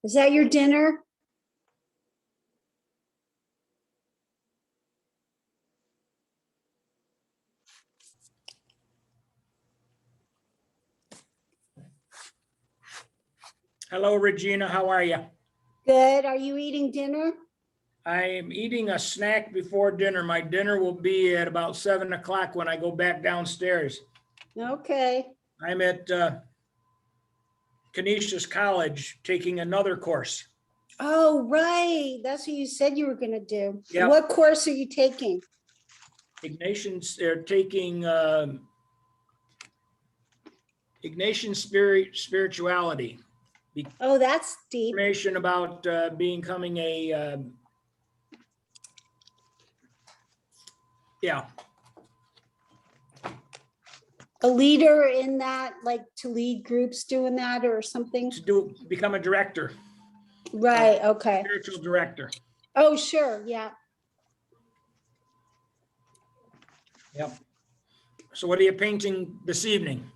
Is that your dinner? Hello, Regina. How are you? Good. Are you eating dinner? I am eating a snack before dinner. My dinner will be at about 7 o'clock when I go back downstairs. Okay. I'm at Canisius College taking another course. Oh, right. That's what you said you were going to do. Yep. What course are you taking? Ignatians, they're taking Ignatian spirituality. Oh, that's deep. Information about becoming a yeah. A leader in that, like to lead groups doing that or something? To become a director. Right. Okay. Spiritual director. Oh, sure. Yeah. Yep. So what are you painting this evening?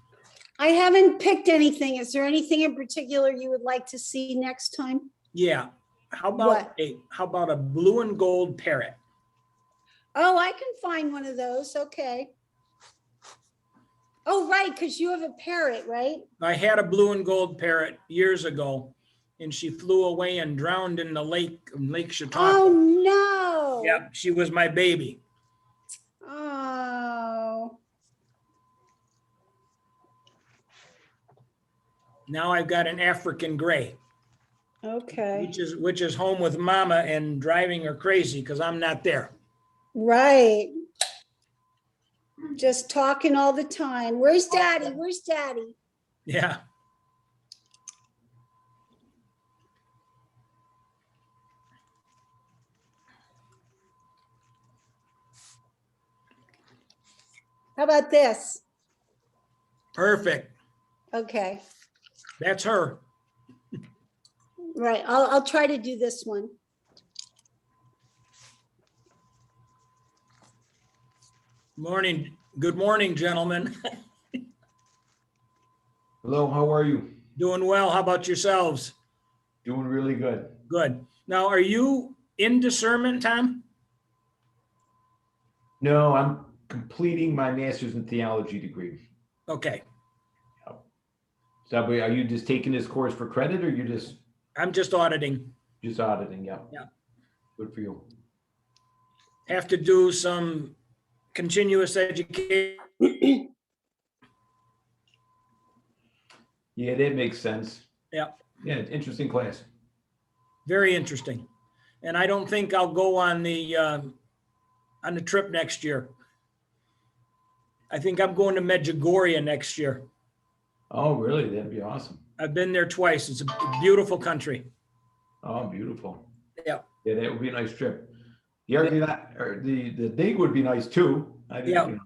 I haven't picked anything. Is there anything in particular you would like to see next time? Yeah. How What? about a blue and gold parrot? Oh, I can find one of those. Okay. Oh, right, because you have a parrot, right? I had a blue and gold parrot years ago, and she flew away and drowned in the Lake Chautauqua. Oh, no. Yeah, she was my baby. Oh. Now I've got an African gray, Okay. which is home with mama and driving her crazy because I'm not there. Right. Just talking all the time. Where's daddy? Where's daddy? Yeah. How about this? Perfect. Okay. That's her. Right. I'll try to do this one. Morning. Good morning, gentlemen. Hello, how are you? Doing well. How about yourselves? Doing really good. Good. Now, are you in discernment, Tom? No, I'm completing my master's in theology degree. Okay. So are you just taking this course for credit or you're just I'm just auditing. auditing? Yeah. Yeah. Good for you. Have to do some continuous education. Yeah, that makes sense. Yeah. Yeah, interesting class. Very interesting. And I don't think I'll go on the trip next year. I think I'm going to Medjugorje next year. Oh, really? That'd be awesome. I've been there twice. It's a beautiful country. Oh, beautiful. Yeah. Yeah, that would be a nice trip. The dig would be nice too. I don't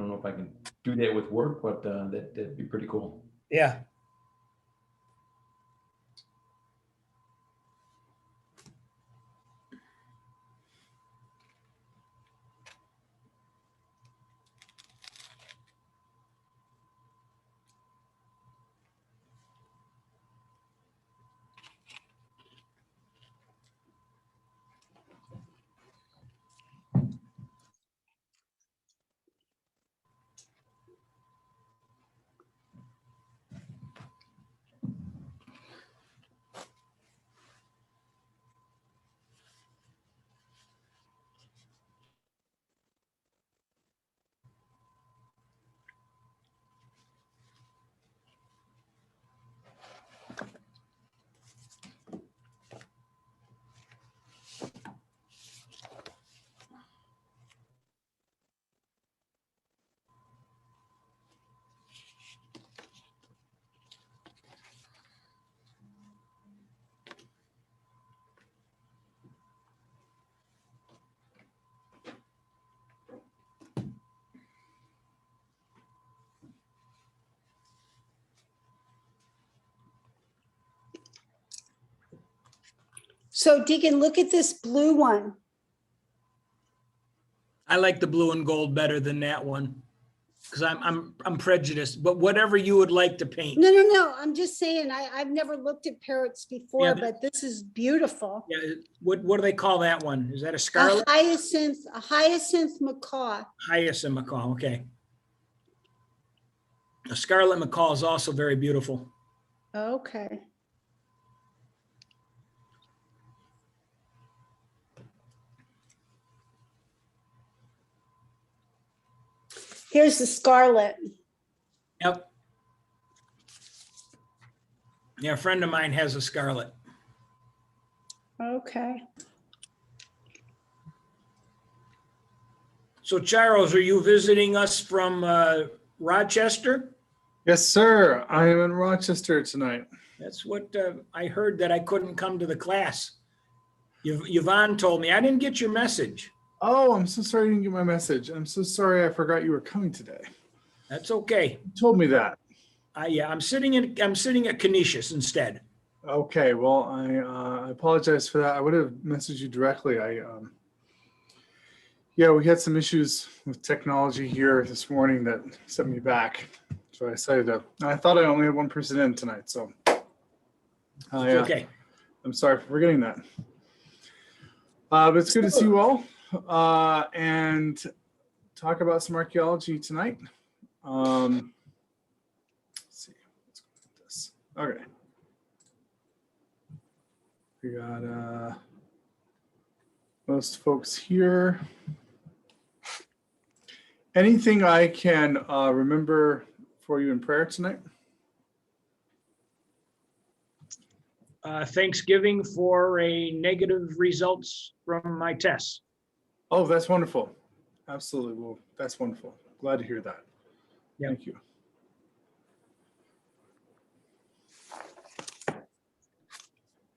know if I can do that with work, but that'd be pretty cool. Yeah. So Deacon, look at this blue one. I like the blue and gold better than that one. because I'm prejudiced, but whatever you would like to paint. No. I'm just saying, I've never looked at parrots before, Yeah. but this is beautiful. Yeah, what do they call that one? Is that a scarlet? A hyacinth macaw. Hyacinth macaw, okay. A scarlet macaw is also very beautiful. Okay. Here's the scarlet. Yep. Yeah, a friend of mine has a scarlet. Okay. So Charles, are you visiting us from Rochester? Yes, sir. I am in Rochester tonight. That's what I heard, that I couldn't come to the class. Yvonne told me. I didn't get your message. Oh, I'm so sorry you didn't get my message. I'm so sorry I forgot you were coming today. That's okay. You told me that. Yeah, I'm sitting at Canisius instead. Okay, well, I apologize for that. I would have messaged you directly. Yeah, we had some issues with technology here this morning that sent me back. So I decided to, I thought I only had one person in tonight, so. It's okay. I'm sorry for forgetting that. But it's good to see you all and talk about some archaeology tonight. Let's see, let's go with this. Okay. We got most folks here. Anything I can remember for you in prayer tonight? Thanksgiving for a negative results from my tests. Oh, that's wonderful. Absolutely. Well, that's wonderful. Glad to hear that. Yeah. Thank you.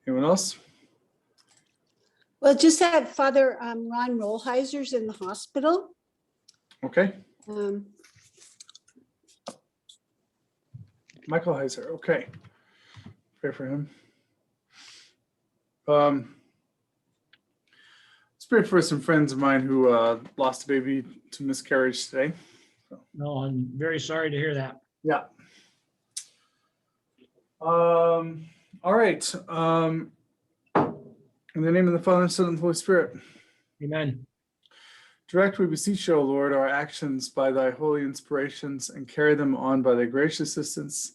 Anyone else? Well, just that Father Ron Rollheiser's in the hospital. Okay. Um, Michael Heiser. Okay. Pray for him. Let's pray for some friends of mine who lost a baby to miscarriage today. No, I'm very sorry to hear that. Yeah. All right. In the name of the Father, and Son, and the Holy Spirit. Amen. Direct, we beseech you, O Lord, our actions by thy holy inspirations, and carry them on by thy gracious assistance,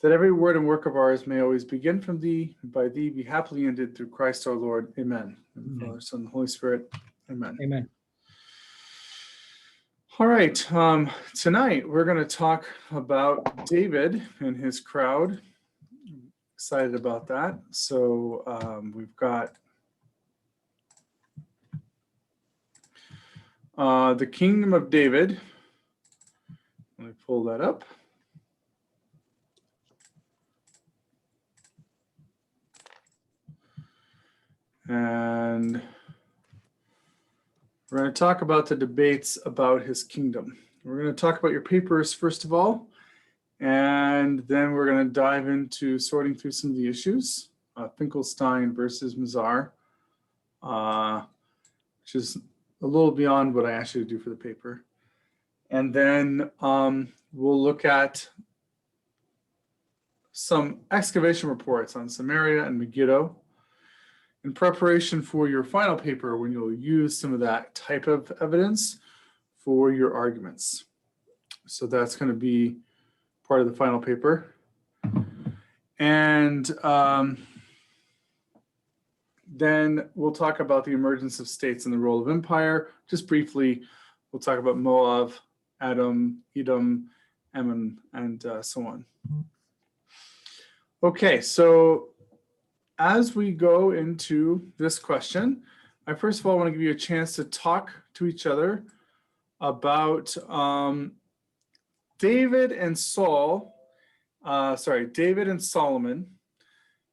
that every word and work of ours may always begin from thee, and by thee be happily ended through Christ our Lord. Amen. And the Father, Son, and the Holy Spirit. Amen. Amen. All right. Tonight we're going to talk about David and his crowd. I'm excited about that. So we've got the Kingdom of David. Let me pull that up. And we're going to talk about the debates about his kingdom. We're going to talk about your papers first of all, and then we're going to dive into sorting through some of the issues. Finkelstein versus Mazar, which is a little beyond what I asked you to do for the paper. And then we'll look at some excavation reports on Samaria and Megiddo in preparation for your final paper, when you'll use some of that type of evidence for your arguments. So that's going to be part of the final paper. And then we'll talk about the emergence of states and the role of empire. Just briefly, we'll talk about Moab, Edom, Ammon, and so on. Okay, so as we go into this question, I first of all want to give you a chance to talk to each other about David and Solomon,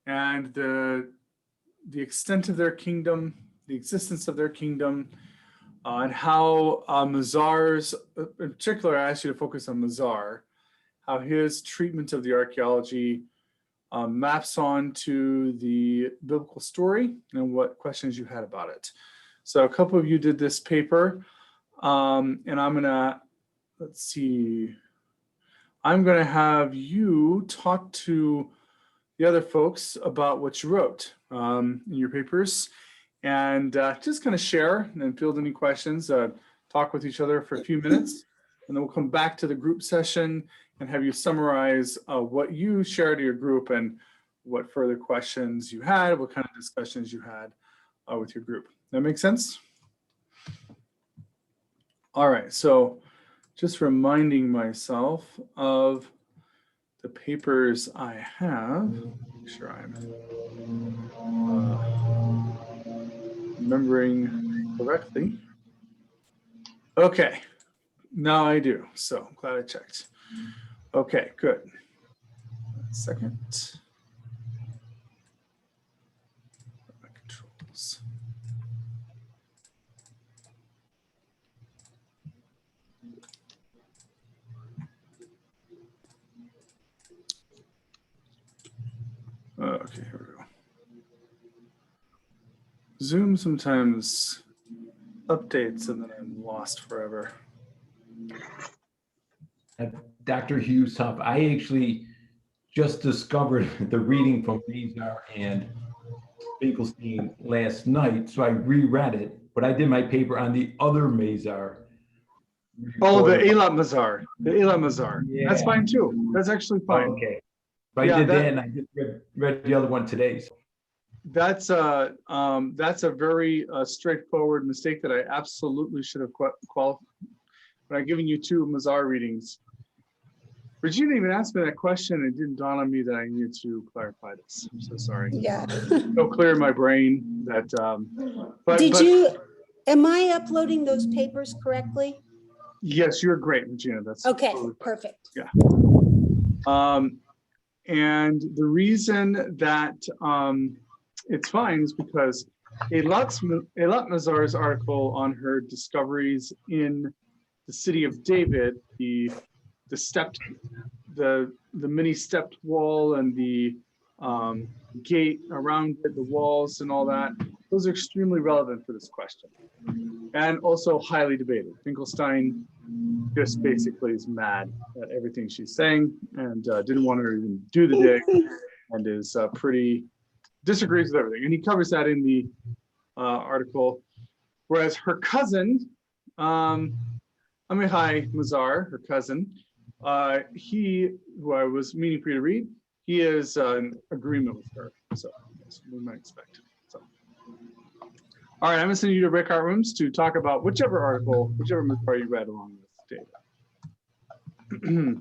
and the extent of their kingdom, the existence of their kingdom, and how Mazar's, in particular, I asked you to focus on Mazar, how his treatment of the archaeology maps on to the biblical story and what questions you had about it. So a couple of you did this paper, and I'm gonna let's see. I'm going to have you talk to the other folks about what you wrote in your papers, and just kind of share and field any questions, talk with each other for a few minutes, and then we'll come back to the group session and have you summarize what you shared to your group and what further questions you had, what kind of discussions you had with your group. That make sense? All right, so just reminding myself of the papers I have. Make sure I'm remembering correctly. Okay, now I do. So I'm glad I checked. Okay, good. 1 second. My controls. Okay, here we go. Zoom sometimes updates and then I'm lost forever. Dr. Hughes, I actually just discovered the reading from Mazar and Finkelstein last night, so I reread it, but I did my paper on the other Mazar. Oh, the Eilat Mazar. The Eilat Mazar. Yeah. That's fine too. That's actually fine. Okay. So I Yeah, did that and I just read the other one today. So. That's a very straightforward mistake that I absolutely should have qualified when I've given you 2 Mazar readings. Regina even asked me that question. It didn't dawn on me that I needed to clarify this. I'm so sorry. Yeah. So clear in my brain that. Am I uploading those papers correctly? Yes, you're great, Regina. That's Okay, totally fine. perfect. Yeah. And the reason that it's fine is because Eilat Mazar's article on her discoveries in the city of David, the mini stepped wall and the gate around it, the walls and all that, those are extremely relevant for this question. And also highly debated. Finkelstein just basically is mad at everything she's saying and didn't want her to even do the dig and is disagrees with everything. And he covers that in the article. Whereas her cousin, Amihai Mazar, her cousin, who I was meaning for you to read, he is in agreement with her. So that's what we might expect. So. All right, I'm gonna send you to breakout rooms to talk about whichever Mazar you read along with David.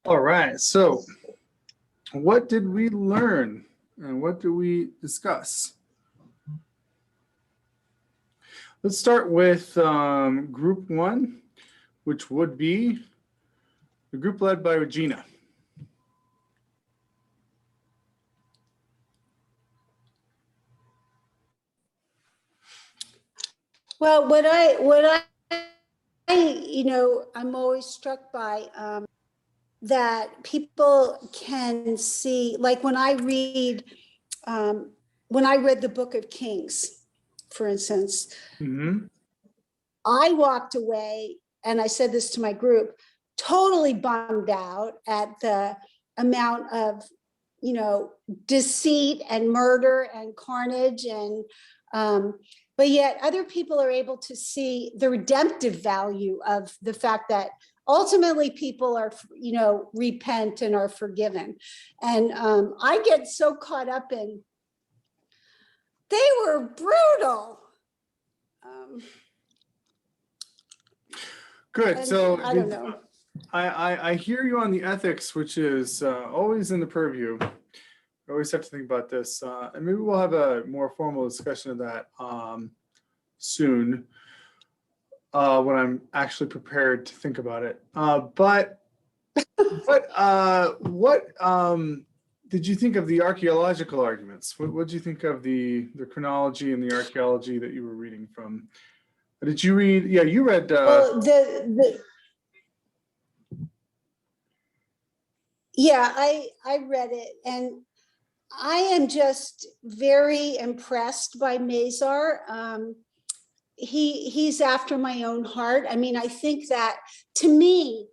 All right. So what did we learn and what did we discuss? Let's start with group one, which would be the group led by Regina. Well, I'm always struck by that people can see, like when I read the Book of Kings, for instance, Mm-hmm. I walked away, and I said this to my group, totally bummed out at the amount of, deceit and murder and carnage, and but yet other people are able to see the redemptive value of the fact that ultimately people are, repent and are forgiven. And I get so caught up in, they were brutal. Good. So I don't know. I hear you on the ethics, which is always in the purview. I always have to think about this, and maybe we'll have a more formal discussion of that soon when I'm actually prepared to think about it. But what did you think of the archaeological arguments? What did you think of the chronology and the archaeology that you were reading from? Did you read? Yeah, you read. Well, yeah, I read it, and I am just very impressed by Mazar. He's after my own heart. I mean, I think that, to me,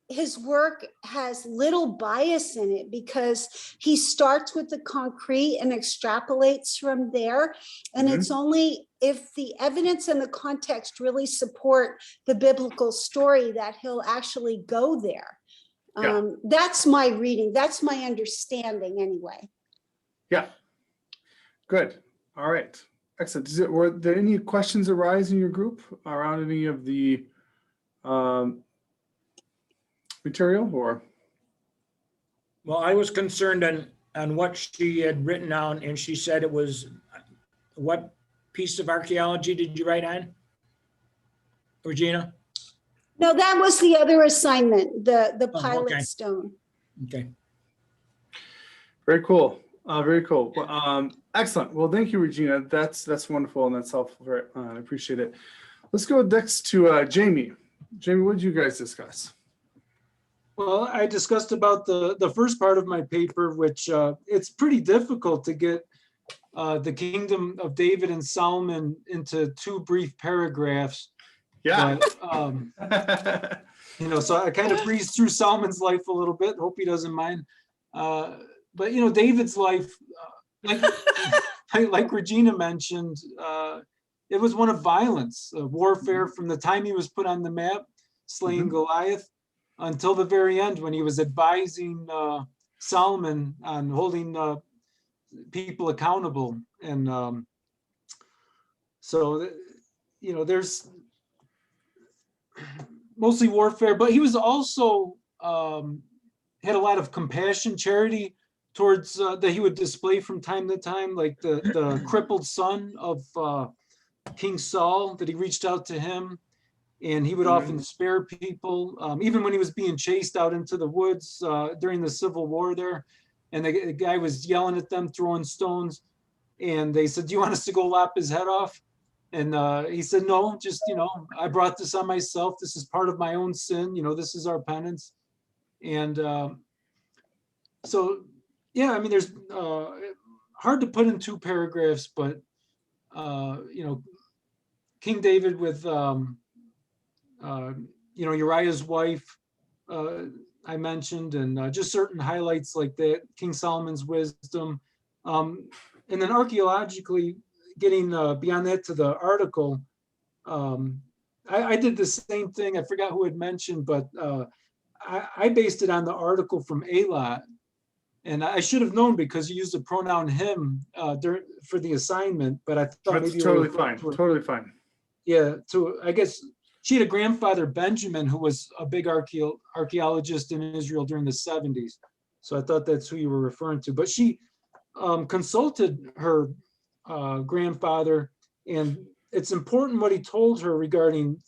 his work has little bias in it because he starts with the concrete and extrapolates from there. And Mhm. it's only if the evidence and the context really support the biblical story that he'll actually go there. Yeah. That's my reading. That's my understanding anyway. Yeah. Good. All right. Excellent. Were there any questions arise in your group around any of the material or? Well, I was concerned on what she had written down, and she said it was, what piece of archaeology did you write on, Regina? No, that was the other assignment, the Oh, pilot okay. stone. Okay. Very cool. Very cool. Excellent. Well, thank you, Regina. That's wonderful and that's helpful. I appreciate it. Let's go next to Jamie. Jamie, what did you guys discuss? Well, I discussed about the first part of my paper, which it's pretty difficult to get the kingdom of David and Solomon into 2 brief paragraphs. Yeah. But, so I kind of breezed through Solomon's life a little bit. Hope he doesn't mind. But David's life, like Regina mentioned, it was one of violence, warfare from the time he was put on the map, slaying Goliath, until the very end when he was advising Solomon on holding people accountable. And so, there's mostly warfare, but he was also had a lot of compassion, charity towards that he would display from time to time, like the crippled son of King Saul, that he reached out to him, and he would often spare people, even when he was being chased out into the woods during the Civil War there, and the guy was yelling at them, throwing stones, and they said, "Do you want us to go lop his head off?" And he said, "No, just, I brought this on myself. This is part of my own sin. This is our penance." And so, yeah, I mean, there's hard to put in 2 paragraphs, but, King David with, Uriah's wife, I mentioned, and just certain highlights like that, King Solomon's wisdom. And then archaeologically, getting beyond that to the article, I did the same thing. I forgot who had mentioned, but I based it on the article from Alot. And I should have known because you used the pronoun him for the assignment, but I thought That's maybe you were totally referring fine. to Totally fine. yeah, I guess she had a grandfather, Benjamin, who was a big archaeologist in Israel during the 70s. So I thought that's who you were referring to. But she consulted her grandfather, and it's important what he told her regarding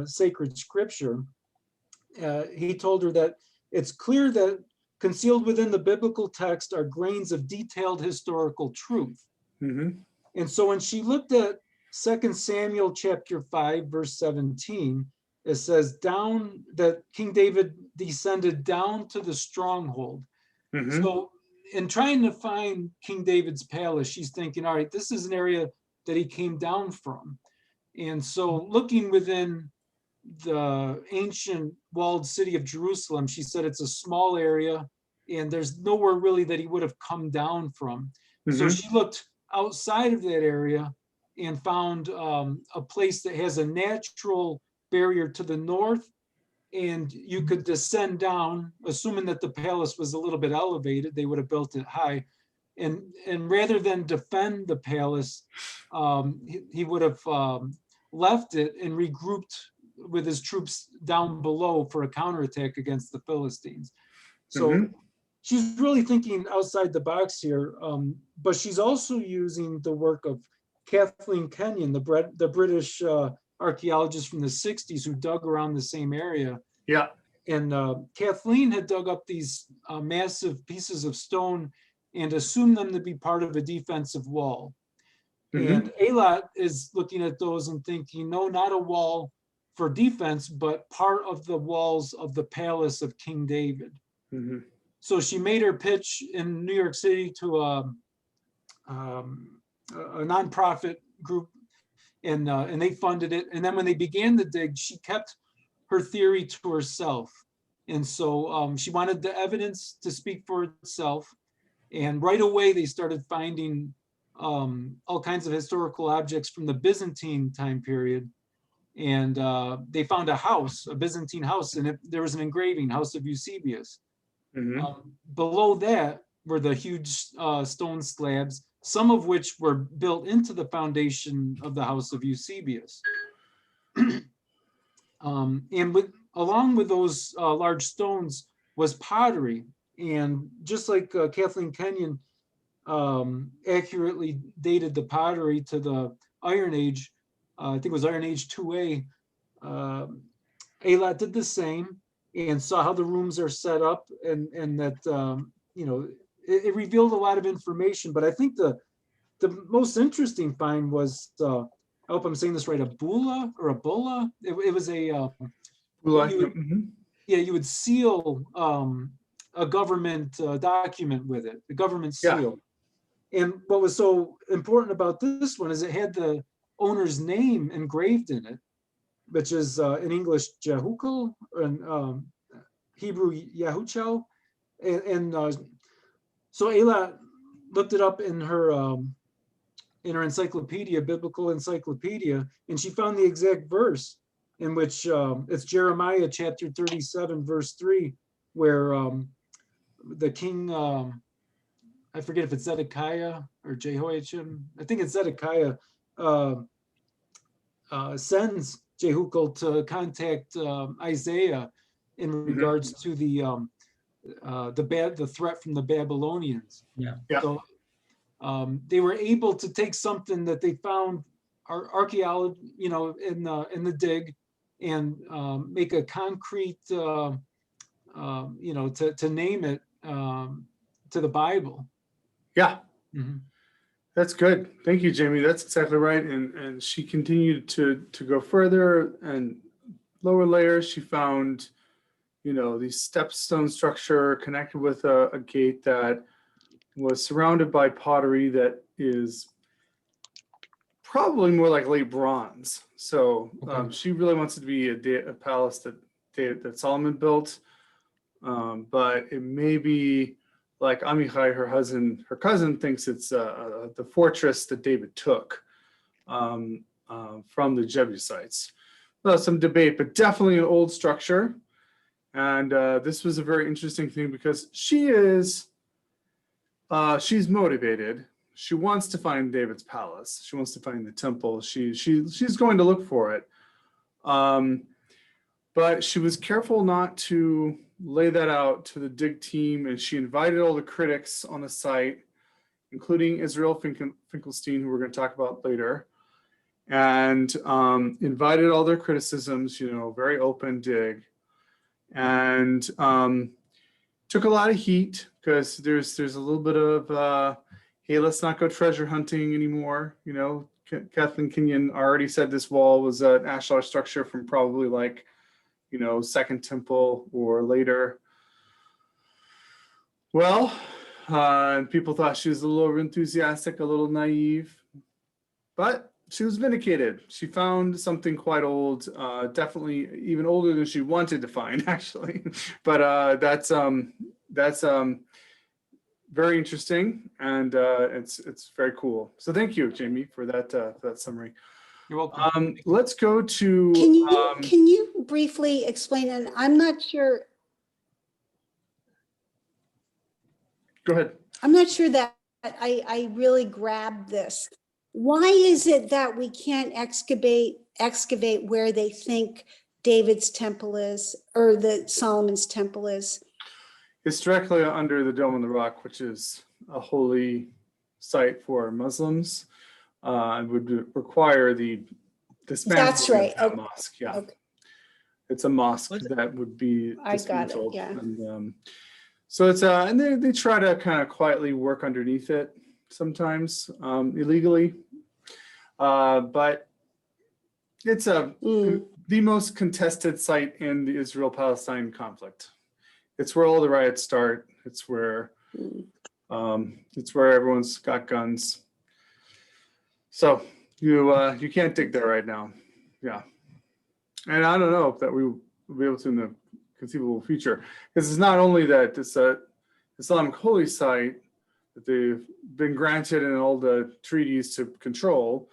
sacred scripture. He told her that it's clear that concealed within the biblical text are grains of detailed historical truth. Mm-hmm. And so when she looked at 2 Samuel chapter 5, verse 17, it says down that King David descended down to the stronghold. Mm-hmm. So in trying to find King David's palace, she's thinking, all right, this is an area that he came down from. And so looking within the ancient walled city of Jerusalem, she said it's a small area and there's nowhere really that he would have come down from. So Mm-hmm. she looked outside of that area and found a place that has a natural barrier to the north, and you could descend down, assuming that the palace was a little bit elevated. They would have built it high, and rather than defend the palace, he would have left it and regrouped with his troops down below for a counterattack against the Philistines. So Mm-hmm. she's really thinking outside the box here, but she's also using the work of Kathleen Kenyon, the British archaeologist from the 60s who dug around the same area. Yeah. And Kathleen had dug up these massive pieces of stone and assumed them to be part of a defensive wall. Mm-hmm. And Alot is looking at those and thinking, no, not a wall for defense, but part of the walls of the palace of King David. Mm-hmm. So she made her pitch in New York City to a nonprofit group, and they funded it. And then when they began to dig, she kept her theory to herself. And so she wanted the evidence to speak for itself. And right away, they started finding all kinds of historical objects from the Byzantine time period. And they found a house, a Byzantine house, and there was an engraving, House of Eusebius. Mm-hmm. Below that were the huge stone slabs, some of which were built into the foundation of the House of Eusebius. And along with those large stones was pottery. And just like Kathleen Kenyon accurately dated the pottery to the Iron Age, I think it was Iron Age 2A, Alot did the same and saw how the rooms are set up, and that it revealed a lot of information. But I think the most interesting find was I hope I'm saying this right, a bulla or a bulla. It was a you would seal a government document with it, the government seal. Yeah. And what was so important about this one is it had the owner's name engraved in it, which is in English Jehukel and Hebrew Yahuchel. And so Ayla looked it up in her encyclopedia, biblical encyclopedia, and she found the exact verse in which it's Jeremiah chapter 37, verse 3, where the king, I forget if it's Zedekiah or Jehoiachim, I think it's Zedekiah, sends Jehukel to contact Isaiah in regards to the threat from the Babylonians. Yeah. So they were able to take something that they found archaeology, in the dig, and make a concrete, to name it to the Bible. Yeah. Mm-hmm. That's good. Thank you, Jamie. That's exactly right. And she continued to go further and lower layers. She found, these stepstone structure connected with a gate that was surrounded by pottery that is probably more like late bronze. So Okay. she really wants it to be a palace that Solomon built. But it may be like Amichai, her cousin thinks it's the fortress that David took from the Jebusites. Well, some debate, but definitely an old structure. And this was a very interesting thing because she's motivated. She wants to find David's palace. She wants to find the temple. She's going to look for it. But she was careful not to lay that out to the dig team, and she invited all the critics on the site, including Israel Finkelstein, who we're going to talk about later, and invited all their criticisms, very open dig, and took a lot of heat because there's a little bit of, hey, let's not go treasure hunting anymore. Kathleen Kenyon already said this wall was an ashlar structure from probably like, Second Temple or later. Well, people thought she was a little enthusiastic, a little naive, but she was vindicated. She found something quite old, definitely even older than she wanted to find, actually. But that's very interesting, and it's very cool. So thank you, Jamie, for that summary. You're welcome. Let's go to. Can you briefly explain, and I'm not sure, Go ahead. I'm not sure that I really grabbed this. Why is it that we can't excavate where they think David's temple is, or the Solomon's temple is? It's directly under the Dome on the Rock, which is a holy site for Muslims. It would require the dismantling That's right. of that Okay. mosque. Yeah, Okay. it's a mosque that would be I got it, dismantled. yeah. And, so it's and they try to kind of quietly work underneath it sometimes illegally, but it's the most contested site in the Israel-Palestine conflict. It's where all the riots start. It's where everyone's got guns. So you can't dig there right now. Yeah, and I don't know if that we will be able to in the conceivable future, because it's not only that it's a Islamic holy site that they've been granted in all the treaties to control,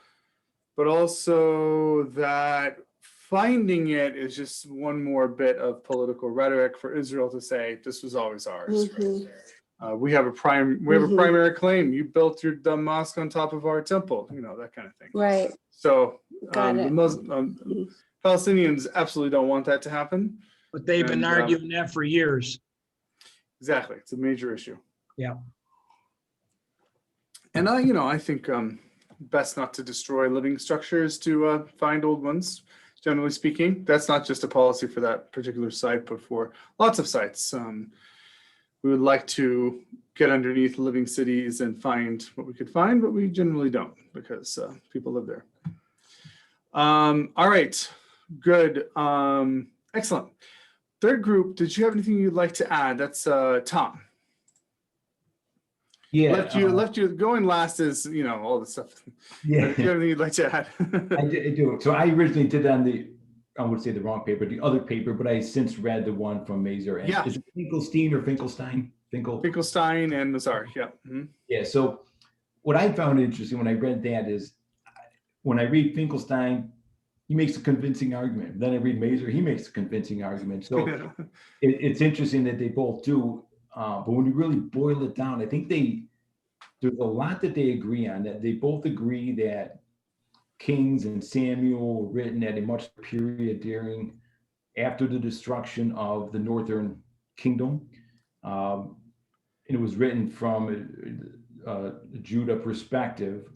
but also that finding it is just one more bit of political rhetoric for Israel to say this was always ours. We have a primary claim. You built your dumb mosque on top of our temple, that kind of thing. Right. So Got it. the Palestinians absolutely don't want that to happen. But they've been And, arguing that for years. Exactly, it's a major issue. Yeah. And I think best not to destroy living structures to find old ones. Generally speaking, that's not just a policy for that particular site, but for lots of sites. We would like to get underneath living cities and find what we could find, but we generally don't because people live there. All right, good, excellent. Third group, did you have anything you'd like to add? That's Tom. Yeah. Left you going last is, all the stuff. Yeah. Do you have anything you'd like to add? I do. So I originally did on I would say the wrong paper, the other paper, but I since read the one from Mazur. And Yeah. Is it Finkelstein or Finkelstein? Finkelstein and Mazar, yeah. Mm-hmm. Yeah, so what I found interesting when I read that is when I read Finkelstein, he makes a convincing argument. Then I read Mazur, he makes a convincing argument. So it's interesting that they both do. But when you really boil it down, I think there's a lot that they agree on. That they both agree that Kings and Samuel were written at a much period after the destruction of the northern kingdom. And it was written from a Judah perspective.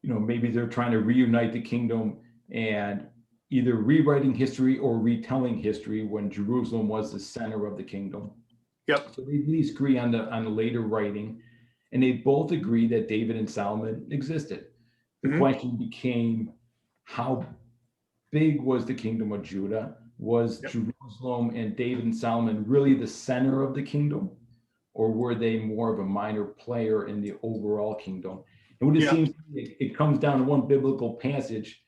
Maybe they're trying to reunite the kingdom and either rewriting history or retelling history when Jerusalem was the center of the kingdom. Yep. So they at least agree on the later writing, and they both agree that David and Solomon existed. The question became, how big was the kingdom of Judah? Was Jerusalem and David and Solomon really the center of the kingdom, or were they more of a minor player in the overall kingdom? And what it Yeah. seems, it comes down to one biblical passage,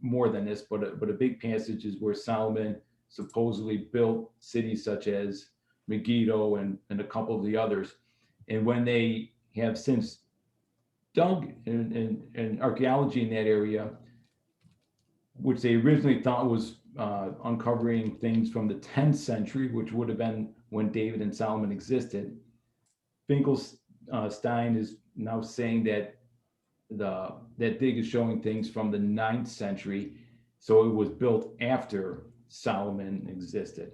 more than this, but a big passage is where Solomon supposedly built cities such as Megiddo and a couple of the others. And when they have since dug in archaeology in that area, which they originally thought was uncovering things from the 10th century, which would have been when David and Solomon existed, Finkelstein is now saying that that dig is showing things from the 9th century, so it was built after Solomon existed.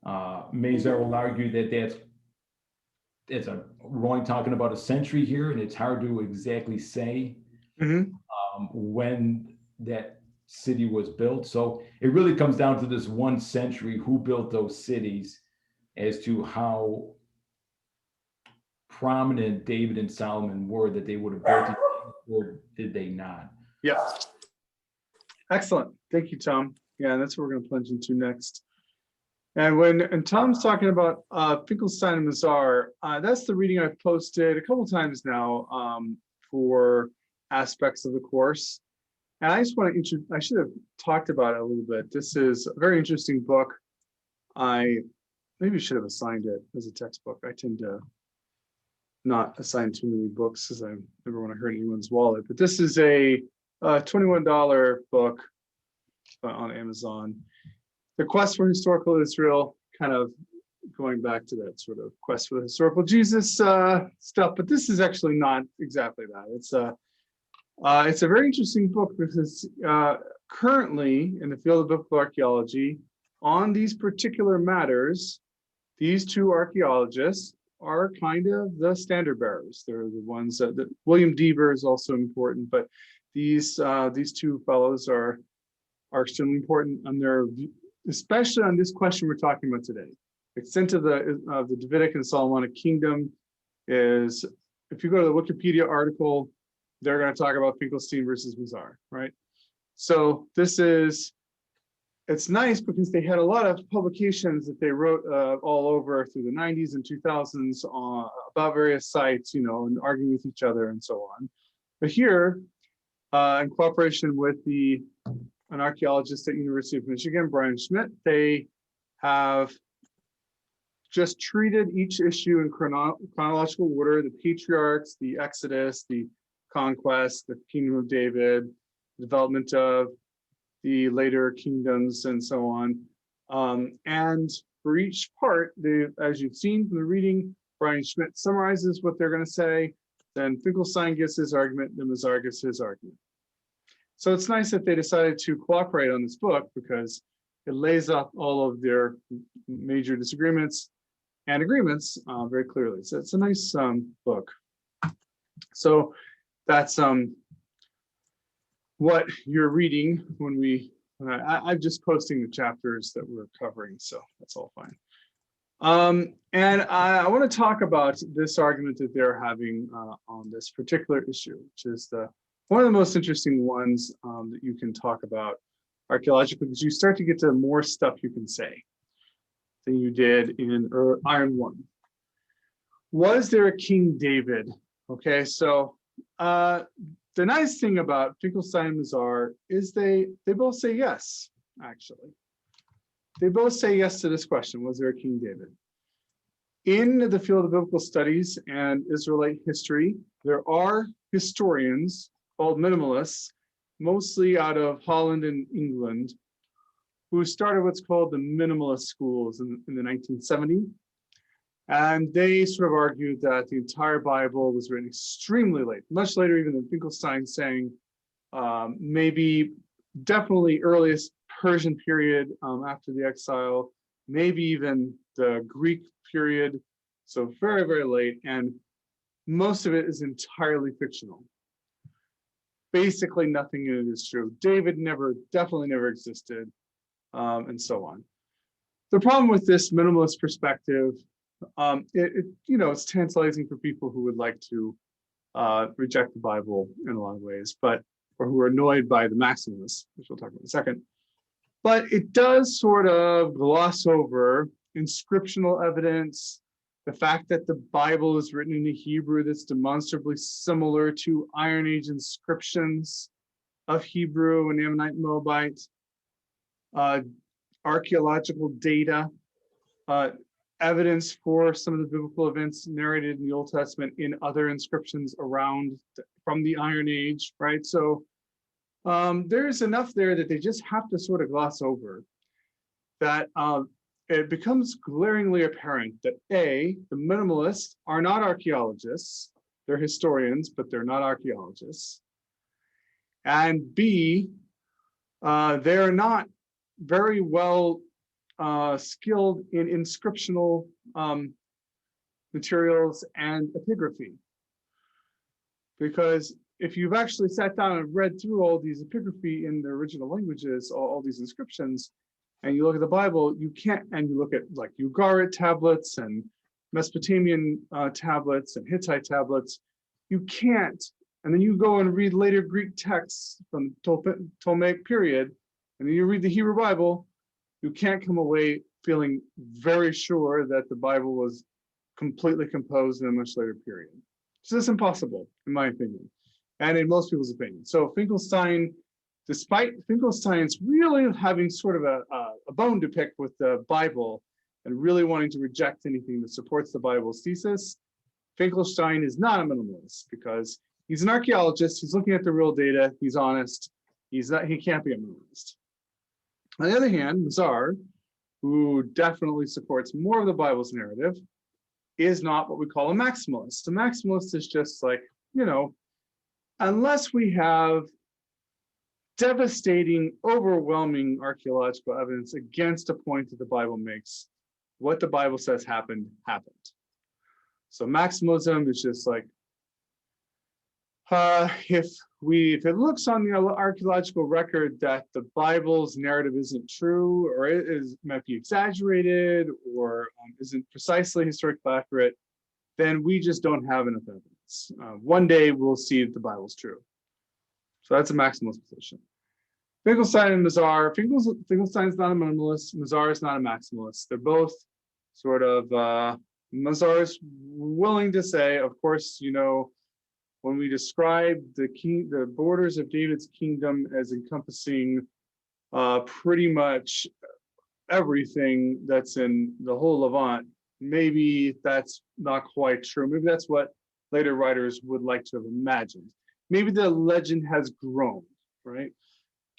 Mazar will argue that that's a wrong talking about a century here, and it's hard to exactly say when that city was built. So it really comes down to this 1 century, who built those cities, as to how prominent David and Solomon were, that they would have built it, or did they not? Yeah. Excellent. Thank you, Tom. Yeah, and that's what we're going to plunge into next. And Tom's talking about Finkelstein and Mazar, that's the reading I've posted a couple times now for aspects of the course. And I just want to I should have talked about it a little bit. This is a very interesting book. I maybe should have assigned it as a textbook. I tend to not assign too many books because I never want to hurt anyone's wallet. But this is a $21 book on Amazon. The Quest for Historical Israel, kind of going back to that sort of quest for the historical Jesus stuff. But this is actually not exactly that. It's a very interesting book because currently in the field of biblical archaeology, on these particular matters, these two archaeologists are kind of the standard bearers. They're the ones that William Deaver is also important, but these two fellows are extremely important on their, especially on this question we're talking about today. The extent of the Davidic and Solomonic kingdom is, if you go to the Wikipedia article, they're going to talk about Finkelstein versus Mazar, right? So it's nice because they had a lot of publications that they wrote all over through the 90s and 2000s about various sites, and arguing with each other and so on. But here, in cooperation with an archaeologist at University of Michigan, Brian Schmidt, they have just treated each issue in chronological order: the patriarchs, the Exodus, the conquest, the kingdom of David, the development of the later kingdoms, and so on. And for each part, as you've seen from the reading, Brian Schmidt summarizes what they're going to say, then Finkelstein gives his argument, then Mazar gives his argument. So it's nice that they decided to cooperate on this book because it lays out all of their major disagreements and agreements very clearly. So it's a nice book. So that's what you're reading when I'm just posting the chapters that we're covering, so that's all fine. And I want to talk about this argument that they're having on this particular issue, which is one of the most interesting ones that you can talk about archaeologically, because you start to get to more stuff you can say than you did in Iron 1. Was there a King David? Okay, so the nice thing about Finkelstein and Mazar is they both say yes, actually. They both say yes to this question: was there a King David? In the field of biblical studies and Israelite history, there are historians called minimalists, mostly out of Holland and England, who started what's called the minimalist schools in the 1970s. And they sort of argued that the entire Bible was written extremely late, much later even than Finkelstein, saying maybe definitely earliest Persian period after the exile, maybe even the Greek period, so very, very late, and most of it is entirely fictional. Basically nothing in it is true. David definitely never existed, and so on. The problem with this minimalist perspective, it's tantalizing for people who would like to reject the Bible in a lot of ways, or who are annoyed by the maximalists, which we'll talk about in a second. But it does sort of gloss over inscriptional evidence, The fact that the Bible is written in a Hebrew that's demonstrably similar to Iron Age inscriptions of Hebrew and Ammonite Moabite, archaeological data, evidence for some of the biblical events narrated in the Old Testament in other inscriptions around from the Iron Age, right? So there's enough there that they just have to sort of gloss over that. It becomes glaringly apparent that A, the minimalists are not archaeologists. They're historians, but they're not archaeologists. And B, they're not very well skilled in inscriptional materials and epigraphy. Because if you've actually sat down and read through all these epigraphy in the original languages, all these inscriptions, and you look at the Bible, you can't, and you look at like Ugarit tablets and Mesopotamian tablets and Hittite tablets, you can't, and then you go and read later Greek texts from the Ptolemaic period, and then you read the Hebrew Bible, you can't come away feeling very sure that the Bible was completely composed in a much later period. So it's impossible, in my opinion, and in most people's opinion. So Finkelstein, despite Finkelstein's really having sort of a bone to pick with the Bible and really wanting to reject anything that supports the Bible's thesis, Finkelstein is not a minimalist because he's an archaeologist. He's looking at the real data. He's honest. He's not. He can't be a minimalist. On the other hand, Mazar, who definitely supports more of the Bible's narrative, is not what we call a maximalist. A maximalist is just like, you know, unless we have devastating, overwhelming archaeological evidence against a point that the Bible makes, what the Bible says happened, happened. So maximalism is just like, if it looks on the archaeological record that the Bible's narrative isn't true, or it might be exaggerated, or isn't precisely historically accurate, then we just don't have enough evidence. One day we'll see if the Bible's true. So that's a maximalist position. Finkelstein and Mazar, Finkelstein's not a minimalist, Mazar is not a maximalist. They're both sort of, Mazar's willing to say, of course, you know, when we describe the borders of David's kingdom as encompassing pretty much everything that's in the whole Levant, maybe that's not quite true. Maybe that's what later writers would like to have imagined. Maybe the legend has grown, right?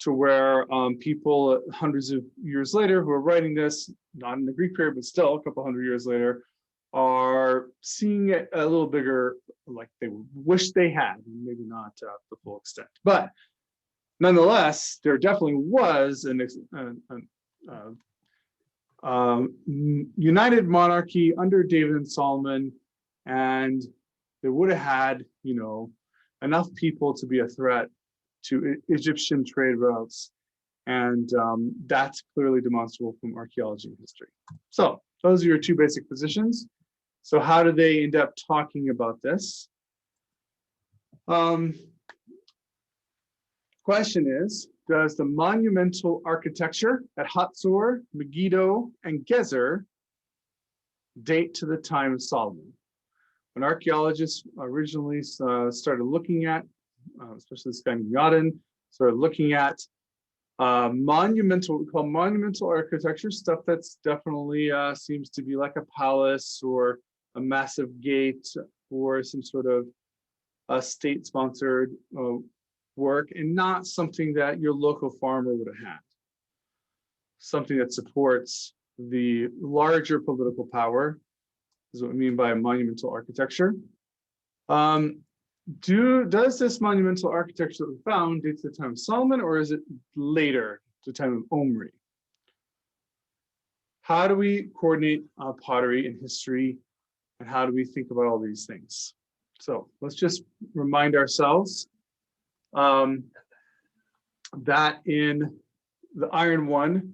To where people hundreds of years later who are writing this, not in the Greek period, but still a couple hundred years later, are seeing it a little bigger, like they wish they had, maybe not the full extent. But nonetheless, there definitely was an united monarchy under David and Solomon, and they would have had, you know, enough people to be a threat to Egyptian trade routes, and that's clearly demonstrable from archaeology and history. So those are your two basic positions. So how do they end up talking about this? Question is, does the monumental architecture at Hatzor, Megiddo, and Gezer date to the time of Solomon? When archaeologists originally started looking at, especially this guy Yadin, started looking at monumental, what we call monumental architecture, stuff that's definitely seems to be like a palace or a massive gate or some sort of state-sponsored work, and not something that your local farmer would have had. Something that supports the larger political power is what we mean by a monumental architecture. Does this monumental architecture that we found date to the time of Solomon, or is it later, to the time of Omri? How do we coordinate pottery and history, and how do we think about all these things? So let's just remind ourselves that in the Iron One,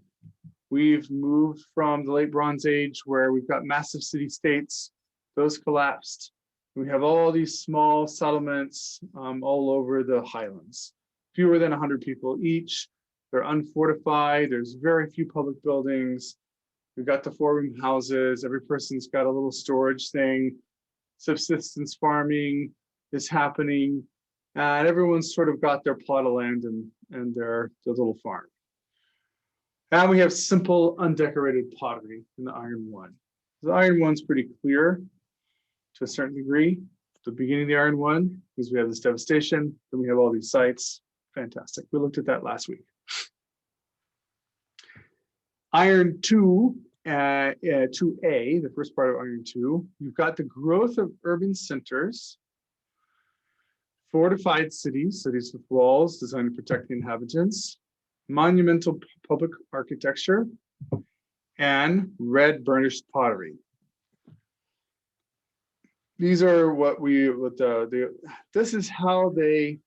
we've moved from the late Bronze Age, where we've got massive city-states, those collapsed. We have all these small settlements all over the highlands, fewer than 100 people each. They're unfortified. There's very few public buildings. We've got the 4-room houses. Every person's got a little storage thing. Subsistence farming is happening. And everyone's sort of got their plot of land and their little farm. And we have simple undecorated pottery in the Iron One. The Iron One's pretty clear to a certain degree. The beginning of the Iron One, because we have this devastation, then we have all these sites. Fantastic. We looked at that last week. Iron 2, 2A, the first part of Iron 2, you've got the growth of urban centers, fortified cities, cities with walls designed to protect the inhabitants, monumental public architecture, and red burnished pottery. These are what this is how they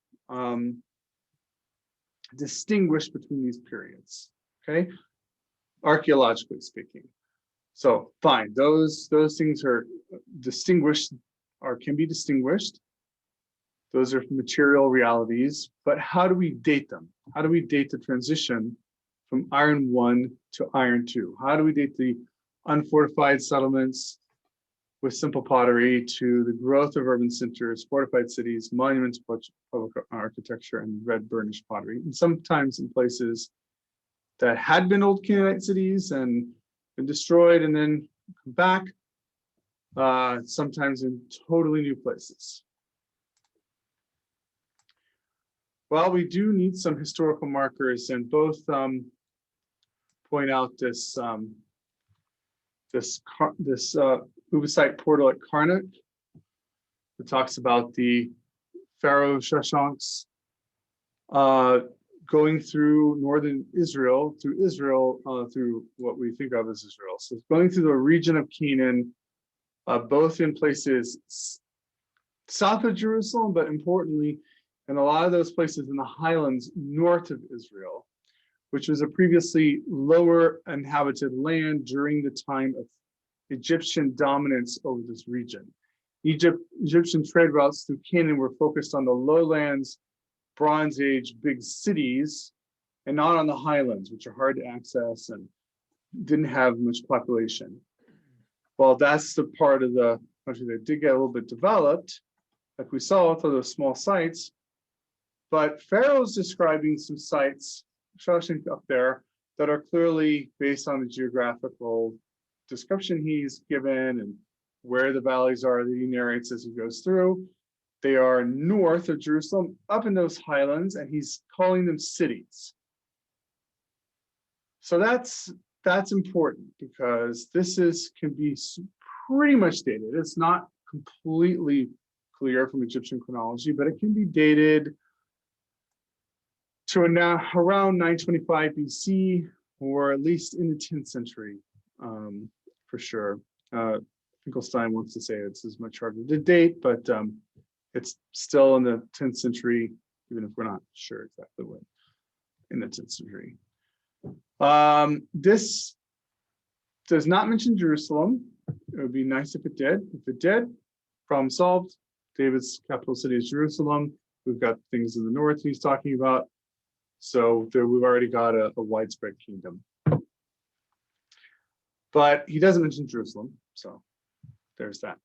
distinguish between these periods, okay? Archaeologically speaking. So fine, those things are distinguished or can be distinguished. Those are material realities, but how do we date them? How do we date the transition from Iron 1 to Iron 2? How do we date the unfortified settlements with simple pottery to the growth of urban centers, fortified cities, monuments, public architecture, and red burnished pottery? And sometimes in places that had been old Canaanite cities and been destroyed and then come back, sometimes in totally new places. Well, we do need some historical markers, and both point out this Ubisite portal at Karnak. It talks about the Pharaoh Shashanks going through northern Israel, through what we think of as Israel. So going through the region of Canaan, both in places south of Jerusalem, but importantly, in a lot of those places in the highlands north of Israel, which was a previously lower inhabited land during the time of Egyptian dominance over this region. Egyptian trade routes through Canaan were focused on the lowlands, Bronze Age big cities, and not on the highlands, which are hard to access and didn't have much population. Well, that's the part of the country that did get a little bit developed, like we saw with those small sites. But Pharaoh's describing some sites, Shawshank up there, that are clearly based on the geographical description he's given and where the valleys are that he narrates as he goes through. They are north of Jerusalem, up in those highlands, and he's calling them cities. So that's important because this can be pretty much dated. It's not completely clear from Egyptian chronology, but it can be dated to around 925 BC, or at least in the 10th century, for sure. Finkelstein wants to say it's as much harder to date, but it's still in the 10th century, even if we're not sure exactly when in the 10th century. This does not mention Jerusalem. It would be nice if it did. If it did, problem solved. David's capital city is Jerusalem. We've got things in the north he's talking about. So we've already got a widespread kingdom. But he doesn't mention Jerusalem, so there's that.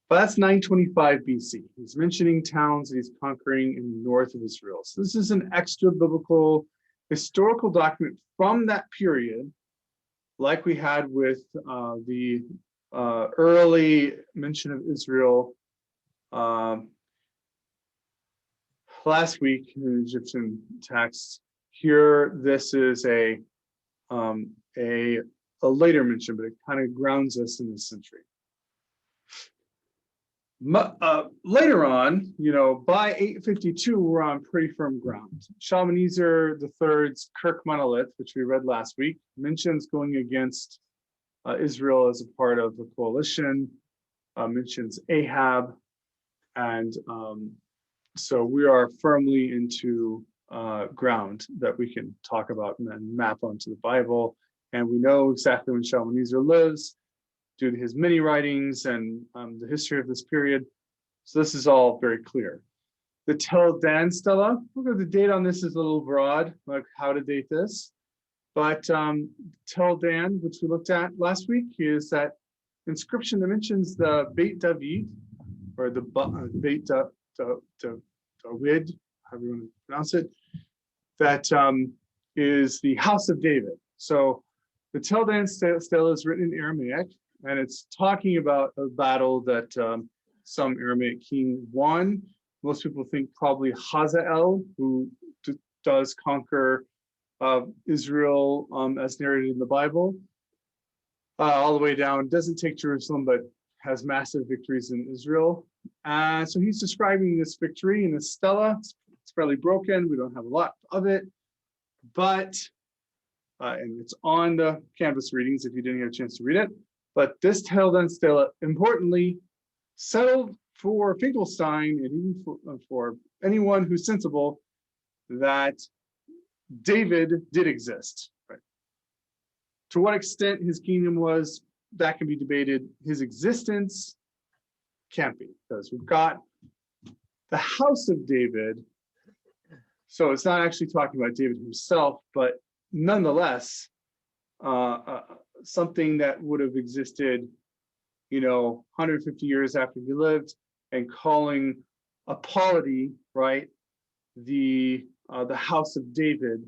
But that's 925 BC. He's mentioning towns that he's conquering in the north of Israel. So this is an extra biblical historical document from that period, like we had with the early mention of Israel last week in the Egyptian text. Here, this is a later mention, but it kind of grounds us in this century. Later on, by 852, we're on pretty firm ground. Shalmaneser III's Kirk monolith, which we read last week, mentions going against Israel as a part of the coalition, mentions Ahab, and so we are firmly into ground that we can talk about and map onto the Bible. And we know exactly when Shalmaneser lives due to his many writings and the history of this period. So this is all very clear. The Tel Dan stela, look at the date on this is a little broad, like how to date this. But Tel Dan, which we looked at last week, is that inscription that mentions the Beit David, or the Beit David, however you want to pronounce it, that is the house of David. So the Tel Dan stele is written in Aramaic, and it's talking about a battle that some Aramaic king won. Most people think probably Hazael, who does conquer Israel as narrated in the Bible, all the way down, doesn't take Jerusalem, but has massive victories in Israel. So he's describing this victory in the stela. It's fairly broken. We don't have a lot of it, but, and it's on the Canvas readings if you didn't get a chance to read it. But this Tel Dan stela, importantly, settled for Finkelstein and even for anyone who's sensible that David did exist. Right? To what extent his kingdom was, that can be debated. His existence can't be, because we've got the house of David. So it's not actually talking about David himself, but nonetheless, something that would have existed, 150 years after he lived, and calling a polity, right, the house of David.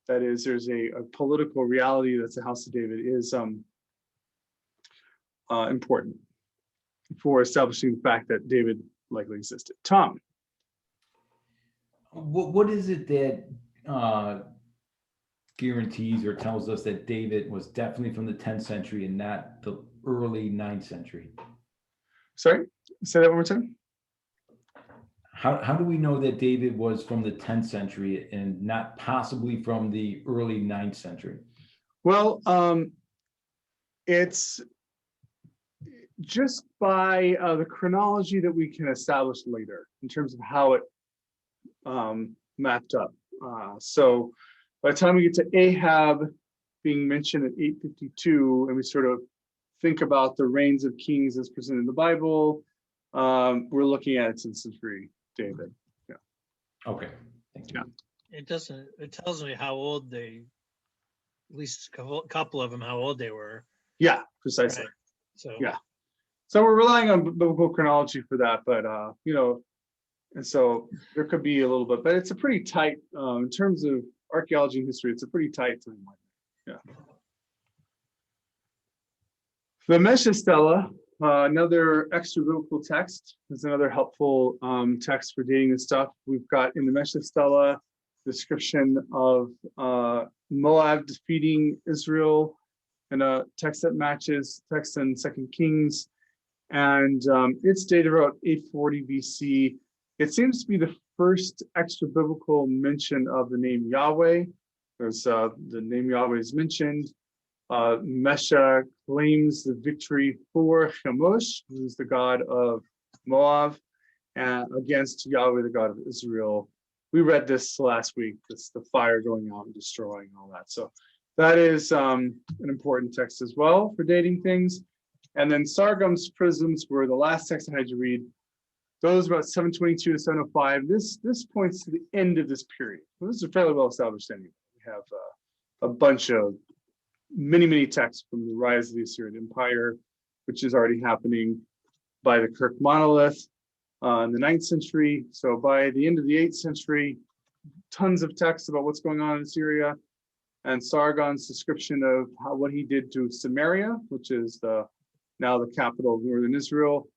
That is, there's a political reality that's the house of David is important for establishing the fact that David likely existed. Tom. What is it that guarantees or tells us that David was definitely from the 10th century and not the early 9th century? Sorry, say that one more time. How do we know that David was from the 10th century and not possibly from the early 9th century? Well, it's just by the chronology that we can establish later in terms of how it mapped up. So by the time we get to Ahab being mentioned at 852, and we sort of think about the reigns of kings as presented in the Bible, we're looking at 10th century David. Yeah. Okay. Thank you. Yeah. It tells me how old at least a couple of them, how old they were. Yeah, precisely. Right. So yeah. So we're relying on biblical chronology for that, but and so there could be a little bit, but it's a pretty tight, in terms of archaeology and history, it's a pretty tight timeline. Yeah. The Mesha Stela, another extra biblical text, is another helpful text for dating this stuff. We've got in the Mesha Stela description of Moab defeating Israel in a text that matches text in 2 Kings, and it's dated about 840 BC. It seems to be the first extra biblical mention of the name Yahweh. There's the name Yahweh is mentioned. Mesha claims the victory for Chemosh, who's the god of Moab, and against Yahweh, the god of Israel. We read this last week. It's the fire going out and destroying all that. So that is an important text as well for dating things. And then Sargum's prisms were the last text I had you read. Those about 722 to 705. This points to the end of this period. Well, this is fairly well established anyway. We have a bunch of many texts from the rise of the Assyrian Empire, which is already happening by the Kirk monolith in the 9th century. So by the end of the 8th century, tons of texts about what's going on in Syria, and Sargon's description of what he did to Samaria, which is now the capital of northern Israel,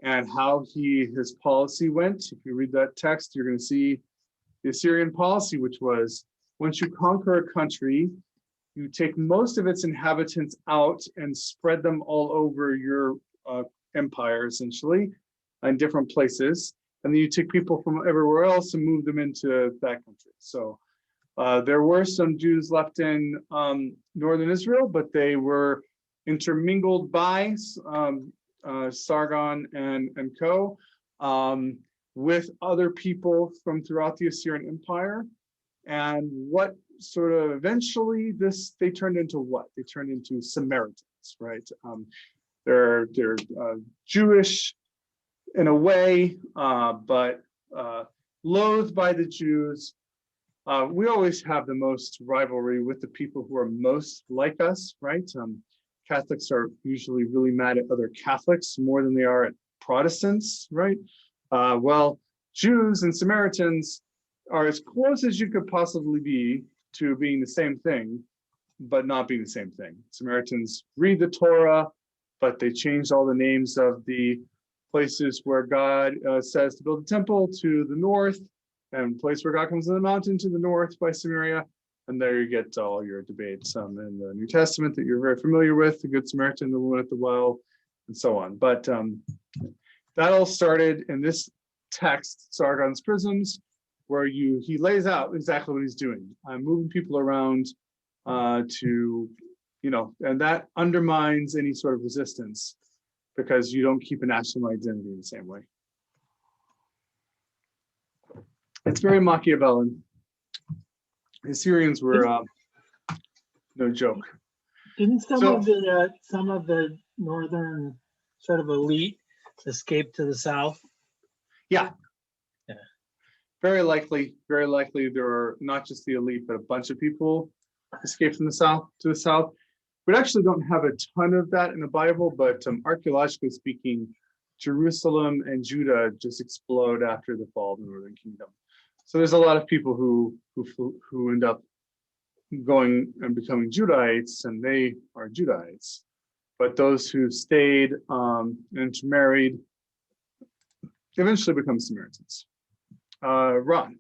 and how his policy went. If you read that text, you're going to see the Assyrian policy, which was once you conquer a country, you take most of its inhabitants out and spread them all over your empire, essentially, in different places. And then you take people from everywhere else and move them into that country. So there were some Jews left in northern Israel, but they were intermingled by Sargon and co. With other people from throughout the Assyrian Empire. And what sort of eventually they turned into what? They turned into Samaritans, right? They're Jewish in a way, but loathed by the Jews, we always have the most rivalry with the people who are most like us, right? Catholics are usually really mad at other Catholics more than they are at Protestants, right? Well, Jews and Samaritans are as close as you could possibly be to being the same thing, but not being the same thing. Samaritans read the Torah, but they changed all the names of the places where God says to build a temple to the north, and place where God comes in the mountain to the north by Samaria. And there you get all your debates in the New Testament that you're very familiar with, the Good Samaritan, the woman at the well, and so on. But that all started in this text, Sargon's Prisms, where he lays out exactly what he's doing. Moving people around to, and that undermines any sort of resistance because you don't keep a national identity in the same way. It's very Machiavellian. The Assyrians were no joke. Didn't some of the northern sort of elite escape to the south? Yeah. Yeah. Very likely there are not just the elite, but a bunch of people escaped from the south to the south. We actually don't have a ton of that in the Bible, but archaeologically speaking, Jerusalem and Judah just explode after the fall of the Northern Kingdom. So there's a lot of people who end up going and becoming Judahites, and they are Judahites. But those who stayed and intermarried eventually become Samaritans. Ron.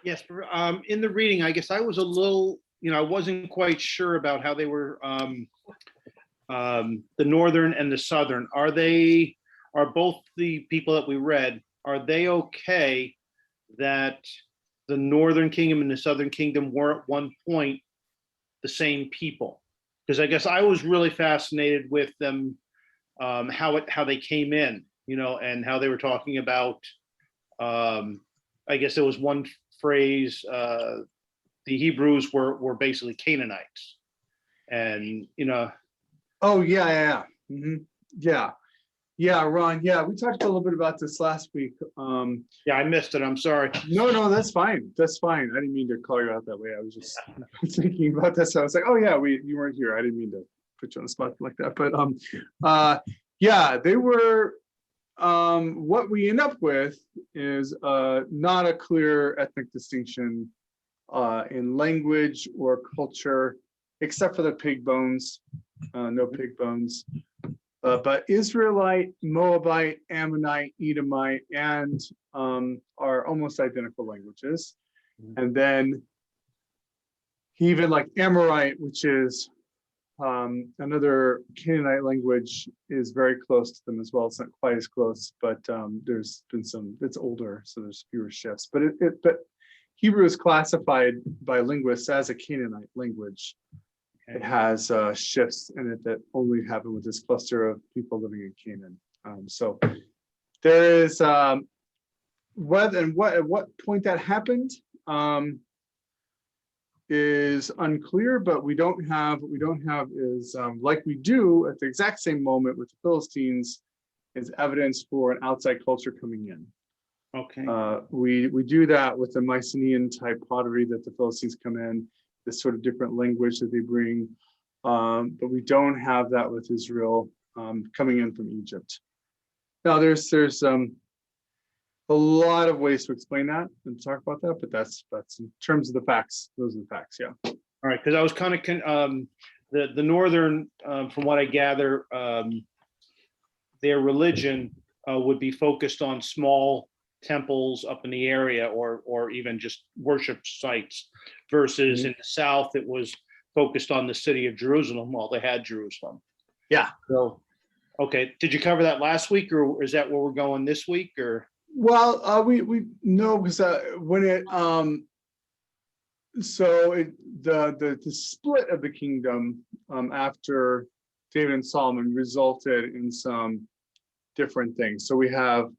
Yes, in the reading, I guess I was a little, I wasn't quite sure about how they were, the northern and the southern. Are both the people that we read, are they okay that the northern kingdom and the southern kingdom were at one point the same people? Because I guess I was really fascinated with them, how they came in, and how they were talking about, I guess there was one phrase, the Hebrews were basically Canaanites. And, Oh, yeah. Mm-hmm. Yeah, Ron. Yeah, we talked a little bit about this last week. yeah, I missed it. I'm sorry. No, that's fine. That's fine. I didn't mean to call you out that way. I was just thinking about this. I was like, oh yeah, you weren't here. I didn't mean to put you on the spot like that. But yeah, they were. What we end up with is not a clear ethnic distinction in language or culture, except for the pig bones. No pig bones. But Israelite, Moabite, Ammonite, Edomite, and are almost identical languages. And then even like Amorite, which is another Canaanite language, is very close to them as well. It's not quite as close, but there's been it's older, so there's fewer shifts. But but Hebrew is classified by linguists as a Canaanite language. It has shifts in it that only happen with this cluster of people living in Canaan. So there is at what point that happened is unclear, but we don't have is like we do at the exact same moment with the Philistines is evidence for an outside culture coming in. Okay. We do that with the Mycenaean type pottery that the Philistines come in. This sort of different language that they bring, but we don't have that with Israel coming in from Egypt. Now there's a lot of ways to explain that and talk about that, but that's in terms of the facts. Those are the facts, yeah. All right, because I was kind of the northern, from what I gather, their religion would be focused on small temples up in the area, or even just worship sites, versus in the south it was focused on the city of Jerusalem. Well, they had Jerusalem. Yeah. So, okay, did you cover that last week, or is that where we're going this week, or? Well, we know because when it the split of the kingdom after David and Solomon resulted in some different things. So we have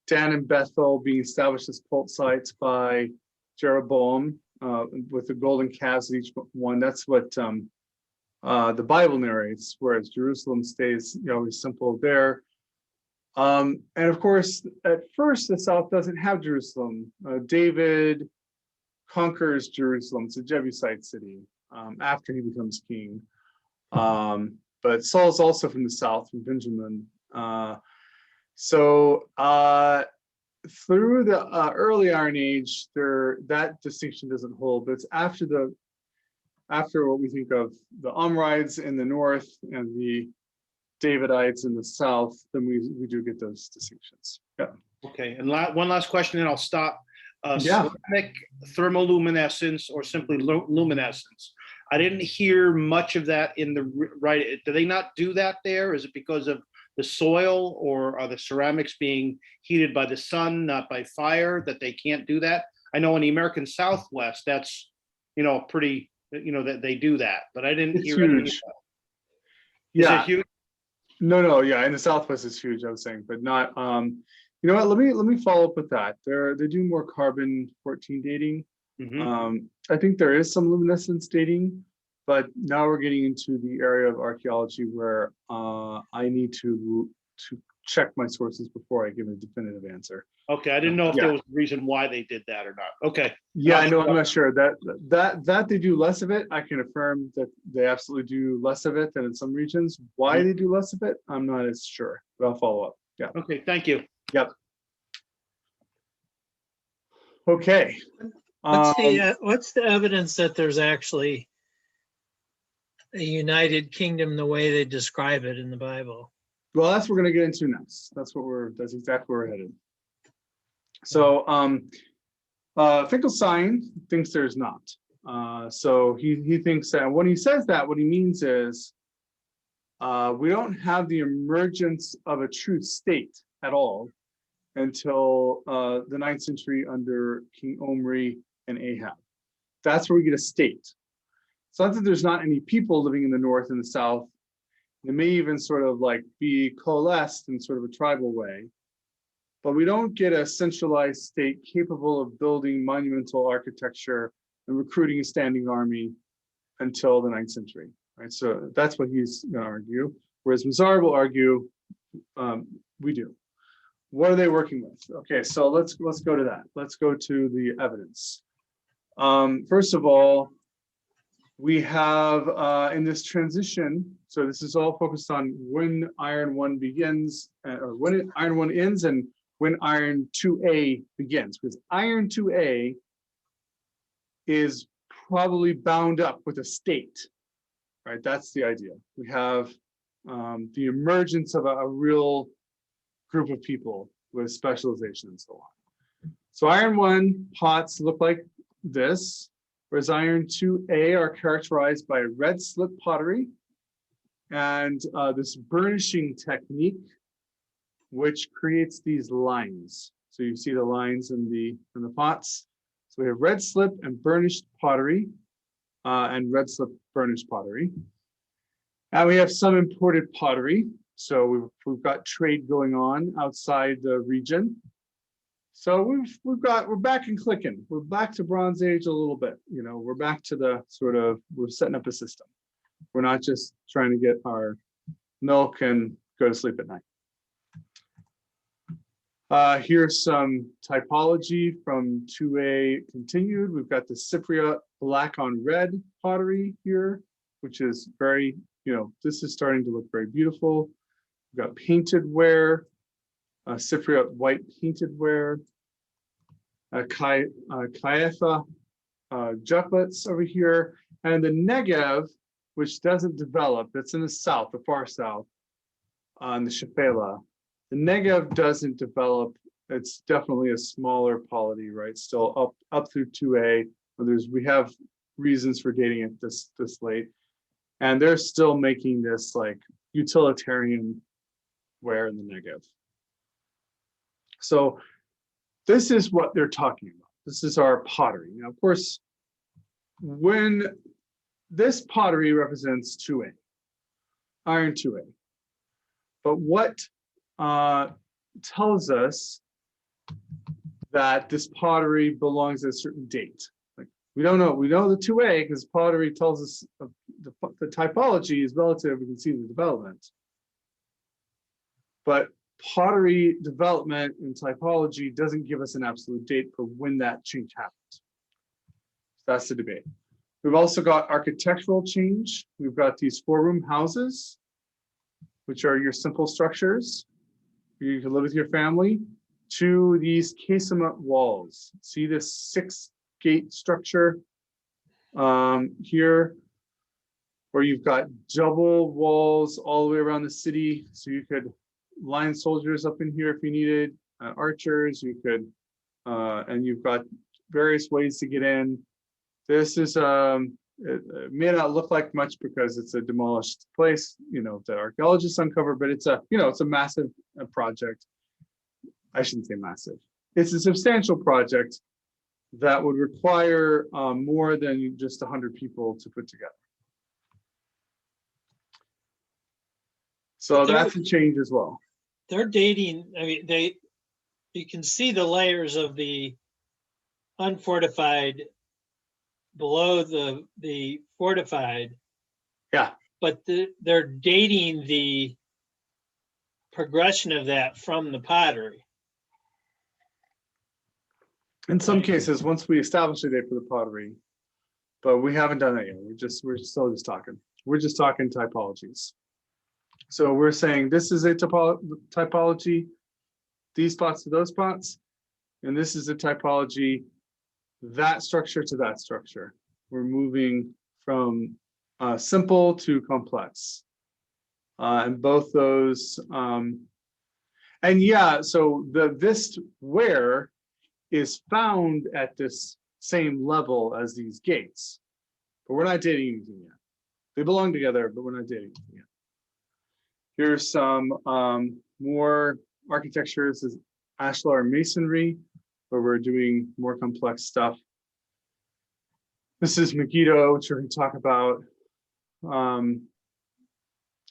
Dan and Bethel being established as cult sites by Jeroboam with the golden calves at each one. That's what the Bible narrates, whereas Jerusalem stays always simple there. And of course, at first, the South doesn't have Jerusalem. David conquers Jerusalem. It's a Jebusite city after he becomes king. But Saul's also from the South, from Benjamin. Through the early Iron Age, that distinction doesn't hold. But it's after what we think of the Amorites in the north and the Davidites in the south, then we do get those distinctions. Yeah. Okay, and one last question, and I'll stop. Yeah. Ceramic thermoluminescence or simply luminescence. I didn't hear much of that in the right. Do they not do that there? Is it because of the soil, or are the ceramics being heated by the sun, not by fire, that they can't do that? I know in the American Southwest, that's, pretty, that they do that, but I didn't It's hear anything huge. about it. Is Yeah. it huge? No, yeah, in the Southwest it's huge, I was saying, but not, you know what, let me follow up with that. They're doing more carbon-14 dating. Mhm. I think there is some luminescence dating, but now we're getting into the area of archaeology where I need to check my sources before I give a definitive answer. Okay, I didn't know if Yeah. there was a reason why they did that or not. Okay. Yeah, I know, I'm not sure. That they do less of it, I can affirm that they absolutely do less of it than in some regions. Why they do less of it, I'm not as sure, but I'll follow up. Yeah. Okay, thank you. Yep. Okay. What's the evidence that there's actually a united kingdom the way they describe it in the Bible? Well, that's what we're going to get into next. That's exactly where we're headed. So, Finkelstein thinks there's not. So he thinks that when he says that, what he means is we don't have the emergence of a true state at all until the 9th century under King Omri and Ahab. That's where we get a state. It's not that there's not any people living in the north and the south. They may even sort of like be coalesced in sort of a tribal way, but we don't get a centralized state capable of building monumental architecture and recruiting a standing army until the 9th century, right? So that's what he's going to argue. Whereas Mazar will argue, we do. What are they working with? Okay, so let's go to that. Let's go to the evidence. First of all, we have in this transition, so this is all focused on when Iron 1 begins, or when Iron 1 ends and when Iron 2A begins, because Iron 2A is probably bound up with a state, right? That's the idea. We have the emergence of a real group of people with specialization and so on. So Iron 1 pots look like this, whereas Iron 2A are characterized by red slip pottery and this burnishing technique, which creates these lines. So you see the lines in the pots. So we have red slip and burnished pottery and red slip burnished pottery. And we have some imported pottery. So we've got trade going on outside the region. So we're back and clicking. We're back to Bronze Age a little bit. We're back to the we're setting up a system. We're not just trying to get our milk and go to sleep at night. Here's some typology from 2A continued. We've got the Cypriot black on red pottery here, which is very, this is starting to look very beautiful. We've got painted ware, Cypriot white painted ware, Kaifa juglets over here, and the Negev, which doesn't develop, it's in the south, the far south, on the Shephelah. The Negev doesn't develop. It's definitely a smaller polity, right? Still up through 2A. We have reasons for dating it this late, and they're still making this like utilitarian ware in the Negev. So this is what they're talking about. This is our pottery. Now, of course, when this pottery represents 2A, Iron 2A, but what tells us that this pottery belongs at a certain date? Like, we don't know. We know the 2A because pottery tells us the typology is relative. We can see the development. But pottery development and typology doesn't give us an absolute date for when that change happened. That's the debate. We've also got architectural change. We've got these 4-room houses, which are your simple structures. You can live with your family, to these casement walls. See this 6-gate structure here, where you've got double walls all the way around the city. So you could line soldiers up in here if you needed, archers, you could, and you've got various ways to get in. This is, it may not look like much because it's a demolished place, you know, the archaeologists uncover, but it's a, you know, it's a massive project. I shouldn't say massive. It's a substantial project that would require more than just 100 people to put together. So that's a change as well. They're dating, I mean, you can see the layers of the unfortified below the fortified. Yeah. But they're dating the progression of that from the pottery. In some cases, once we establish a date for the pottery, but we haven't done that yet. We're still just talking. We're just talking typologies. So we're saying this is a typology, these spots to those spots, and this is a typology, that structure to that structure. We're moving from simple to complex. And both those, and yeah, so this where is found at this same level as these gates, but we're not dating anything yet. They belong together, but we're not dating anything yet. Here's some more architecture. This is ashlar masonry, where we're doing more complex stuff. This is Megiddo, which we're going to talk about a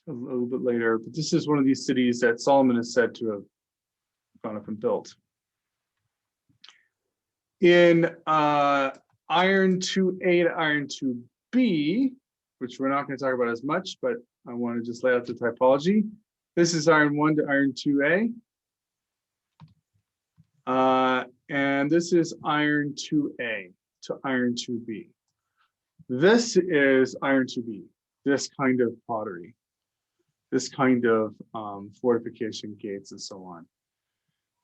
little bit later. But this is one of these cities that Solomon is said to have gone up and built. In Iron 2A to Iron 2B, which we're not going to talk about as much, but I want to just lay out the typology. This is Iron 1 to Iron 2A. And this is Iron 2A to Iron 2B. This is Iron 2B, this kind of pottery, this kind of fortification gates and so on.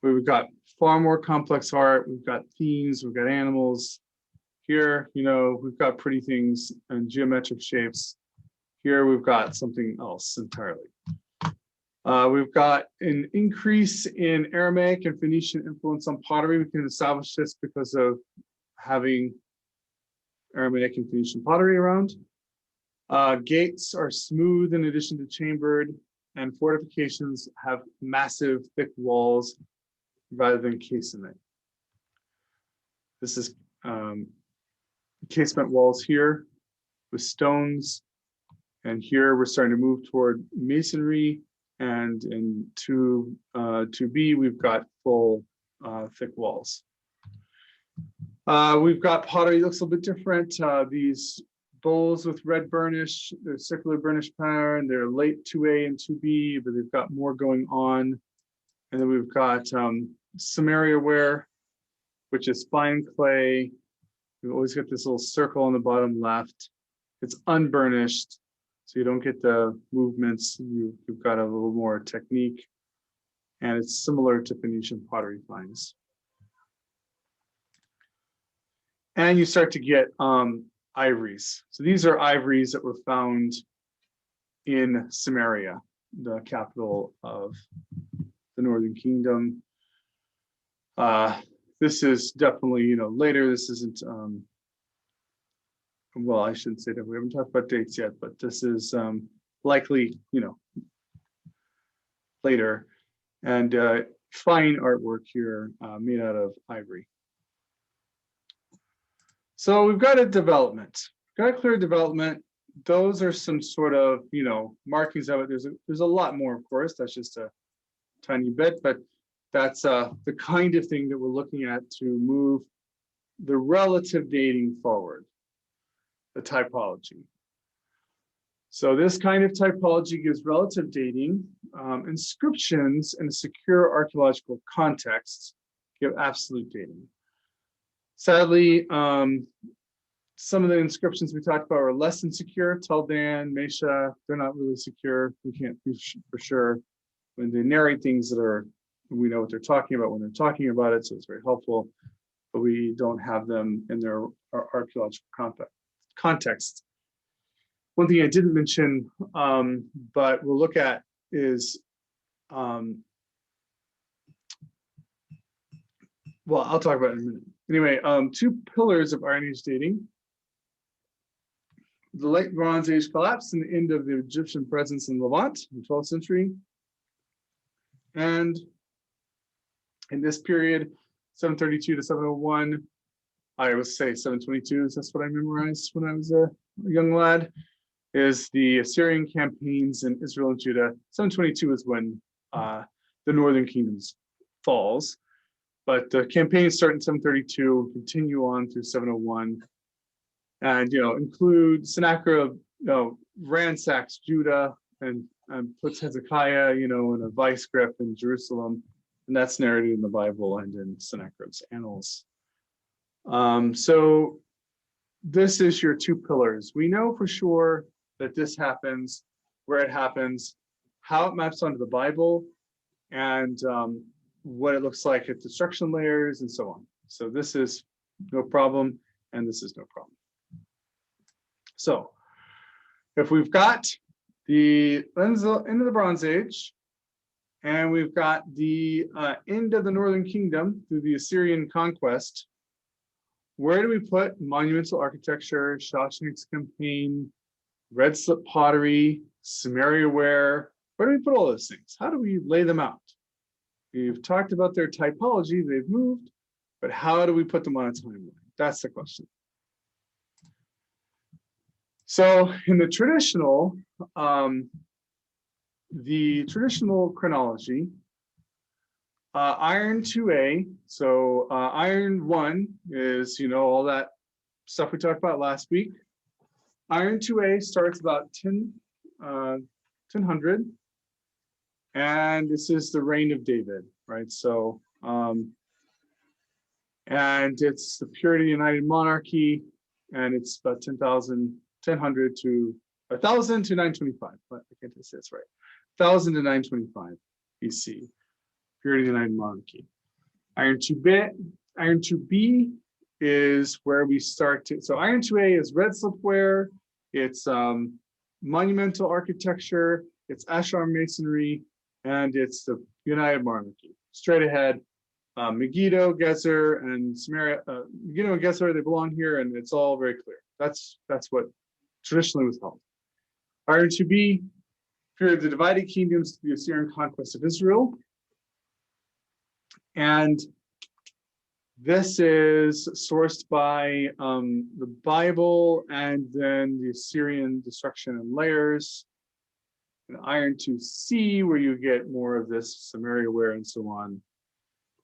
We've got far more complex art. We've got themes, we've got animals. Here, you know, we've got pretty things and geometric shapes. Here we've got something else entirely. We've got an increase in Aramaic and Phoenician influence on pottery. We can establish this because of having Aramaic and Phoenician pottery around. Gates are smooth in addition to chambered, and fortifications have massive thick walls rather than casement. This is casement walls here with stones, and here we're starting to move toward masonry, and in 2B we've got full thick walls. We've got pottery that looks a little bit different. These bowls with red burnish, they're circular burnish pattern, they're late 2A and 2B, but they've got more going on. And then we've got Samaria ware, which is fine clay. We've always got this little circle on the bottom left. It's unburnished, so you don't get the movements. You've got a little more technique, and it's similar to Phoenician pottery finds. And you start to get ivories. So these are ivories that were found in Samaria, the capital of the Northern Kingdom. This is definitely, you know, later. This isn't, well, I shouldn't say that. We haven't talked about dates yet, but this is likely, you know, later. And fine artwork here made out of ivory. So we've got a development, got a clear development. Those are some sort of, you know, markings of it. There's a lot more, of course. That's just a tiny bit, but that's the kind of thing that we're looking at to move the relative dating forward, the typology. So this kind of typology gives relative dating. Inscriptions in a secure archaeological context give absolute dating. Sadly, some of the inscriptions we talked about are less than secure. Teldan, Mesha, they're not really secure. We can't be for sure when they narrate things that are, we know what they're talking about when they're talking about it, so it's very helpful, but we don't have them in their archaeological context. One thing I didn't mention, but we'll look at is, well, I'll talk about it in a minute. Anyway, two pillars of Iron Age dating. The late Bronze Age collapse and the end of the Egyptian presence in Levant in the 12th century. And in this period, 732 to 701, I would say 722, that's what I memorized when I was a young lad, is the Assyrian campaigns in Israel and Judah. 722 is when the northern kingdoms falls, but the campaigns start in 732, continue on through 701, and include Sennacherib, ransacks Judah and puts Hezekiah, in a vice grip in Jerusalem, and that's narrated in the Bible and in Sennacherib's annals. So this is your two pillars. We know for sure that this happens, where it happens, how it maps onto the Bible, and what it looks like at destruction layers and so on. So this is no problem, and this is no problem. So if we've got the end of the Bronze Age, and we've got the end of the Northern Kingdom through the Assyrian conquest, where do we put monumental architecture, Shawshank's campaign, red slip pottery, Samaria ware? Where do we put all those things? How do we lay them out? We've talked about their typology, they've moved, but how do we put them on a timeline? That's the question. So in the traditional chronology, Iron 2A, so Iron 1 is, all that stuff we talked about last week. Iron 2A starts about 1000, and this is the reign of David, right? So, and it's the purity of the United Monarchy, and it's about 1000 to 1000 to 925. But I can't say that's right. 1000 to 925 BC. Purity of the United Monarchy. Iron 2B is where we start to. So Iron 2A is red slipware. It's monumental architecture. It's Ashar masonry, and it's the United Monarchy. Straight ahead, Megiddo, Gezer, and Samaria. Megiddo and Gezer, they belong here, and it's all very clear. That's what traditionally was held. Iron 2B, period of the divided kingdoms, the Assyrian conquest of Israel. And this is sourced by the Bible and then the Assyrian destruction in layers. And Iron 2C, where you get more of this Samaria ware and so on.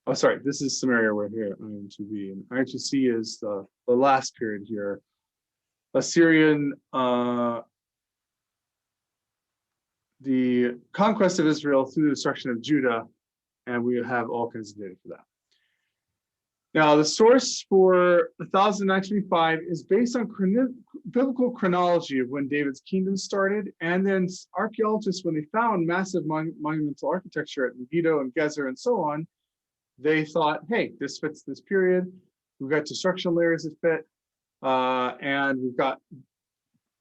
Oh, sorry, this is Samaria ware here, Iron 2B. And Iron 2C is the last period here. Assyrian, the conquest of Israel through the destruction of Judah, and we have all kinds of data for that. Now, the source for 1925 is based on biblical chronology of when David's kingdom started, and then archaeologists, when they found massive monumental architecture at Megiddo and Gezer and so on, they thought, hey, this fits this period. We've got destruction layers that fit, and we've got,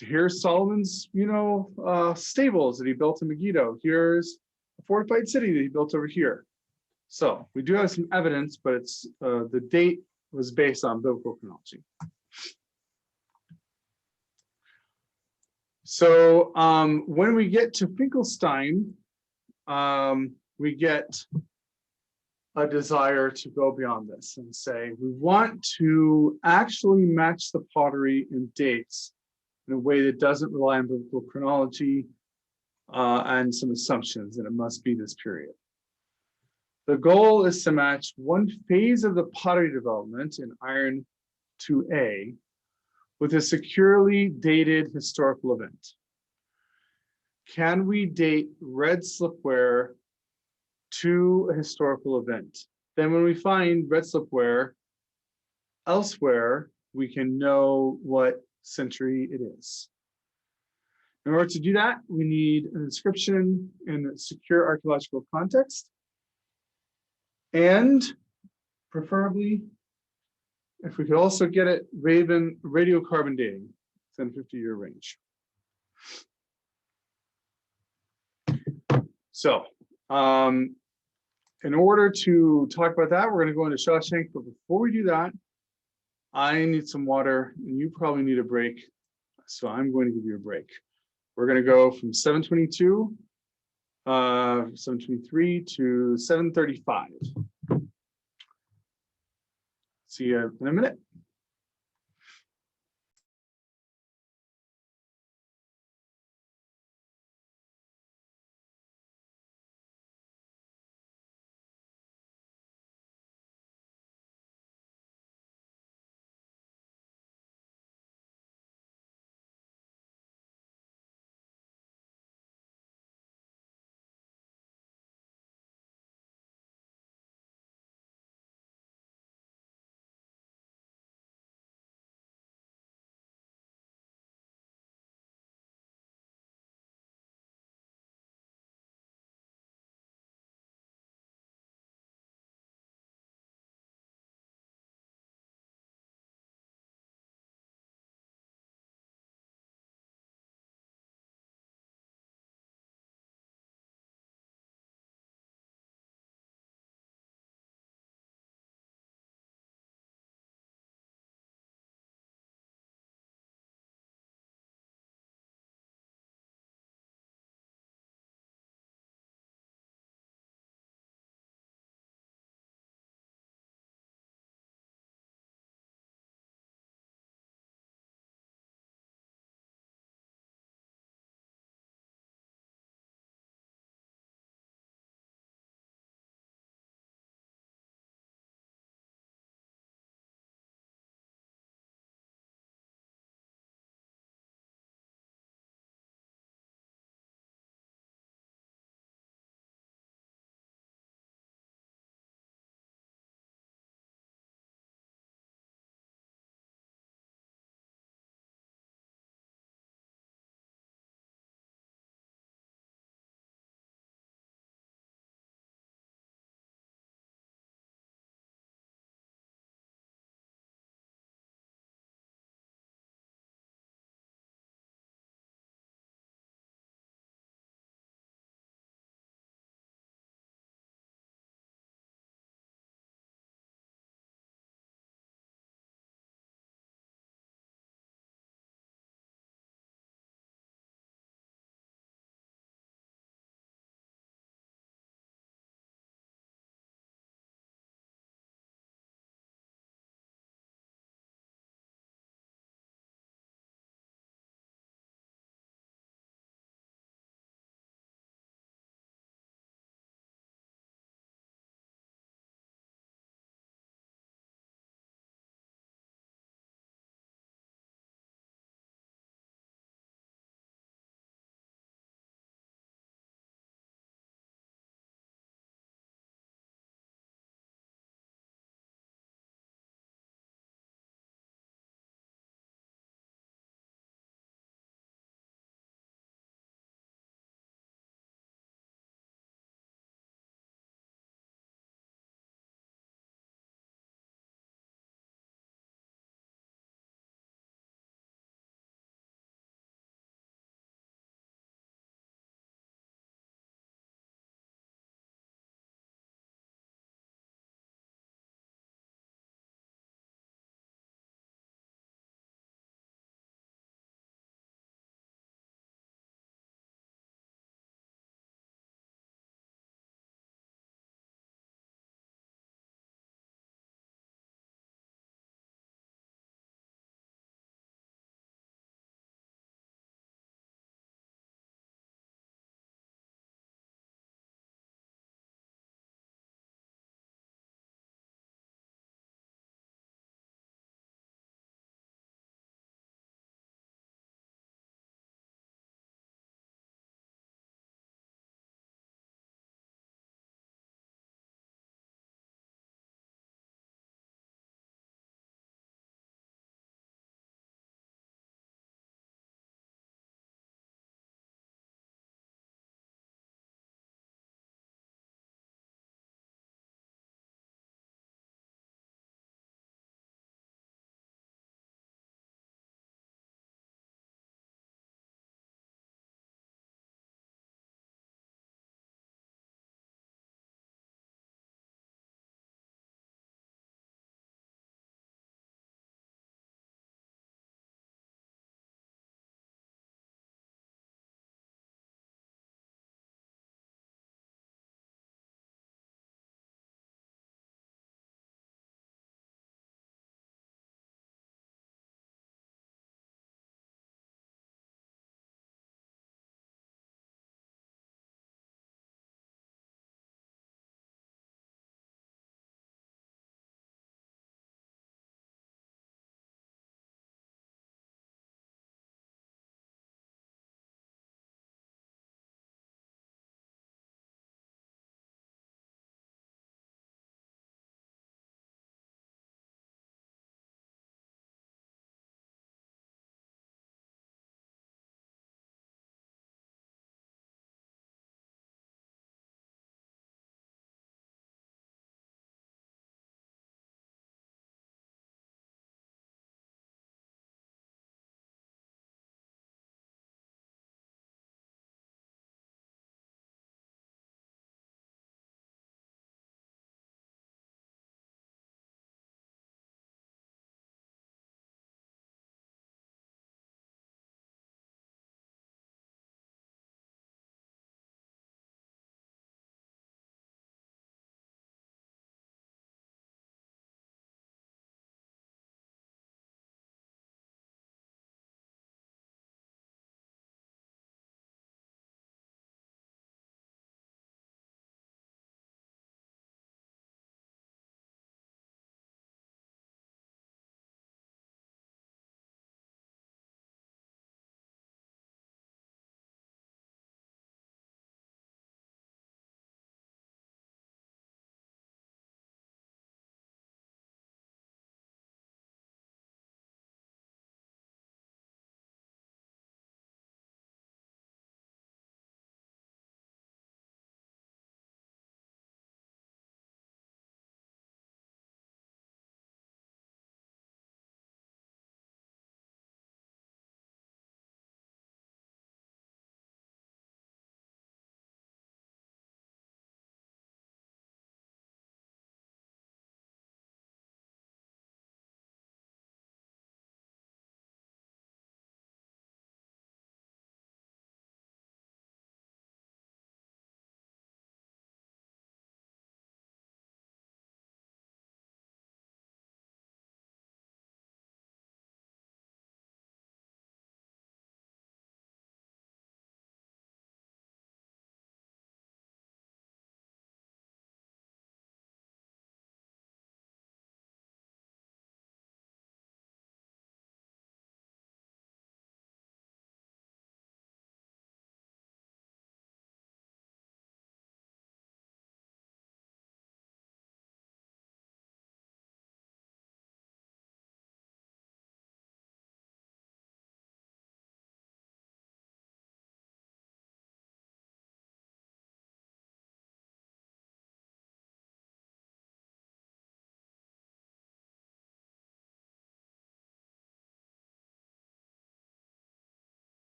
here's Solomon's, stables that he built in Megiddo. Here's a fortified city that he built over here. So we do have some evidence, but it's the date was based on biblical chronology. So when we get to Finkelstein, we get a desire to go beyond this and say, we want to actually match the pottery and dates in a way that doesn't rely on biblical chronology and some assumptions that it must be this period. The goal is to match one phase of the pottery development in Iron 2A with a securely dated historical event. can we date red slipware to a historical event? Then when we find red slipware elsewhere, we can know what century it is. In order to do that, we need an inscription in a secure archaeological context, and preferably, if we could also get it radiocarbon dating, 10-50-year range. So, in order to talk about that, we're going to go into Shawshank, but before we do that, I need some water, and you probably need a break. So I'm going to give you a break. We're going to go from 7:22, 7:23 to 7:35. See you in a minute.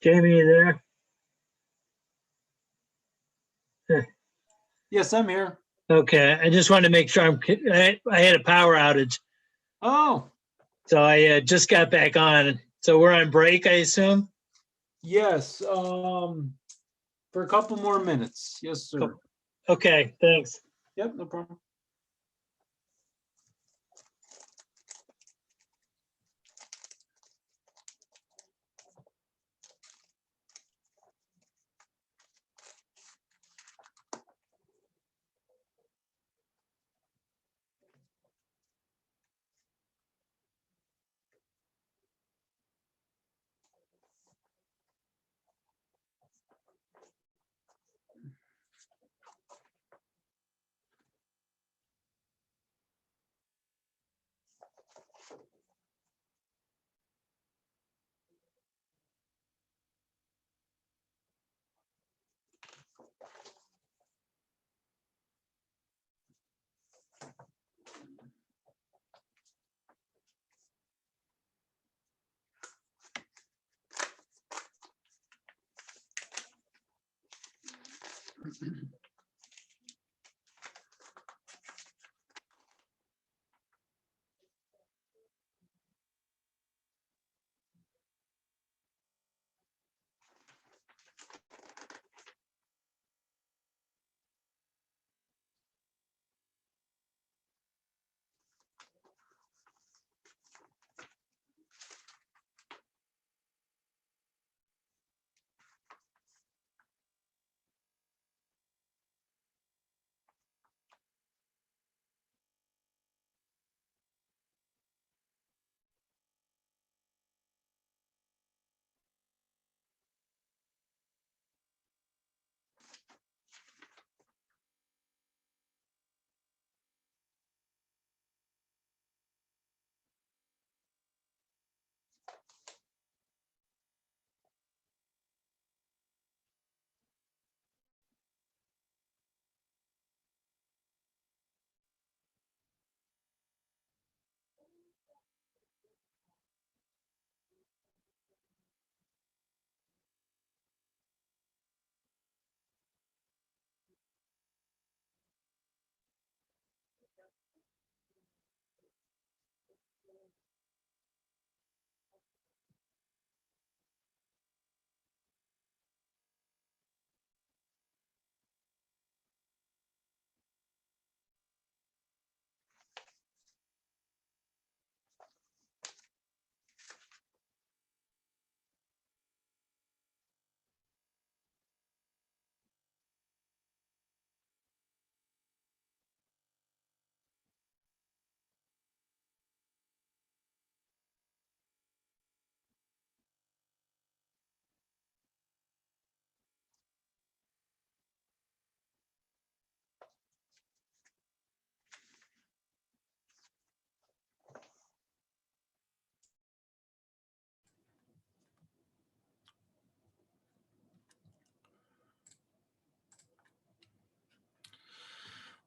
Jamie, you there? Yes, I'm here. Okay, I just wanted to make sure I had a power outage, Oh, so I just got back on. So we're on break, I assume? yes, for a couple more minutes. Yes, sir. Okay, thanks. Yep, no problem.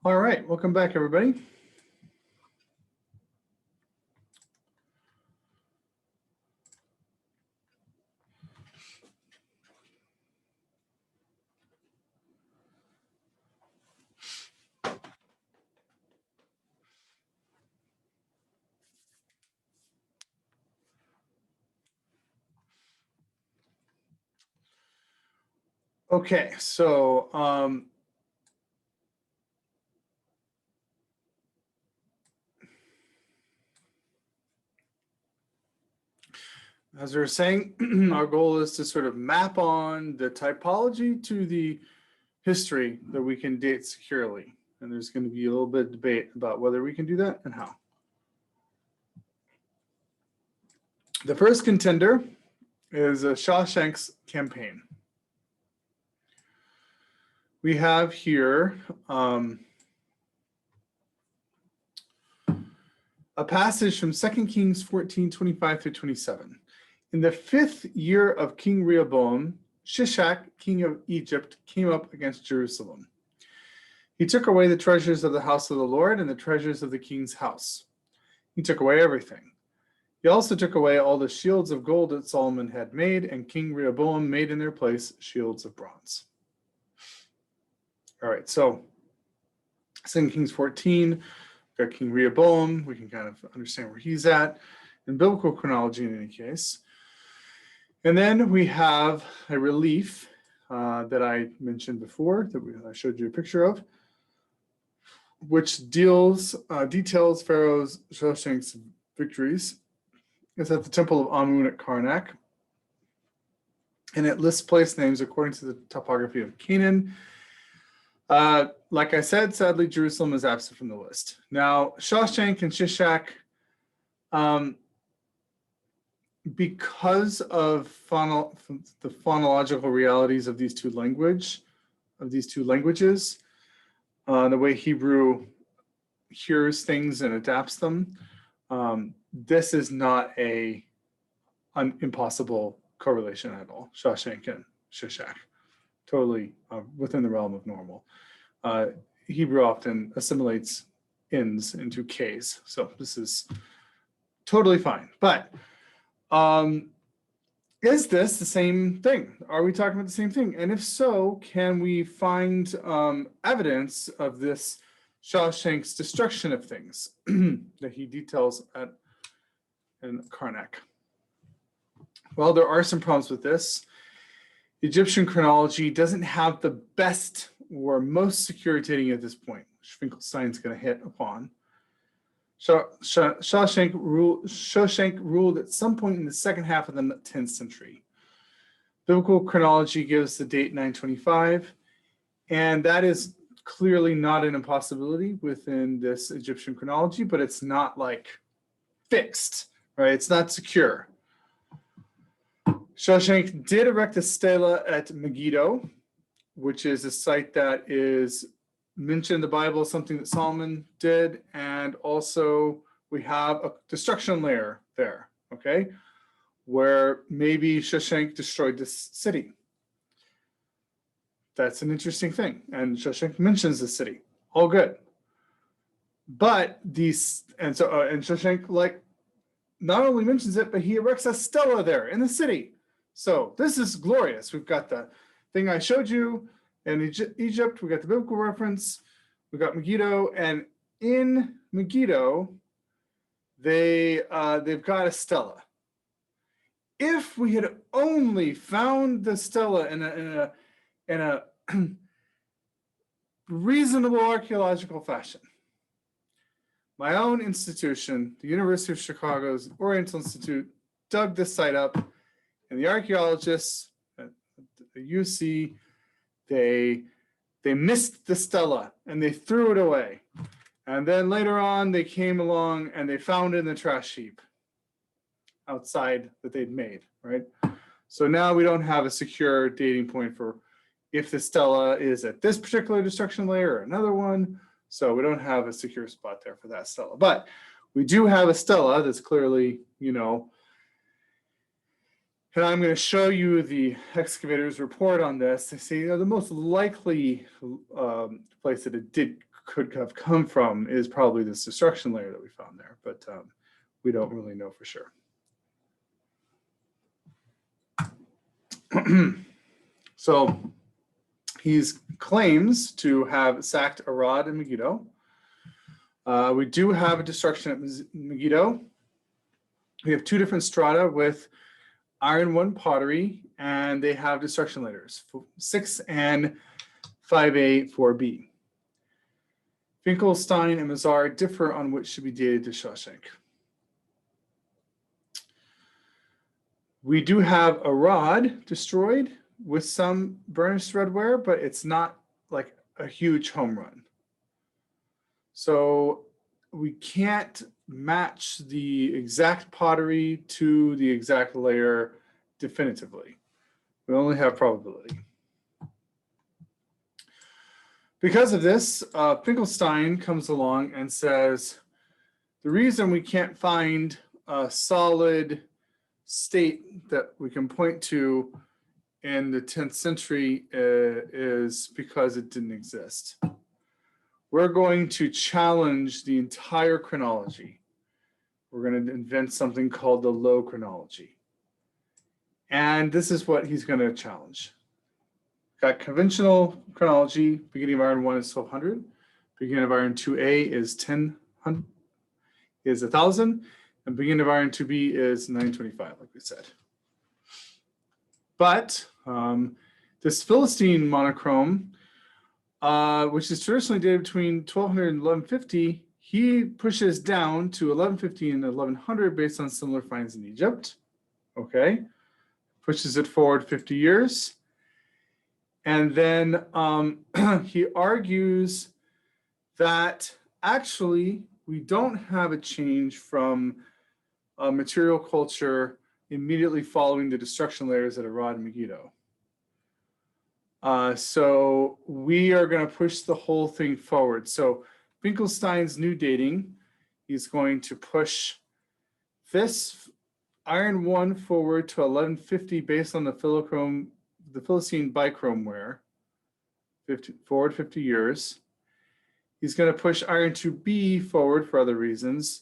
All right, welcome back, everybody. Okay, so as we were saying, our goal is to sort of map on the typology to the history that we can date securely. And there's going to be a little bit of debate about whether we can do that and how. The first contender is Shawshank's campaign. We have here a passage from 2 Kings 14, 25 through 27. In the 5th year of King Rehoboam, Shishak, king of Egypt, came up against Jerusalem. He took away the treasures of the house of the Lord and the treasures of the king's house. He took away everything. He also took away all the shields of gold that Solomon had made, and King Rehoboam made in their place shields of bronze. All right, so 2 Kings 14, got King Rehoboam. We can kind of understand where he's at in biblical chronology in any case. And then we have a relief that I mentioned before that I showed you a picture of, which details Pharaoh Shoshank's victories. It's at the Temple of Amun at Karnak. And it lists place names according to the topography of Canaan. Like I said, sadly, Jerusalem is absent from the list. Now, Shoshank and Shishak, because of the phonological realities of these two languages, the way Hebrew hears things and adapts them, this is not an impossible correlation at all. Shoshank and Shishak, totally within the realm of normal. Hebrew often assimilates N's into K's, so this is totally fine. But is this the same thing? Are we talking about the same thing? And if so, can we find evidence of this Shawshank's destruction of things that he details in Karnak? Well, there are some problems with this. Egyptian chronology doesn't have the best or most secure dating at this point, which Finkelstein's going to hit upon. Shawshank ruled at some point in the second half of the 10th century. Biblical chronology gives the date 925, and that is clearly not an impossibility within this Egyptian chronology, but it's not like fixed, right? It's not secure. Shawshank did erect a stela at Megiddo, which is a site that is mentioned in the Bible, something that Solomon did, and also we have a destruction layer there, okay, where maybe Shawshank destroyed this city. That's an interesting thing, and Shawshank mentions the city. All good, but Shawshank like not only mentions it, but he erects a stela there in the city. So this is glorious. We've got the thing I showed you in Egypt. We got the biblical reference. We got Megiddo, and in Megiddo, they've got a stela. If we had only found the stela in a reasonable archaeological fashion, my own institution, the University of Chicago's Oriental Institute, dug this site up, and the archaeologists at the UC, they missed the stela and they threw it away. And then later on, they came along and they found it in the trash heap outside that they'd made, right? So now we don't have a secure dating point for if the stela is at this particular destruction layer or another one. So we don't have a secure spot there for that stela. But we do have a stela that's clearly, and I'm going to show you the excavator's report on this. They say the most likely place that it could have come from is probably this destruction layer that we found there, but we don't really know for sure. So he claims to have sacked Arad and Megiddo. We do have a destruction at Megiddo. We have two different strata with iron 1 pottery, and they have destruction layers 6 and 5A, 4B. Finkelstein and Mazar differ on which should be dated to Shawshank. We do have Arad destroyed with some burnished redware, but it's not like a huge home run. So we can't match the exact pottery to the exact layer definitively. We only have probability. Because of this, Finkelstein comes along and says, the reason we can't find a solid state that we can point to in the 10th century is because it didn't exist. We're going to challenge the entire chronology. we're going to invent something called the low chronology. And this is what he's going to challenge. Got conventional chronology, beginning of iron 1 is 1200, beginning of iron 2A is 1000, is 1000, and beginning of iron 2B is 925, like we said. But this Philistine monochrome, which is traditionally dated between 1200 and 1150, he pushes down to 1150 and 1100 based on similar finds in Egypt. Okay, pushes it forward 50 years. And then he argues that actually we don't have a change from material culture immediately following the destruction layers at Arad and Megiddo. So we are going to push the whole thing forward. So Finkelstein's new dating, he's going to push this iron 1 forward to 1150 based on the Philistine bichrome ware, forward 50 years. He's going to push iron 2B forward for other reasons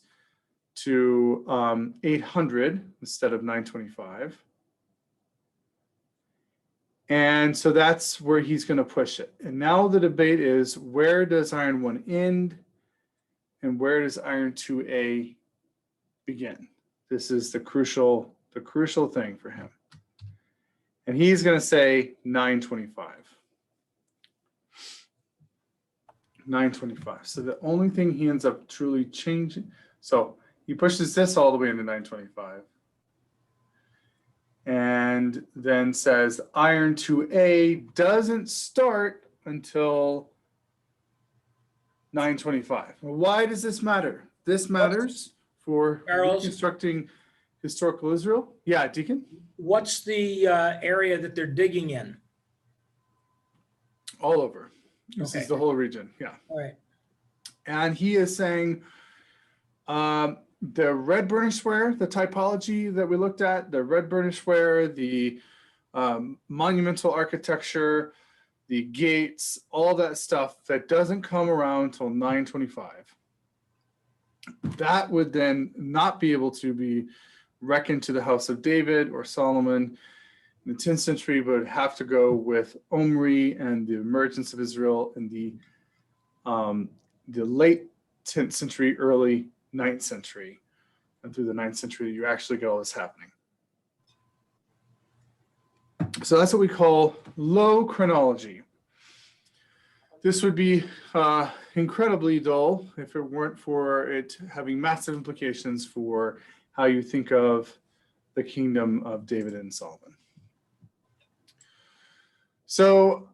to 800 instead of 925. And so that's where he's going to push it. And now the debate is, where does iron 1 end and where does iron 2A begin? This is the crucial thing for him. And he's going to say 925. 925. So the only thing he ends up truly changing, so he pushes this all the way into 925. And then says iron 2A doesn't start until 925. Well, why does this matter? This matters for Charles? reconstructing historical Israel. Yeah, Deacon? What's the area that they're digging in? All over. This Okay. is the whole region. Yeah. All right. And he is saying the red burnish ware, the typology that we looked at, the red burnish ware, the monumental architecture, the gates, all that stuff that doesn't come around until 925. That would then not be able to be reckoned to the house of David or Solomon in the 10th century, but would have to go with Omri and the emergence of Israel in the late 10th century, early 9th century. And through the 9th century, you actually get all this happening. So that's what we call low chronology. This would be incredibly dull if it weren't for it having massive implications for how you think of the kingdom of David and Solomon. So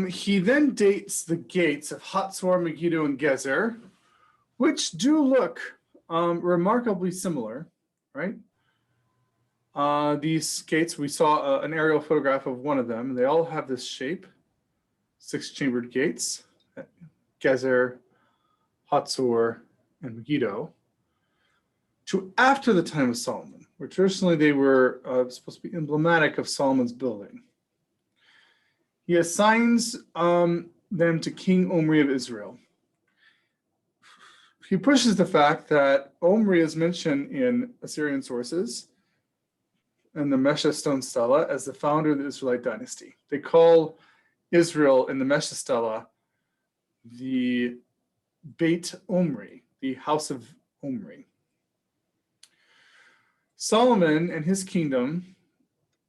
he then dates the gates of Hatzor, Megiddo, and Gezer, which do look remarkably similar, right? These gates, we saw an aerial photograph of one of them. They all have this shape, 6-chambered gates, Gezer, Hatzor, and Megiddo, to after the time of Solomon, where traditionally they were supposed to be emblematic of Solomon's building. He assigns them to King Omri of Israel. He pushes the fact that Omri is mentioned in Assyrian sources and the Mesha stone stela as the founder of the Israelite dynasty. They call Israel in the Mesha stela the Beit Omri, the house of Omri. Solomon and his kingdom,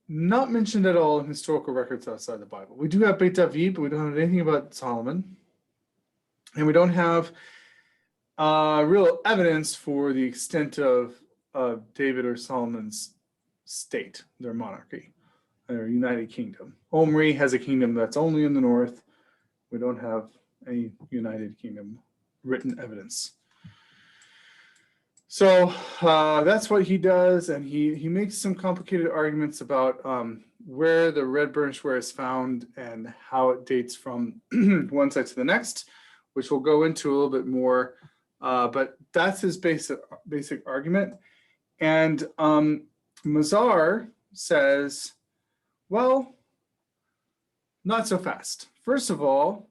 not mentioned at all in historical records outside the Bible. We do have Beit David, but we don't have anything about Solomon. And we don't have real evidence for the extent of David or Solomon's state, their monarchy, their united kingdom. Omri has a kingdom that's only in the north. We don't have any united kingdom written evidence. So that's what he does, and he makes some complicated arguments about where the red burnish ware is found and how it dates from one side to the next, which we'll go into a little bit more. But that's his basic argument. And Mazar says, well, not so fast. First of all,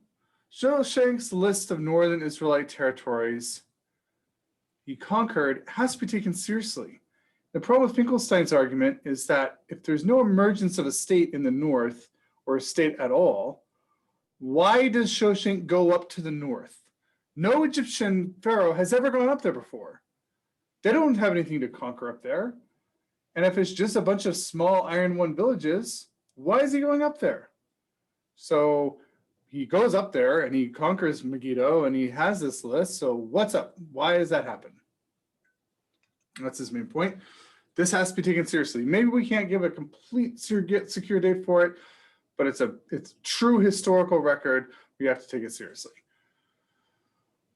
Shoshank's list of northern Israelite territories he conquered has to be taken seriously. The problem with Finkelstein's argument is that if there's no emergence of a state in the north or a state at all, why does Shoshenq go up to the north? No Egyptian pharaoh has ever gone up there before. They don't have anything to conquer up there. And if it's just a bunch of small Iron One villages, why is he going up there? So he goes up there and he conquers Megiddo and he has this list. So what's up? Why does that happen? That's his main point. This has to be taken seriously. Maybe we can't give a complete secure date for it, but it's true historical record. We have to take it seriously.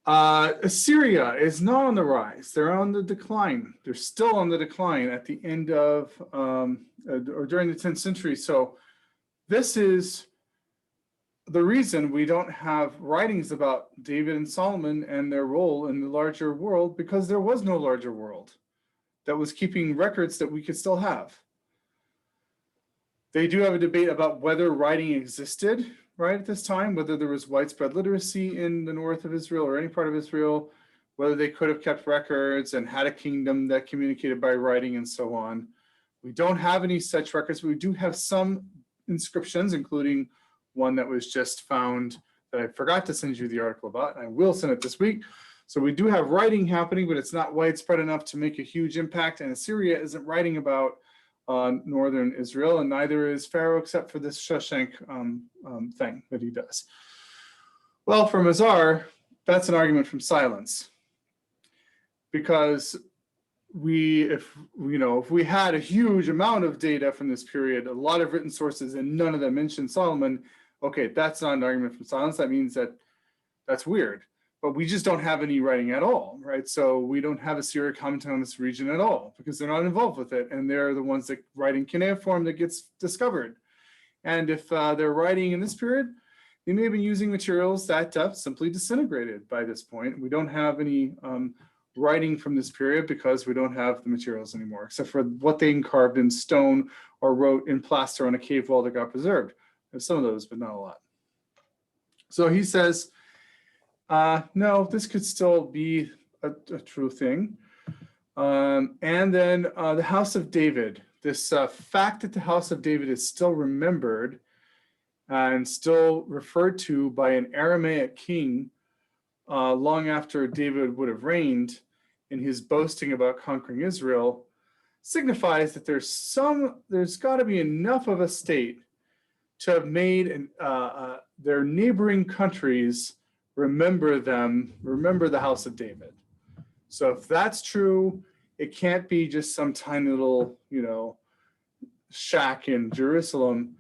Assyria is not on the rise. They're on the decline. They're still on the decline at the end of, or during the 10th century. So this is the reason we don't have writings about David and Solomon and their role in the larger world, because there was no larger world that was keeping records that we could still have. They do have a debate about whether writing existed right at this time, whether there was widespread literacy in the north of Israel or any part of Israel, whether they could have kept records and had a kingdom that communicated by writing and so on. We don't have any such records, but we do have some inscriptions, including one that was just found that I forgot to send you the article about, and I will send it this week. So we do have writing happening, but it's not widespread enough to make a huge impact, and Assyria isn't writing about northern Israel, and neither is Pharaoh, except for this Shoshenq thing that he does. Well, for Mazar, that's an argument from silence, because if we had a huge amount of data from this period, a lot of written sources, and none of them mention Solomon, okay, that's not an argument from silence. That means that that's weird. But we just don't have any writing at all, right? So we don't have Assyria commenting on this region at all because they're not involved with it. And they're the ones that write in cuneiform that gets discovered. And if they're writing in this period, they may have been using materials that simply disintegrated by this point. We don't have any writing from this period because we don't have the materials anymore, except for what they carved in stone or wrote in plaster on a cave wall that got preserved. There's some of those, but not a lot. So he says, no, this could still be a true thing. And then the House of David, this fact that the House of David is still remembered and still referred to by an Aramaic king long after David would have reigned in his boasting about conquering Israel, signifies that there's got to be enough of a state to have made their neighboring countries remember the House of David. So if that's true, it can't be just some tiny little, shack in Jerusalem.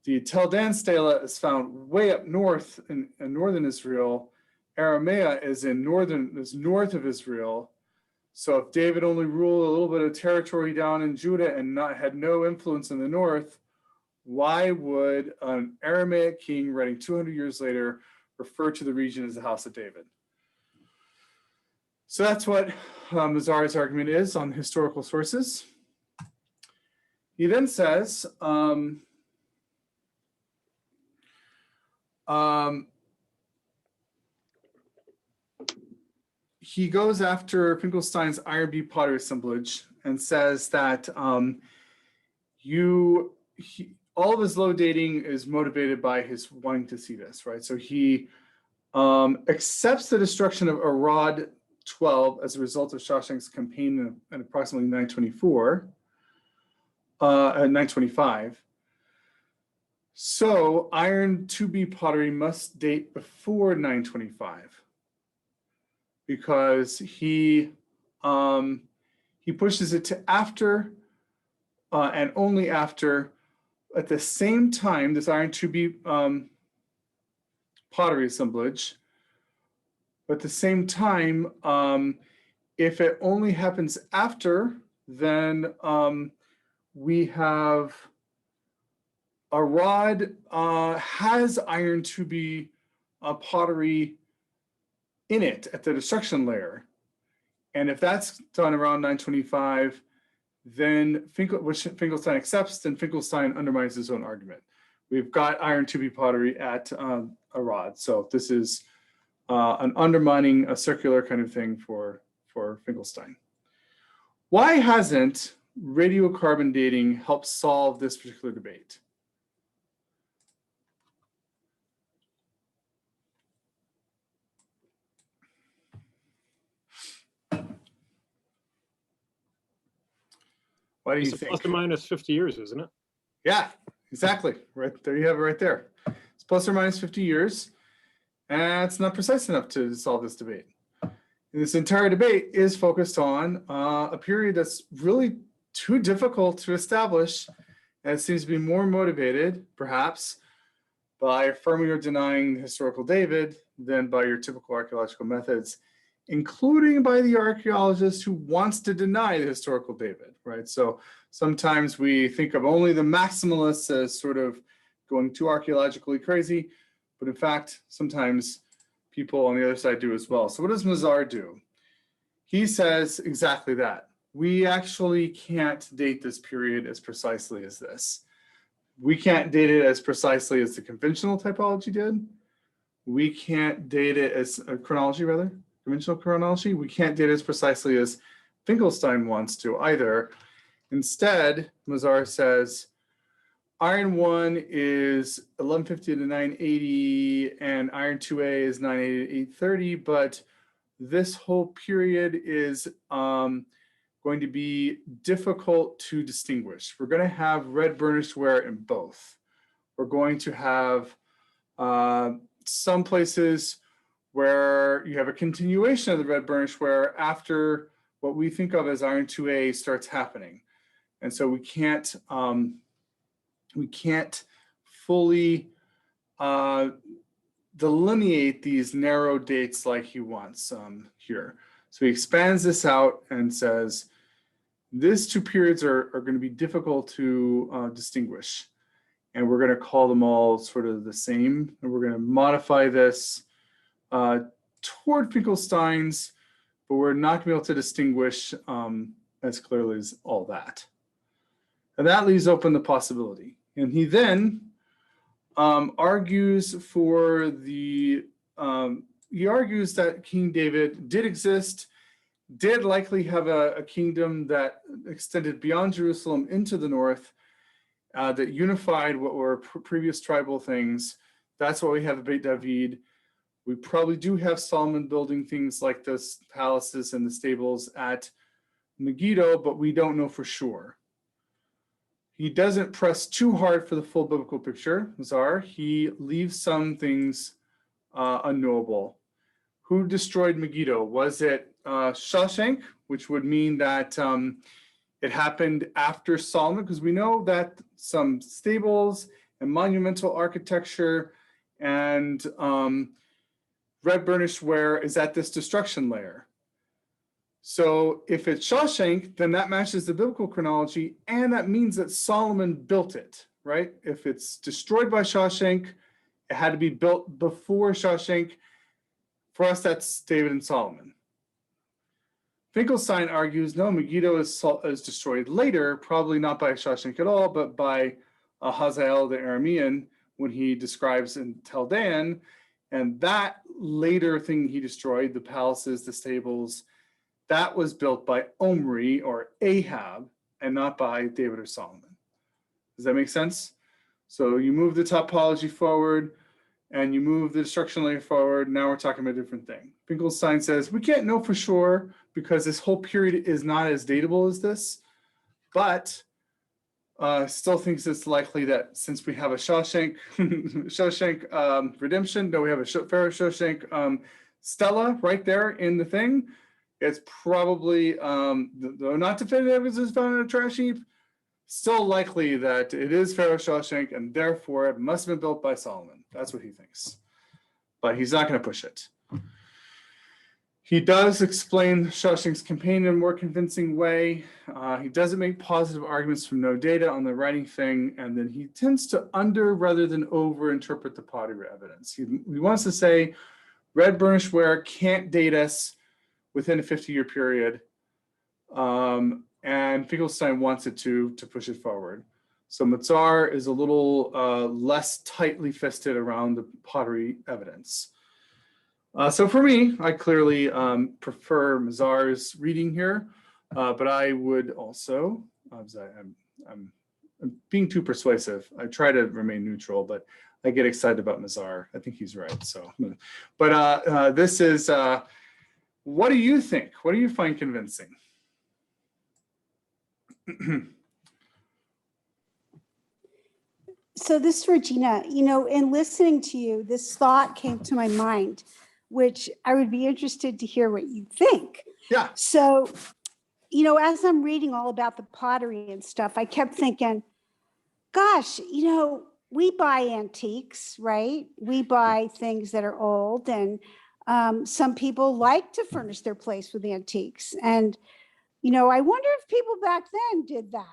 The Tel Dan Stela is found way up north in northern Israel. Aramea is north of Israel. So if David only ruled a little bit of territory down in Judah and had no influence in the north, why would an Aramaic king writing 200 years later refer to the region as the House of David? So that's what Mazar's argument is on historical sources. He then says, he goes after Finkelstein's Iron B pottery assemblage and says that all of his low dating is motivated by his wanting to see this, right? So he accepts the destruction of Arad 12 as a result of Shoshenq's campaign in approximately 925. So iron 2B pottery must date before 925 because he pushes it to after and only after. At the same time, this iron 2B pottery assemblage, at the same time, if it only happens after, then we have Arad has iron 2B pottery in it at the destruction layer. And if that's done around 925, then which Finkelstein accepts, then Finkelstein undermines his own argument. We've got iron 2B pottery at Arad. So this is an undermining a circular kind of thing for for Finkelstein. Why hasn't radiocarbon dating helped solve this particular debate? Why do you It's think? plus or minus 50 years, isn't it? Yeah, exactly. Right there, you have it right there. It's plus or minus 50 years, and it's not precise enough to solve this debate. And this entire debate is focused on a period that's really too difficult to establish, and it seems to be more motivated, perhaps, by affirming or denying the historical David than by your typical archaeological methods, including by the archaeologist who wants to deny the historical David, right? So sometimes we think of only the maximalists as sort of going too archaeologically crazy, but in fact, sometimes people on the other side do as well. So what does Mazar do? He says exactly that. We actually can't date this period as precisely as this. We can't date it as precisely as the conventional typology did. We can't date it as chronology, rather. Conventional chronology, we can't date it as precisely as Finkelstein wants to either. Instead, Mazar says, Iron 1 is 1150 to 980, and Iron 2A is 980 to 830, but this whole period is going to be difficult to distinguish. We're going to have red burnished ware in both. We're going to have some places where you have a continuation of the red burnished ware after what we think of as Iron 2A starts happening. And so we can't fully delineate these narrow dates like he wants here. So he expands this out and says, these two periods are going to be difficult to distinguish. And we're going to call them all sort of the same. And we're going to modify this toward Finkelstein's, but we're not going to be able to distinguish as clearly as all that. And that leaves open the possibility. And he then argues for the, he argues that King David did exist, did likely have a kingdom that extended beyond Jerusalem into the north, that unified what were previous tribal things. That's why we have a Beit David. We probably do have Solomon building things like this palaces and the stables at Megiddo, but we don't know for sure. He doesn't press too hard for the full biblical picture, Mazar. He leaves some things unknowable. Who destroyed Megiddo? Was it Shawshank, which would mean that it happened after Solomon? Because we know that some stables and monumental architecture and red burnished ware is at this destruction layer. So if it's Shawshank, then that matches the biblical chronology, and that means that Solomon built it, right? If it's destroyed by Shawshank, it had to be built before Shawshank. For us, that's David and Solomon. Finkelstein argues, no, Megiddo is destroyed later, probably not by Shawshank at all, but by Hazael the Aramean when he describes in Chaldean, and that later thing he destroyed, the palaces, the stables, that was built by Omri or Ahab and not by David or Solomon. Does that make sense? So you move the topology forward and you move the destruction layer forward. Now we're talking about a different thing. Finkelstein says, we can't know for sure because this whole period is not as datable as this, but still thinks it's likely that since we have a Shawshank, redemption, no, we have a Pharaoh Shawshank stela right there in the thing. It's probably, though not definitive evidence is found in a trash heap, still likely that it is Pharaoh Shawshank and therefore it must have been built by Solomon. That's what he thinks. But he's not going to push it. He does explain Shawshank's campaign in a more convincing way. He doesn't make positive arguments from no data on the writing thing, and then he tends to under rather than over interpret the pottery evidence. He wants to say red burnished ware can't date us within a 50-year period, and Finkelstein wants it to push it forward. So Mazar is a little less tightly fisted around the pottery evidence. So for me, I clearly prefer Mazar's reading here, but I would also, I'm being too persuasive. I try to remain neutral, but I get excited about Mazar. I think he's right. So, but this is, what do you think? What do you find convincing? So this, Regina, you know, in listening to you, this thought came to my mind, which I would be interested to hear what you think. Yeah. So, you know, as I'm reading all about the pottery and stuff, I kept thinking, gosh, you know, we buy antiques, right? We buy things that are old, and some people like to furnish their place with antiques. And, you know, I wonder if people back then did that.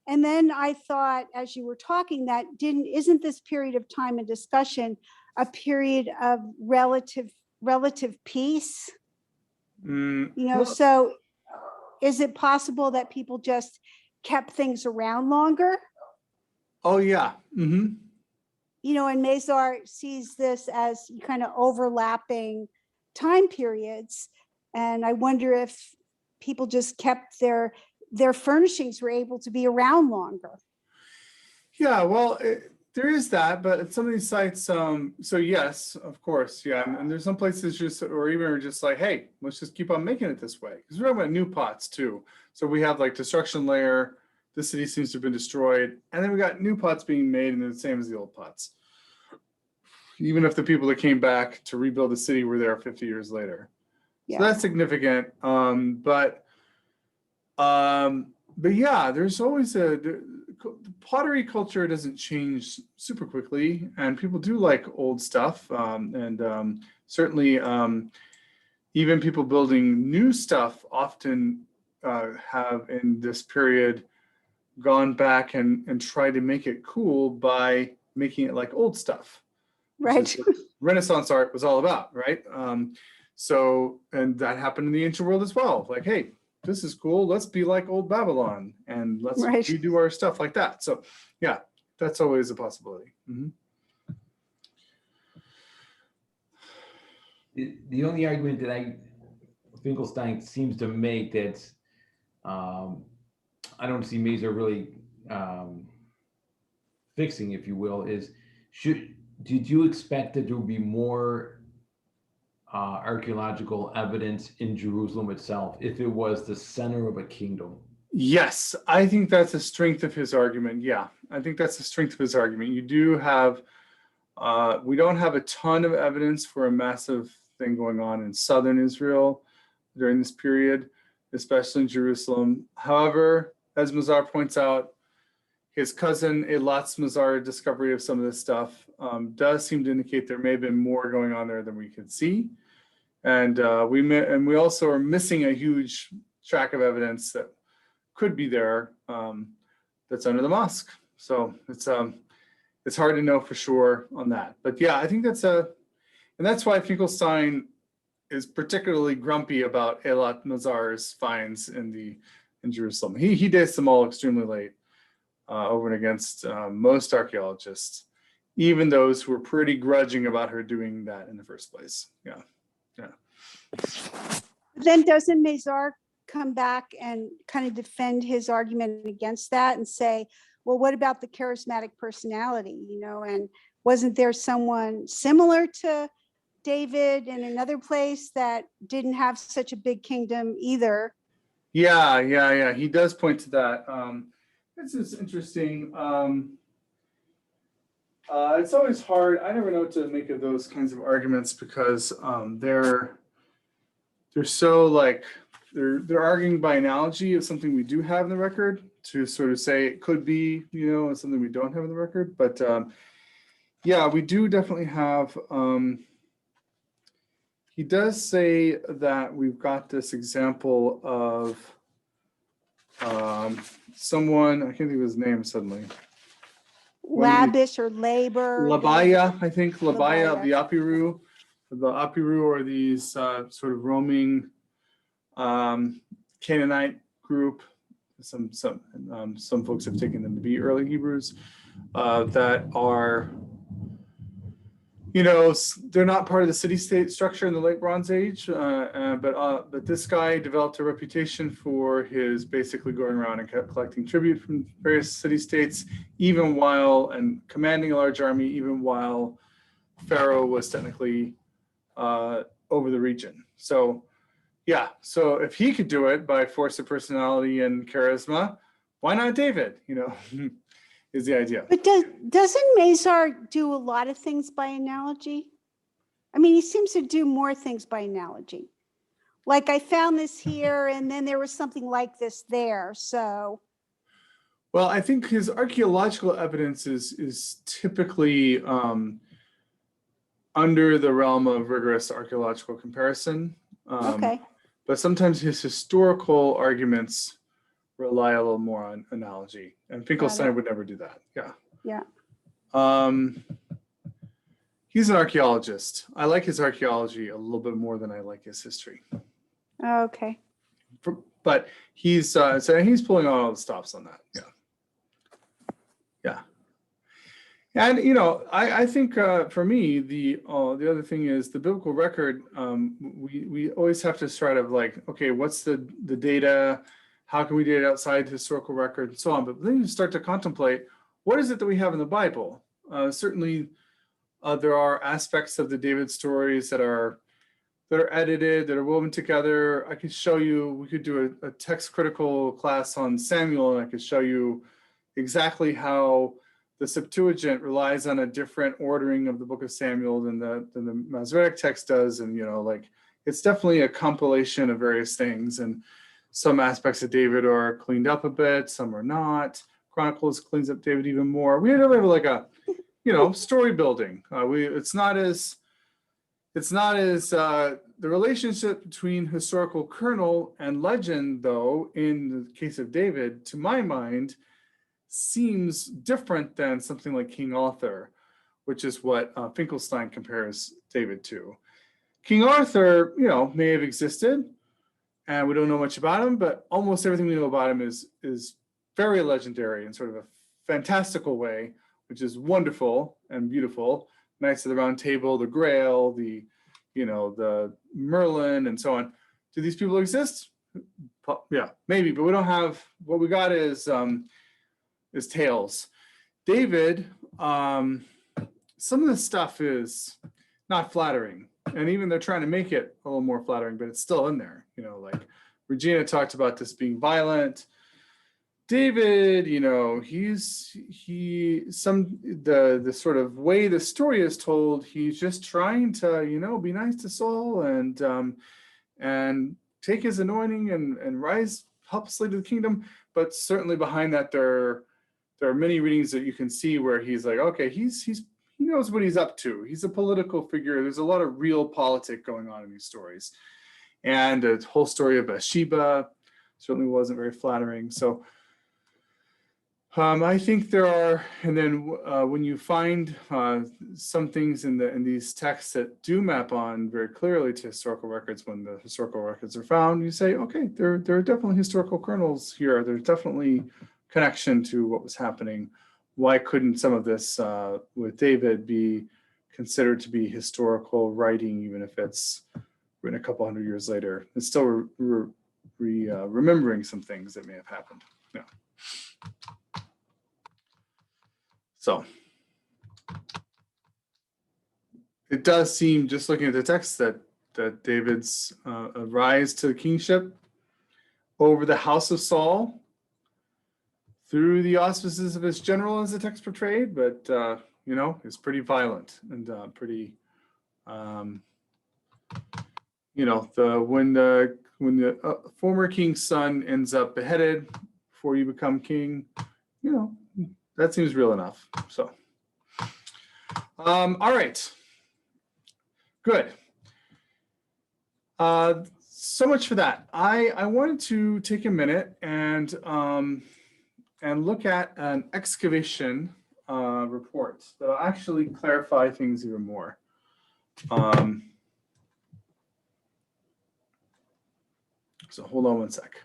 And then I thought, as you were talking, that isn't this period of time and discussion a period of relative peace? You know, Well, so is it possible that people just kept things around longer? oh yeah. Mm-hmm. You know, and Mazar sees this as kind of overlapping time periods. And I wonder if people just kept their furnishings were able to be around longer. Yeah, well, there is that, but at some of these sites, so yes, of course, yeah, and there's some places just, or even are just like, hey, let's just keep on making it this way. Because we're talking about new pots too. So we have like destruction layer, the city seems to have been destroyed, and then we got new pots being made, and they're the same as the old pots. Even if the people that came back to rebuild the city were there 50 years later. Yeah. So that's significant. But yeah, there's always the pottery culture doesn't change super quickly, and people do like old stuff. Certainly, even people building new stuff often have in this period gone back and tried to make it cool by making it like old stuff. Right. Renaissance art was all about, right? So, and that happened in the ancient world as well. Like, hey, this is cool. Let's be like old Babylon, and let's Right. redo our stuff like that. So, yeah, that's always a possibility. Mm-hmm. The only argument that Finkelstein seems to make that I don't see Mazar really fixing, if you will, is did you expect that there would be more archaeological evidence in Jerusalem itself if it was the center of a kingdom? Yes, I think that's a strength of his argument. Yeah, I think that's the strength of his argument. You do have, we don't have a ton of evidence for a massive thing going on in southern Israel during this period, especially in Jerusalem. However, as Mazar points out, his cousin Eilat's Mazar discovery of some of this stuff does seem to indicate there may have been more going on there than we could see. And we also are missing a huge track of evidence that could be there that's under the mosque. So it's hard to know for sure on that. But yeah, I think and that's why Finkelstein is particularly grumpy about Eilat Mazar's finds in Jerusalem. He dates them all extremely late, over and against most archaeologists, even those who were pretty grudging about her doing that in the first place. Yeah. Then doesn't Mazar come back and kind of defend his argument against that and say, well, what about the charismatic personality, you know, and wasn't there someone similar to David in another place that didn't have such a big kingdom either? Yeah. He does point to that. This is interesting. It's always hard. I never know what to make of those kinds of arguments because they're so like they're arguing by analogy of something we do have in the record to sort of say it could be, you know, something we don't have in the record. But yeah, we do definitely have. He does say that we've got this example of someone, I can't think of his name suddenly. Labish or labor. Labaya, I think, Labaya of Labaya. the Apiru. The Apiru are these sort of roaming Canaanite group. Some folks have taken them to be early Hebrews that are you know, they're not part of the city-state structure in the late Bronze Age, but this guy developed a reputation for his basically going around and collecting tribute from various city-states, even while and commanding a large army, even while Pharaoh was technically over the region. So, yeah. So if he could do it by force of personality and charisma, why not David? You know. Is the idea. But doesn't Mazar do a lot of things by analogy? I mean, he seems to do more things by analogy. Like I found this here and then there was something like this there. So. Well, I think his archaeological evidence is typically under the realm of rigorous archaeological comparison. Okay. But sometimes his historical arguments rely a little more on analogy, and Finkelstein would never do that. Yeah. Yeah. He's an archaeologist. I like his archaeology a little bit more than I like his history. Okay. But he's so he's pulling all the stops on that. Yeah. Yeah. And you know, I think for me the other thing is the biblical record. We always have to try to like, okay, what's the data? How can we date it outside the historical record and so on? But then you start to contemplate, what is it that we have in the Bible? Certainly, there are aspects of the David stories that are edited, that are woven together. I could show you, we could do a text critical class on Samuel, and I could show you exactly how the Septuagint relies on a different ordering of the book of Samuel than the Masoretic text does. And, you know, like, it's definitely a compilation of various things. And some aspects of David are cleaned up a bit, some are not. Chronicles cleans up David even more. We have like a, you know, story building. It's not as the relationship between historical kernel and legend, though, in the case of David, to my mind, seems different than something like King Arthur, which is what Finkelstein compares David to. King Arthur, you know, may have existed, and we don't know much about him, but almost everything we know about him is very legendary in sort of a fantastical way, which is wonderful and beautiful. Knights of the Round Table, the Grail, the Merlin, and so on. Do these people exist? Yeah, maybe, but we don't have. What we got is tales. David, some of the stuff is not flattering. And even they're trying to make it a little more flattering, but it's still in there. You know, like Regina talked about this being violent. David, you know, the sort of way the story is told, he's just trying to, you know, be nice to Saul and take his anointing and rise helplessly to the kingdom. But certainly behind that, there are many readings that you can see where he's like, okay, he knows what he's up to. He's a political figure. There's a lot of real politics going on in these stories. And the whole story of Bathsheba certainly wasn't very flattering. So I think there are, and then when you find some things in these texts that do map on very clearly to historical records, when the historical records are found, you say, okay, there are definitely historical kernels here. There's definitely connection to what was happening. Why couldn't some of this with David be considered to be historical writing, even if it's written a couple hundred years later? It's still remembering some things that may have happened. Yeah. So it does seem, just looking at the text, that David's rise to the kingship over the house of Saul through the auspices of his general, as the text portrayed, but you know, is pretty violent and pretty, you know, when the former king's son ends up beheaded before you become king, you know, that seems real enough. So, all right, good. So much for that. I wanted to take a minute and look at an excavation report that'll actually clarify things even more. So hold on one sec.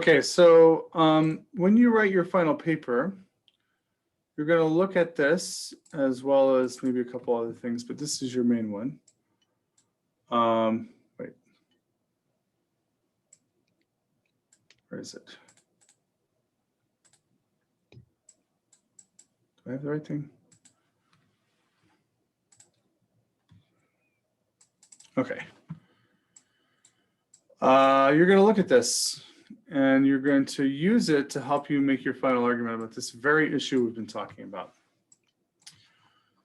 Okay, so when you write your final paper, you're going to look at this as well as maybe a couple other things, but this is your main one. Wait, where is it? Do I have the right thing? Okay. You're going to look at this and you're going to use it to help you make your final argument about this very issue we've been talking about.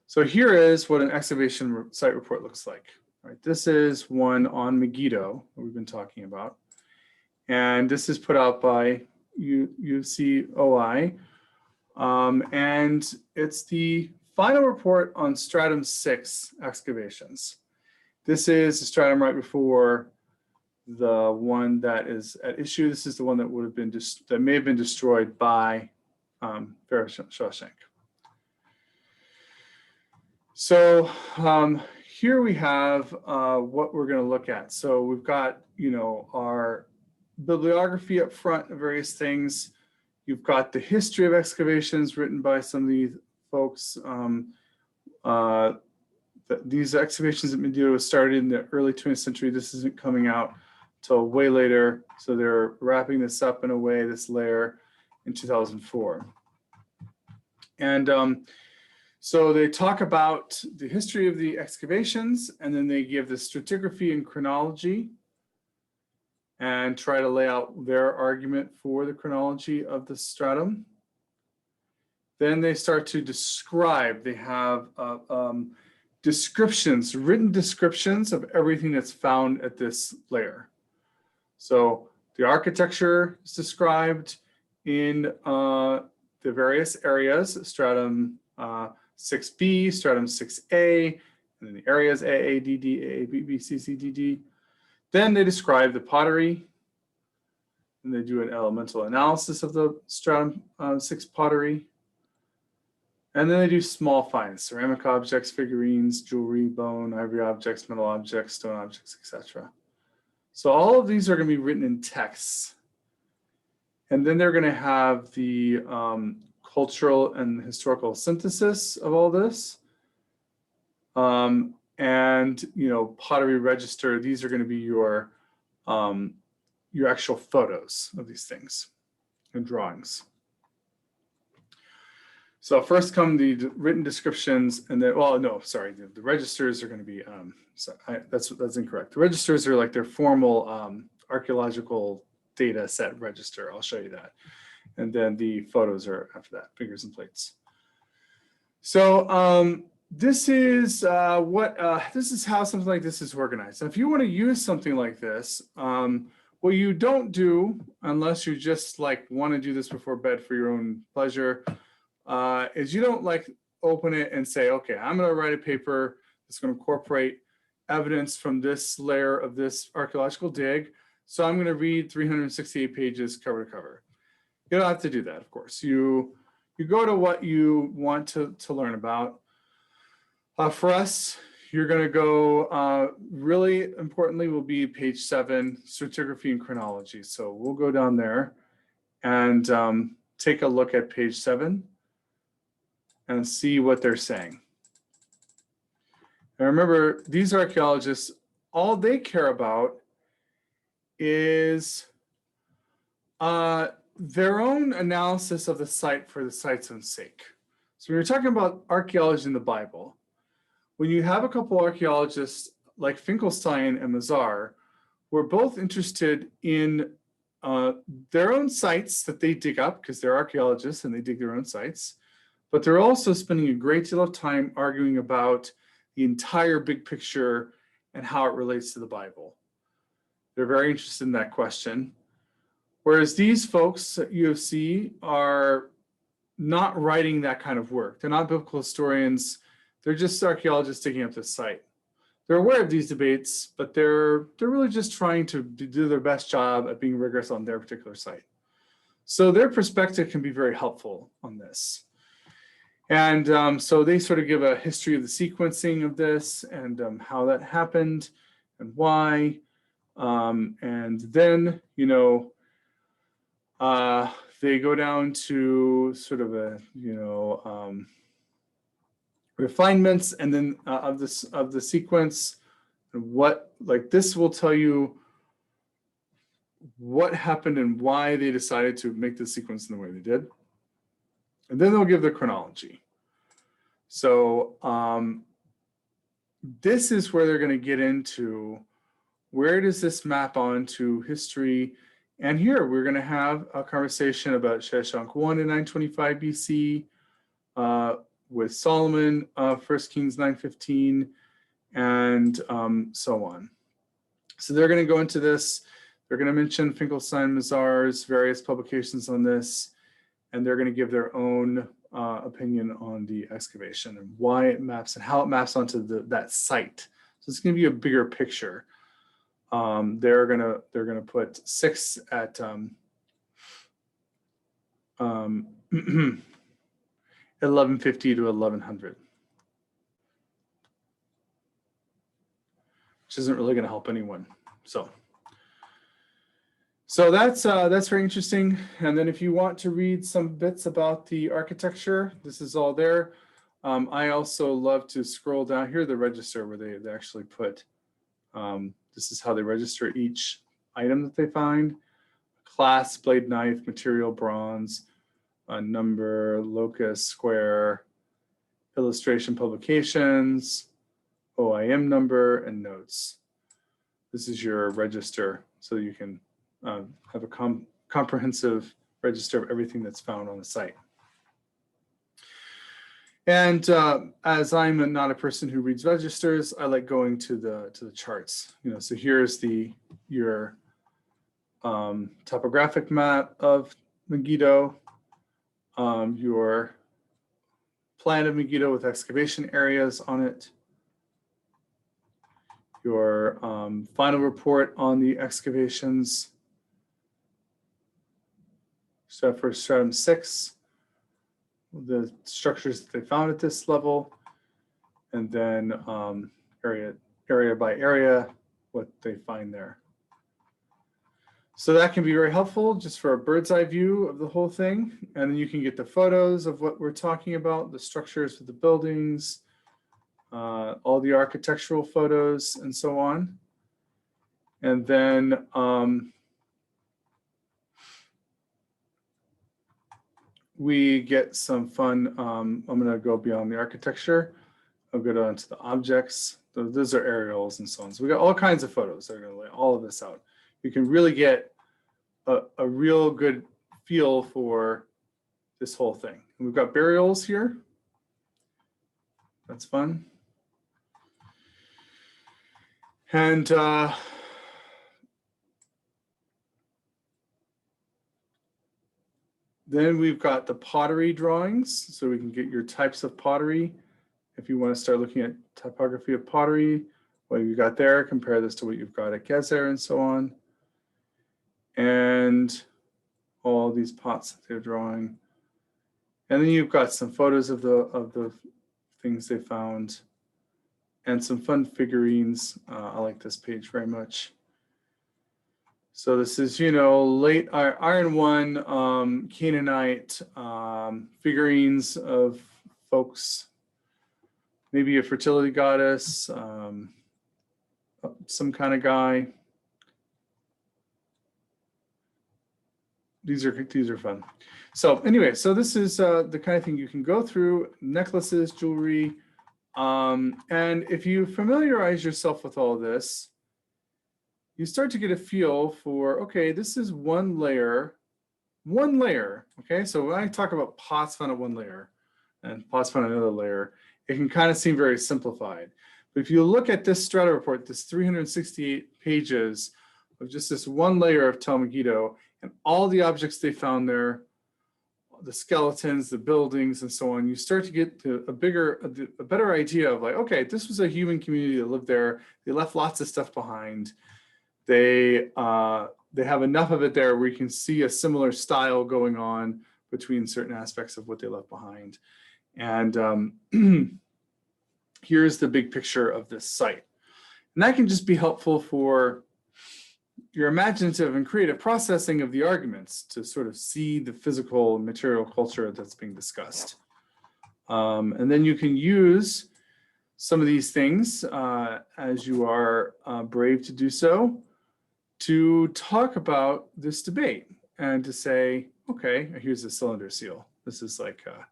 So here is what an excavation site report looks like. All right, this is one on Megiddo that we've been talking about. And this is put out by UCOI. And it's the final report on stratum 6 excavations. This is the stratum right before the one that is at issue. This is the one that would have been that may have been destroyed by Pharaoh Shawshank. So here we have what we're going to look at. So we've got, our bibliography up front of various things. You've got the history of excavations written by some of these folks. These excavations at Megiddo started in the early 20th century. This isn't coming out till way later. So they're wrapping this up in a way, this layer, in 2004. And so they talk about the history of the excavations, and then they give the stratigraphy and chronology and try to lay out their argument for the chronology of the stratum. Then they start to describe. They have descriptions, written descriptions of everything that's found at this layer. So the architecture is described in the various areas, stratum 6B, stratum 6A, and then the areas AA, DD, AA, BB, CC, DD. Then they describe the pottery, and they do an elemental analysis of the stratum 6 pottery. And then they do small finds, ceramic objects, figurines, jewelry, bone, ivory objects, metal objects, stone objects, etc. So all of these are going to be written in texts. And then they're going to have the cultural and historical synthesis of all this. And, pottery register, these are going to be your actual photos of these things and drawings. So first come the written descriptions, and then, the registers are going to be, that's incorrect. The registers are like their formal archaeological data set register. I'll show you that. And then the photos are after that, figures and plates. So this is how something like this is organized. And if you want to use something like this, what you don't do, unless you just want to do this before bed for your own pleasure, is you don't open it and say, okay, I'm going to write a paper that's going to incorporate evidence from this layer of this archaeological dig. So I'm going to read 368 pages cover to cover. You don't have to do that, of course. You go to what you want to learn about. For us, you're going to go, really importantly, will be page 7, stratigraphy and chronology. So we'll go down there and take a look at page 7 and see what they're saying. And remember, these archaeologists, all they care about is their own analysis of the site for the site's own sake. So when you're talking about archaeology in the Bible, when you have a couple archaeologists like Finkelstein and Mazar, who are both interested in their own sites that they dig up, because they're archaeologists and they dig their own sites, but they're also spending a great deal of time arguing about the entire big picture and how it relates to the Bible. They're very interested in that question. Whereas these folks at U of C are not writing that kind of work. They're not biblical historians. They're just archaeologists digging up this site. They're aware of these debates, but they're really just trying to do their best job at being rigorous on their particular site. So their perspective can be very helpful on this. And so they sort of give a history of the sequencing of this and how that happened and why. And then, They go down to sort of a, refinements, and then of the sequence, and what, like, this will tell you what happened and why they decided to make the sequence in the way they did. And then they'll give the chronology. So this is where they're going to get into where does this map onto history. And here we're going to have a conversation about Sheshonq I in 925 BC, with Solomon, 1 Kings 9:15, and so on. So they're going to go into this. They're going to mention Finkelstein Mazar's various publications on this, and they're going to give their own opinion on the excavation and why it maps and how it maps onto that site. So it's going to be a bigger picture. They're gonna put 6 at 1150 to 1100, which isn't really going to help anyone. So that's very interesting. And then if you want to read some bits about the architecture, this is all there. I also love to scroll down here, the register where they actually put, this is how they register each item that they find. Class, blade knife, material, bronze, number, locus, square, illustration, publications, OIM number, and notes. This is your register, so you can have a comprehensive register of everything that's found on the site. And as I'm not a person who reads registers, I like going to the charts. So here's your topographic map of Megiddo, your plan of Megiddo with excavation areas on it, your final report on the excavations. So for stratum 6, the structures that they found at this level, and then area by area, what they find there. So that can be very helpful just for a bird's eye view of the whole thing. And then you can get the photos of what we're talking about, the structures of the buildings, all the architectural photos, and so on. And then we get some fun. I'm going to go beyond the architecture. I'll go down to the objects. Those are aerials and so on. So we got all kinds of photos that are going to lay all of this out. You can really get a real good feel for this whole thing. And we've got burials here. That's fun. And then we've got the pottery drawings, so we can get your types of pottery. If you want to start looking at typography of pottery, what you've got there, compare this to what you've got at Gezer and so on. And all these pots that they're drawing. And then you've got some photos of the things they found and some fun figurines. I like this page very much. So this is, late Iron One Canaanite figurines of folks, maybe a fertility goddess, some kind of guy. These are fun. So anyway, so this is the kind of thing you can go through, necklaces, jewelry. And if you familiarize yourself with all this, you start to get a feel for, okay, this is one layer. Okay, so when I talk about pots found at one layer and pots found at another layer, it can kind of seem very simplified. But if you look at this strata report, this 368 pages of just this one layer of Tel Megiddo and all the objects they found there, the skeletons, the buildings, and so on, you start to get to a better idea of like, okay, this was a human community that lived there. They left lots of stuff behind. They have enough of it there where you can see a similar style going on between certain aspects of what they left behind. And here's the big picture of this site. And that can just be helpful for your imaginative and creative processing of the arguments to sort of see the physical and material culture that's being discussed. And then you can use some of these things as you are brave to do so, to talk about this debate and to say, okay, here's a cylinder seal. This is like a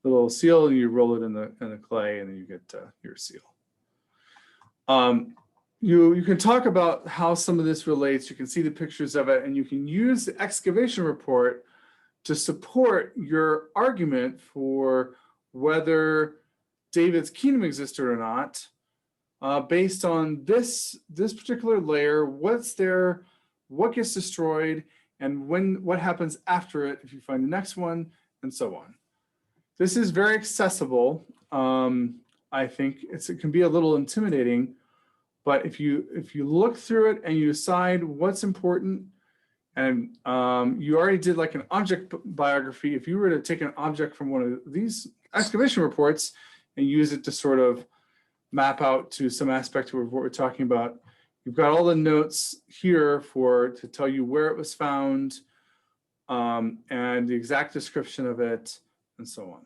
little seal, and you roll it in the clay, and then you get your seal. You can talk about how some of this relates. You can see the pictures of it, and you can use the excavation report to support your argument for whether David's kingdom existed or not, based on this particular layer. What's there, what gets destroyed, and what happens after it if you find the next one, and so on. This is very accessible. I think it can be a little intimidating, but if you look through it and you decide what's important, and you already did like an object biography, if you were to take an object from one of these excavation reports and use it to sort of map out to some aspect of what we're talking about, you've got all the notes here to tell you where it was found, and the exact description of it, and so on.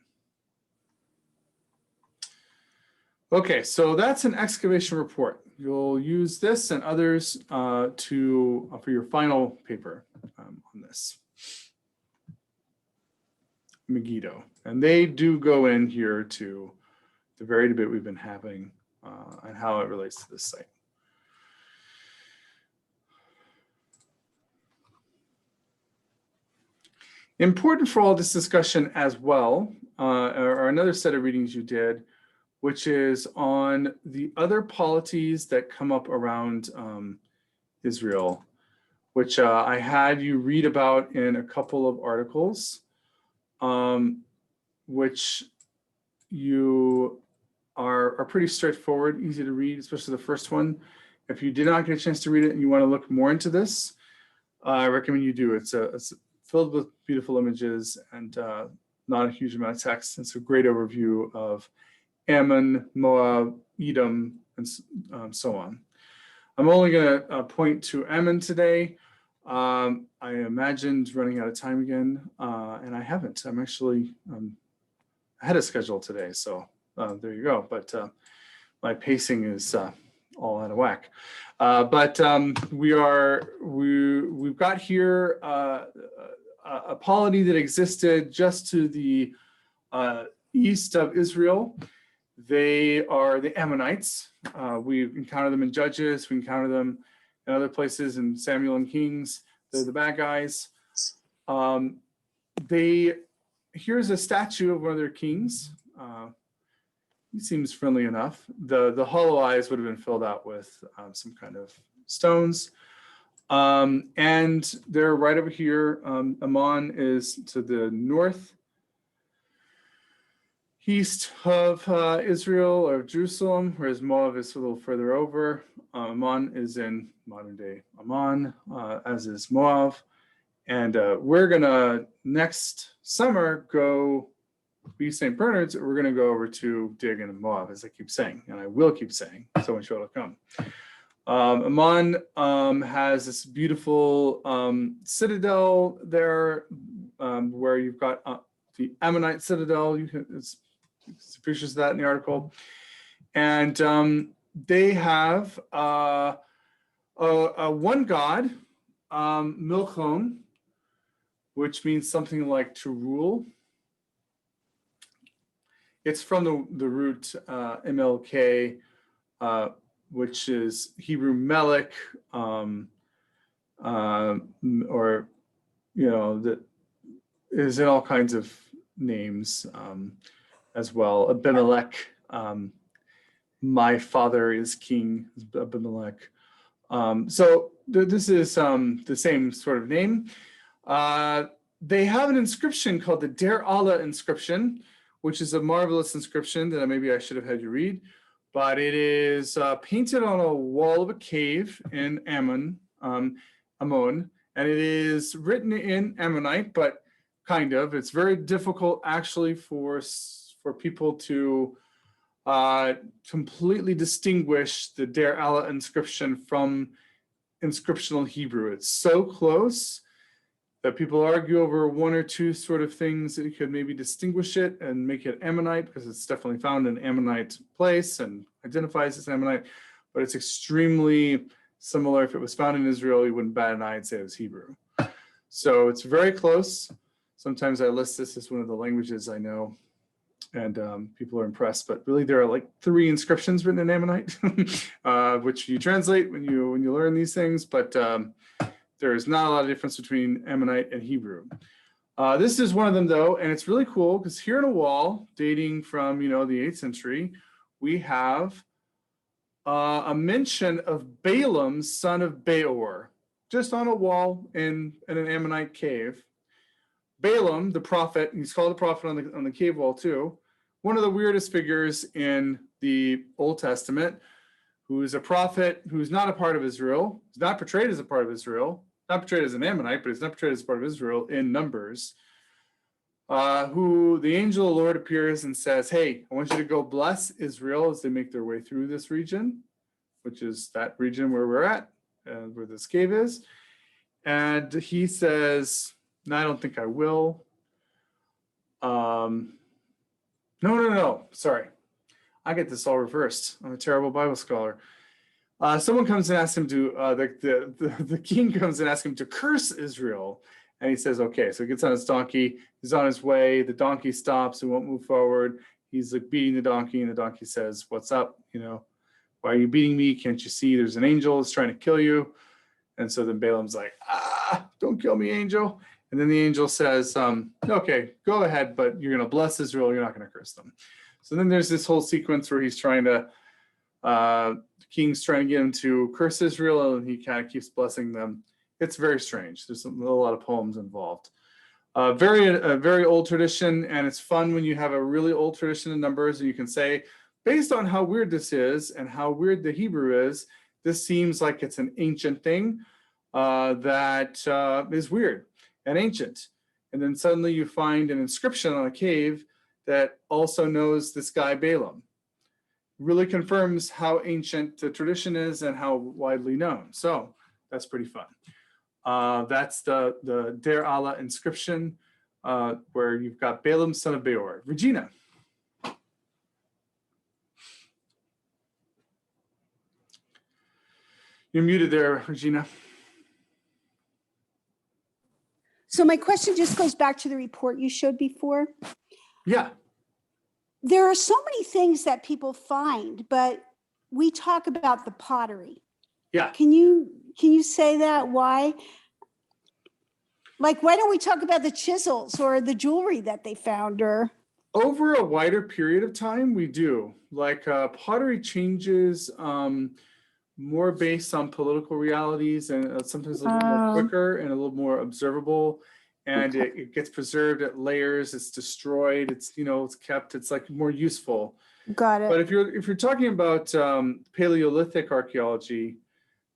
Okay, so that's an excavation report. You'll use this and others for your final paper on this. Megiddo. And they do go in here to the very debate we've been having and how it relates to this site. Important for all this discussion as well, or another set of readings you did, which is on the other polities that come up around Israel, which I had you read about in a couple of articles, which you are pretty straightforward, easy to read, especially the first one. If you did not get a chance to read it and you want to look more into this, I recommend you do. It's filled with beautiful images and not a huge amount of text. It's a great overview of Ammon, Moab, Edom, and so on. I'm only going to point to Ammon today. I imagined running out of time again, and I haven't. I'm actually ahead of schedule today, so there you go. But my pacing is all out of whack. But we've got here a polity that existed just to the east of Israel. They are the Ammonites. We encounter them in Judges. We encounter them in other places in Samuel and Kings. They're the bad guys. Here's a statue of one of their kings. He seems friendly enough. The hollow eyes would have been filled out with some kind of stones. And they're right over here. Ammon is to the north east of Israel or Jerusalem, whereas Moab is a little further over. Ammon is in modern day Ammon, as is Moab. And we're gonna next summer be St. Bernard's. We're gonna go over to Dagon and Moab, as I keep saying, and I will keep saying, so much will come. Ammon has this beautiful citadel there, where you've got the Ammonite citadel. It's pictures of that in the article, and they have a one god, Milchon, which means something like to rule. It's from the root MLK, which is Hebrew melech, or that is in all kinds of names as well. Abimelech, my father is king, Abimelech. So this is the same sort of name. They have an inscription called the Der Allah inscription, which is a marvelous inscription that maybe I should have had you read, but it is painted on a wall of a cave in Ammon, and it is written in Ammonite, but kind of. It's very difficult actually for people to completely distinguish the Der Allah inscription from inscriptional Hebrew. It's so close that people argue over one or two sort of things that you could maybe distinguish it and make it Ammonite, because it's definitely found in Ammonite place and identifies as Ammonite, but it's extremely similar. If it was found in Israel, you wouldn't bat an eye and say it was Hebrew. So it's very close. Sometimes I list this as one of the languages I know, and people are impressed, but really there are like 3 inscriptions written in Ammonite, which you translate when you learn these things, but there is not a lot of difference between Ammonite and Hebrew. This is one of them though, and it's really cool because here on a wall dating from, the 8th century, we have a mention of Balaam, son of Beor, just on a wall in an Ammonite cave. Balaam, the prophet, he's called a prophet on the cave wall too, one of the weirdest figures in the Old Testament, who is a prophet who's not a part of Israel. He's not portrayed as a part of Israel, not portrayed as an Ammonite, but he's not portrayed as a part of Israel in Numbers, who the angel of the Lord appears and says, hey, I want you to go bless Israel as they make their way through this region, which is that region where we're at, where this cave is. And he says, no, I don't think I will. No. Sorry. I get this all reversed. I'm a terrible Bible scholar. Someone comes and asks him to, the king comes and asks him to curse Israel. And he says, okay. So he gets on his donkey. He's on his way. The donkey stops. He won't move forward. He's like beating the donkey. And the donkey says, what's up? Why are you beating me? Can't you see there's an angel that's trying to kill you? And so then Balaam's like, don't kill me, angel. And then the angel says, okay, go ahead, but you're going to bless Israel. You're not going to curse them. So then there's this whole sequence where he's trying to, the king's trying to get him to curse Israel, and he kind of keeps blessing them. It's very strange. There's a lot of poems involved. A very old tradition, and it's fun when you have a really old tradition in Numbers, and you can say, based on how weird this is and how weird the Hebrew is, this seems like it's an ancient thing that is weird and ancient. And then suddenly you find an inscription on a cave that also knows this guy Balaam. Really confirms how ancient the tradition is and how widely known. So that's pretty fun. That's the Der Allah inscription, where you've got Balaam, son of Beor. Regina. You're muted there, Regina. So my question just goes back to the report you showed before. Yeah. There are so many things that people find, but we talk about the pottery. Yeah. Can you say that? Why? Like, why don't we talk about the chisels or the jewelry that they found? Or over a wider period of time, we do. Like pottery changes more based on political realities, and sometimes a little more quicker and a little more observable. And okay. it gets preserved at layers. It's destroyed. It's it's kept. It's like more useful. Got it. But if you're talking about Paleolithic archaeology,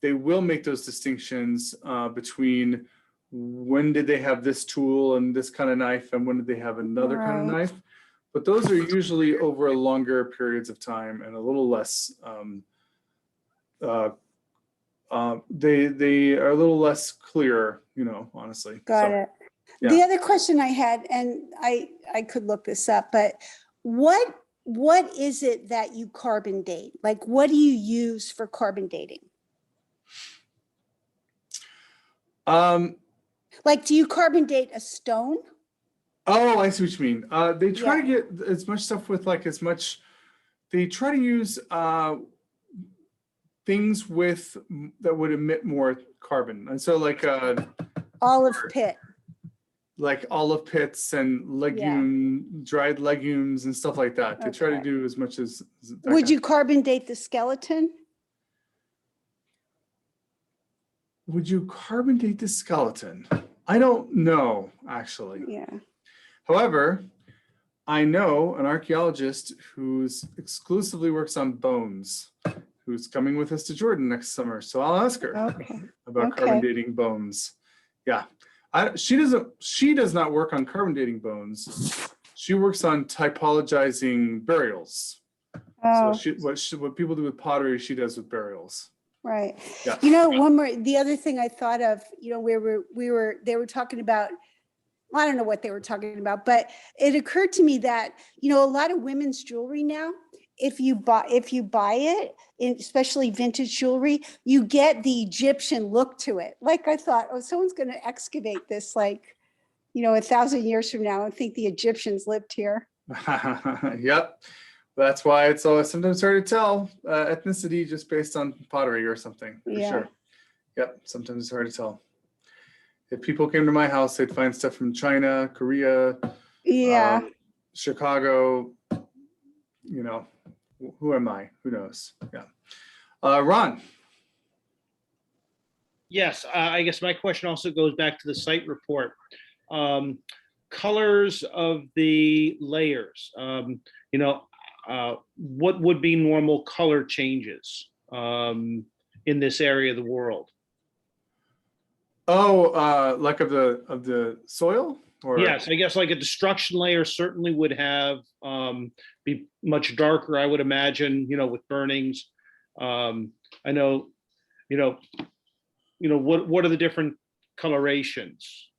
they will make those distinctions between when did they have this tool and this kind of knife, and when did they have another kind of knife. But those are usually over longer periods of time and a little less. They are a little less clear, honestly. Got it. Yeah. The other question I had, and I could look this up, but what is it that you carbon date? Like, what do you use for carbon dating? Like, do you carbon date a stone? Oh, I see what you mean. They try to get as much stuff with they try to use things that would emit more carbon. And so olive pit. Like olive pits and dried legumes and stuff like that. They try to do as much as would you carbon date the skeleton? Would you carbon date the skeleton? I don't know, actually. Yeah. However, I know an archaeologist who's exclusively works on bones, who's coming with us to Jordan next summer. So I'll ask her about carbon dating bones. Yeah. She does not work on carbon dating bones. She works on typologizing burials. So what people do with pottery, she does with burials. Right. Yeah. You know, the other thing I thought of, you know, they were talking about, I don't know what they were talking about, but it occurred to me that, you know, a lot of women's jewelry now, if you buy it, especially vintage jewelry, you get the Egyptian look to it. Like I thought, oh, someone's going to excavate this, like, you know, 1,000 years from now and think the Egyptians lived here. Yep. That's why it's always sometimes hard to tell ethnicity just based on pottery or something, for Yeah. sure. Yep, sometimes it's hard to tell. If people came to my house, they'd find stuff from China, Korea, Yeah. Chicago, you know, who am I? Who knows? Yeah. Ron. Yes, I guess my question also goes back to the site report. Colors of the layers, you know, what would be normal color changes in this area of the world? Oh, like of the soil? Or Yes, I guess like a destruction layer certainly would have be much darker, I would imagine, you know, with burnings. I know, you know, what are the different colorations?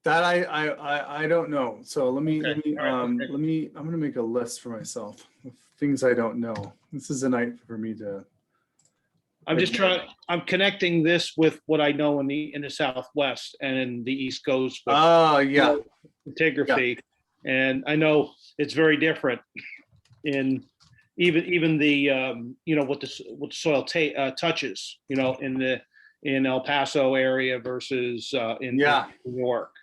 that I don't know. So let me Okay, all right, okay. I'm gonna make a list for myself of things I don't know. This is a night for me to. I'm connecting this with what I know in the Southwest and in the East Coast with Oh yeah. photography. And I know it's very different in even the you know, what the soil touches, you know, in El Paso area versus in New York.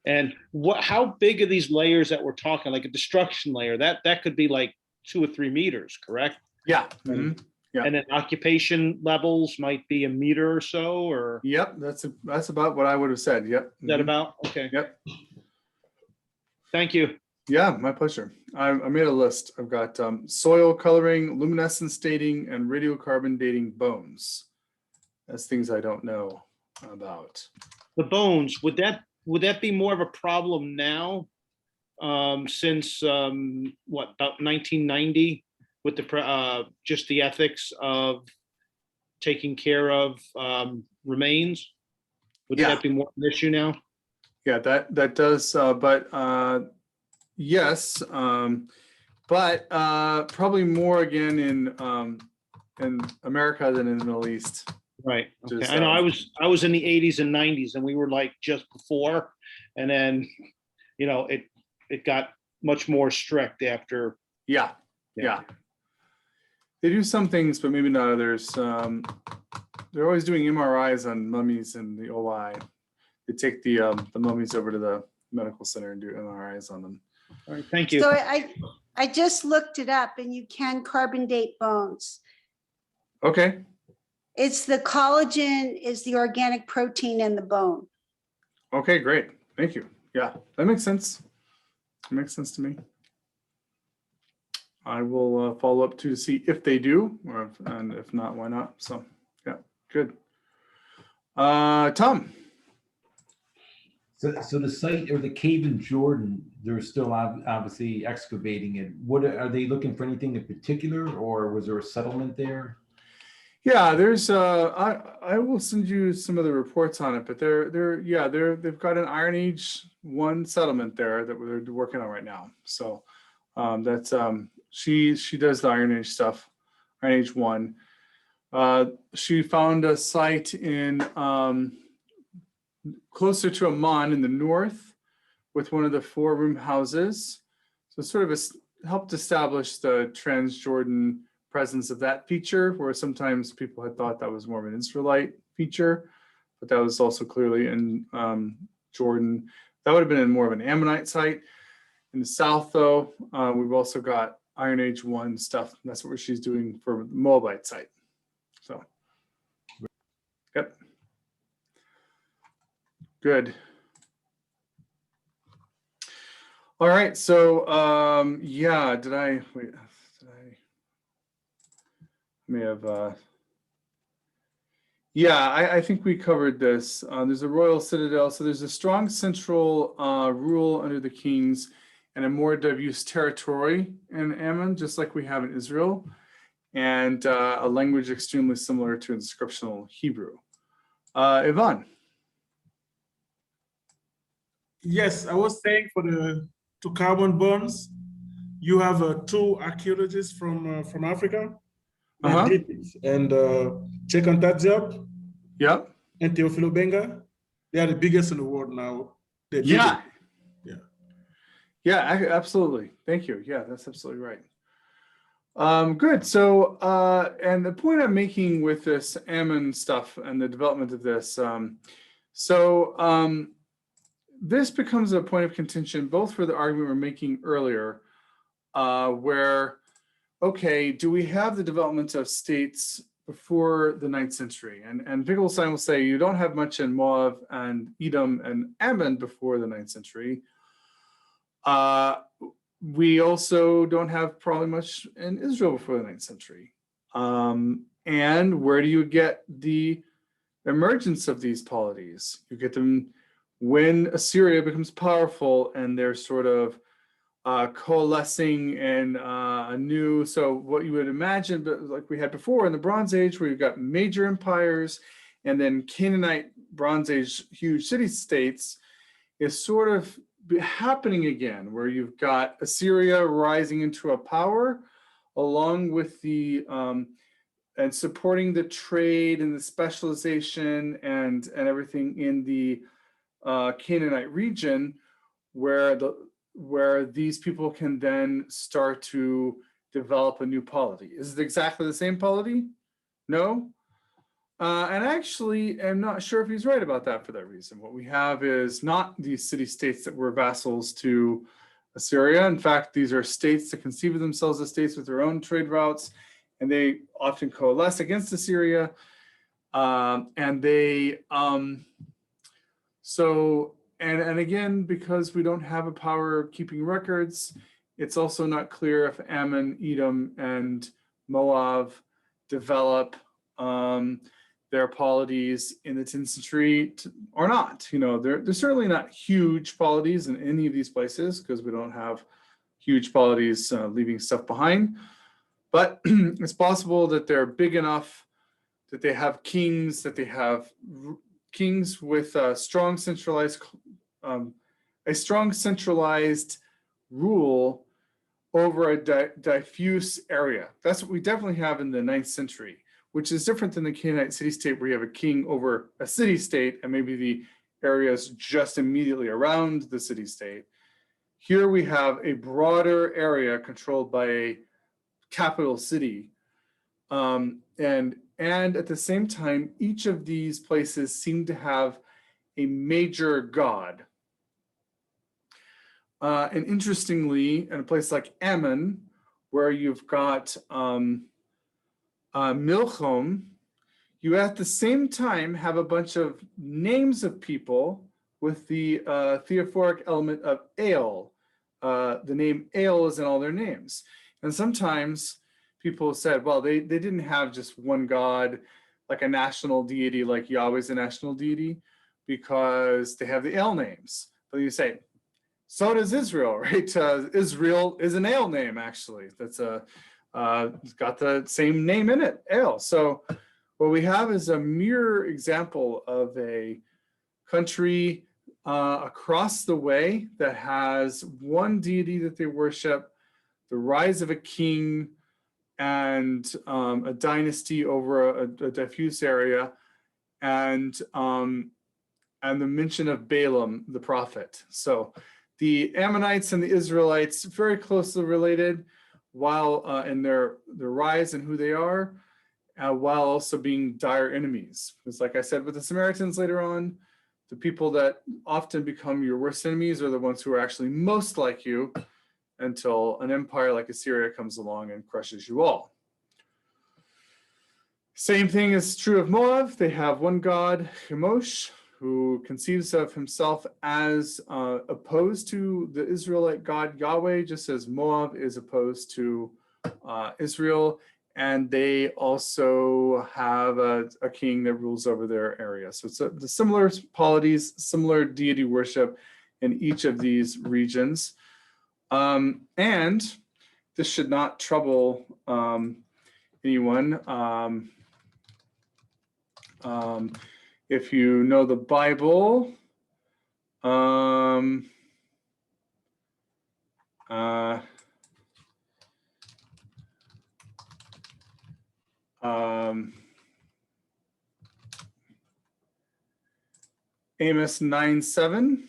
And how big are these layers that we're talking, like a destruction layer? That could be like 2 or 3 meters, correct? Yeah. Mhm. Yeah. And then occupation levels might be a meter or so, or Yep, that's about what I would have said. Yep. is that Mhm. about? Okay. Yep. Thank you. Yeah, my pleasure. I made a list. I've got soil coloring, luminescence dating, and radiocarbon dating bones. That's things I don't know about. The bones, would that be more of a problem now? Since what, about 1990, with the just the ethics of taking care of remains? Would Yeah. that be more of an issue now? Yeah, that does, but yes, but probably more again in America than in the Middle East. Right. Okay. Just, I know I was in the 80s and 90s, and we were like just before, and then, you know, it got much more strict after. Yeah. They do some things, but maybe not others. They're always doing MRIs on mummies in the OI. They take the mummies over to the medical center and do MRIs on them. All right. Thank you. So I just looked it up, and you can carbon date bones. Okay. It's the collagen is the organic protein in the bone. Okay, great. Thank you. Yeah, that makes sense. It makes sense to me. I will follow up to see if they do, and if not, why not? So, yeah, good. Tom. So the site or the cave in Jordan, they're still obviously excavating it. What are they looking for anything in particular, or was there a settlement there? Yeah, there's I will send you some of the reports on it, but they've got an Iron Age 1 settlement there that they're working on right now. So that's she does the Iron Age stuff, Iron Age 1. She found a site in closer to Amman in the north with one of the 4-room houses. So sort of helped establish the Transjordan presence of that feature, where sometimes people had thought that was more of an Israelite feature, but that was also clearly in Jordan. That would have been in more of an Ammonite site. In the south, though, we've also got Iron Age 1 stuff. And that's what she's doing for the Moabite site. So, yep. Good. All right. So, yeah, may have, yeah, I think we covered this. There's a royal citadel. So there's a strong central rule under the kings and a more diverse territory in Ammon, just like we have in Israel. and a language extremely similar to inscriptional Hebrew. Ivan. Yes, I was saying for the two carbon bonds, you have two archaeologists from Africa. They did it. And Cheikh Anta Diop Yep. and Teofilo Benga, they are the biggest in the world now. They did Yeah. it. Yeah. Yeah, absolutely. Thank you. Yeah, that's absolutely right. Good. So, and the point I'm making with this Ammon stuff and the development of this, this becomes a point of contention both for the argument we're making earlier, where, okay, do we have the development of states before the 9th century? And Wittgenstein will say you don't have much in Moab and Edom and Ammon before the 9th century. We also don't have probably much in Israel before the 9th century. And where do you get the emergence of these polities? You get them when Assyria becomes powerful and they're sort of coalescing in a new, so what you would imagine, but like we had before in the Bronze Age, where you've got major empires and then Canaanite Bronze Age huge city-states, is sort of happening again, where you've got Assyria rising into a power along with the and supporting the trade and the specialization and everything in the Canaanite region, where these people can then start to develop a new polity. Is it exactly the same polity? No. And actually, I'm not sure if he's right about that for that reason. What we have is not these city-states that were vassals to Assyria. In fact, these are states that conceive of themselves as states with their own trade routes, and they often coalesce against Assyria. And they, and again, because we don't have a power of keeping records, it's also not clear if Ammon, Edom, and Moab develop their polities in the 10th century or not. You know, they're certainly not huge polities in any of these places because we don't have huge polities leaving stuff behind. But it's possible that they're big enough that they have kings, that they have kings with a strong centralized rule over a diffuse area. That's what we definitely have in the 9th century, which is different than the Canaanite city-state where you have a king over a city-state and maybe the areas just immediately around the city-state. Here we have a broader area controlled by a capital city. And at the same time, each of these places seem to have a major god. And interestingly, in a place like Ammon, where you've got Milchom, you at the same time have a bunch of names of people with the theophoric element of El. The name El is in all their names. And sometimes people have said, well, they didn't have just one god, like a national deity, like Yahweh's a national deity, because they have the El names. But you say, so does Israel, right? Israel is an El name, actually. That's it's got the same name in it, El. So what we have is a mirror example of a country across the way that has one deity that they worship, the rise of a king, and a dynasty over a diffuse area, and the mention of Balaam, the prophet. So the Ammonites and the Israelites very closely related, while in their rise and who they are, while also being dire enemies. Because like I said with the Samaritans later on, the people that often become your worst enemies are the ones who are actually most like you, until an empire like Assyria comes along and crushes you all. Same thing is true of Moab. They have one god, Chemosh, who conceives of himself as opposed to the Israelite god Yahweh, just as Moab is opposed to Israel. And they also have a king that rules over their area. So it's the similar polities, similar deity worship in each of these regions. And this should not trouble anyone. If you know the Bible, Amos 9:7.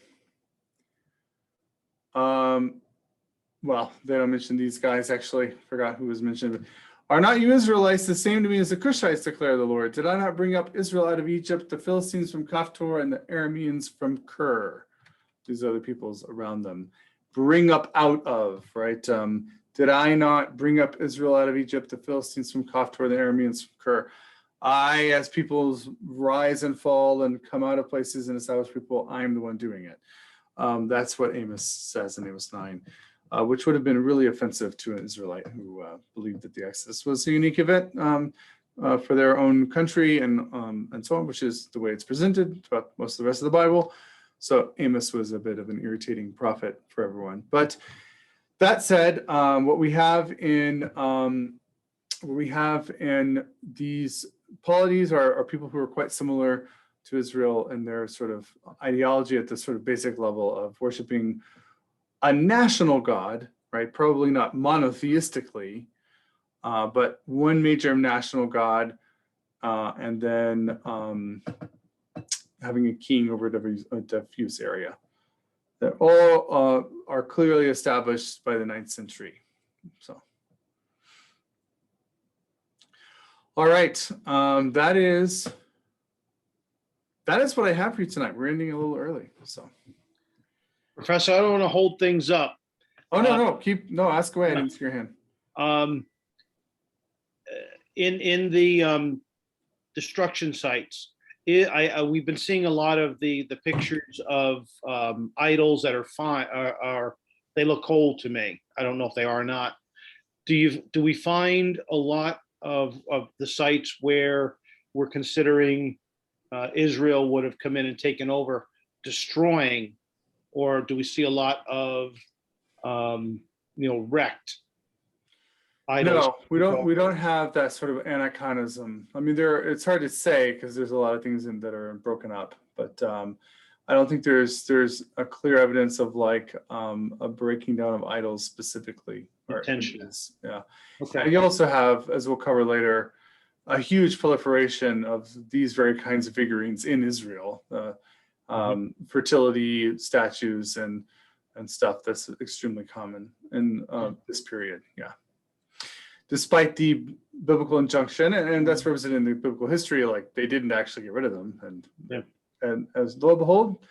Well, they don't mention these guys, actually. Forgot who was mentioned. Are not you Israelites the same to me as the Cushites, declare the Lord? Did I not bring up Israel out of Egypt, the Philistines from Kaphtor, and the Arameans from Kir? These other peoples around them. Bring up out of, right? Did I not bring up Israel out of Egypt, the Philistines from Kaphtor, the Arameans from Kir? I, as peoples rise and fall and come out of places and establish people, I am the one doing it. That's what Amos says in Amos 9, which would have been really offensive to an Israelite who believed that the Exodus was a unique event for their own country and so on, which is the way it's presented throughout most of the rest of the Bible. So Amos was a bit of an irritating prophet for everyone. But that said, what we have in these polities are people who are quite similar to Israel in their sort of ideology at the sort of basic level of worshiping a national God, right? Probably not monotheistically, but one major national God, and then having a king over a diffuse area. That all are clearly established by the 9th century. So, all right, that is what I have for you tonight. We're ending a little early, so. Professor, I don't want to hold things up. Oh, no, ask away. I didn't see your hand. In the destruction sites, we've been seeing a lot of the pictures of idols that are they look old to me. I don't know if they are or not. Do we find a lot of the sites where we're considering Israel would have come in and taken over, destroying, or do we see a lot of wrecked idols? No, we don't have that sort of anachronism. I mean, it's hard to say because there's a lot of things that are broken up, but I don't think there's a clear evidence of like a breaking down of idols specifically. Intentions. Yeah. Okay. And you also have, as we'll cover later, a huge proliferation of these very kinds of figurines in Israel. Fertility statues and stuff that's extremely common in this period. Yeah. Despite the biblical injunction, and that's represented in the biblical history, like they didn't actually get rid of them. And as lo and behold,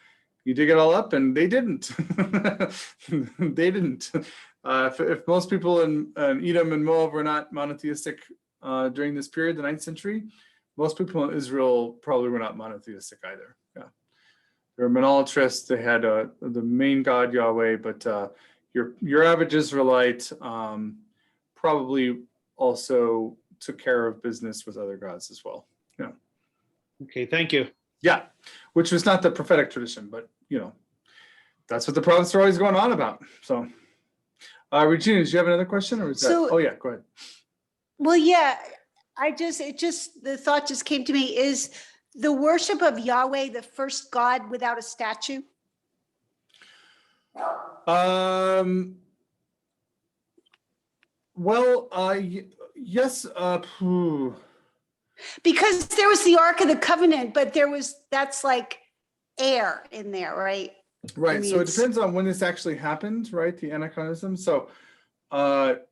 you dig it all up, and they didn't. They didn't. If most people in Edom and Moab were not monotheistic during this period, the 9th century, most people in Israel probably were not monotheistic either. Yeah. They were monolatrists. They had the main God Yahweh, but your average Israelite probably also took care of business with other gods as well. Yeah. Okay, thank you. Yeah, which was not the prophetic tradition, but that's what the prophets are always going on about. So, Regina, did you have another question, or is that? So- Oh yeah, go ahead. Well, yeah, the thought just came to me, is the worship of Yahweh the first God without a statue? Well, yes. Because there was the Ark of the Covenant, but that's like air in there, right? Right. I mean, So it depends on when this actually happened, right? The anachronism. So,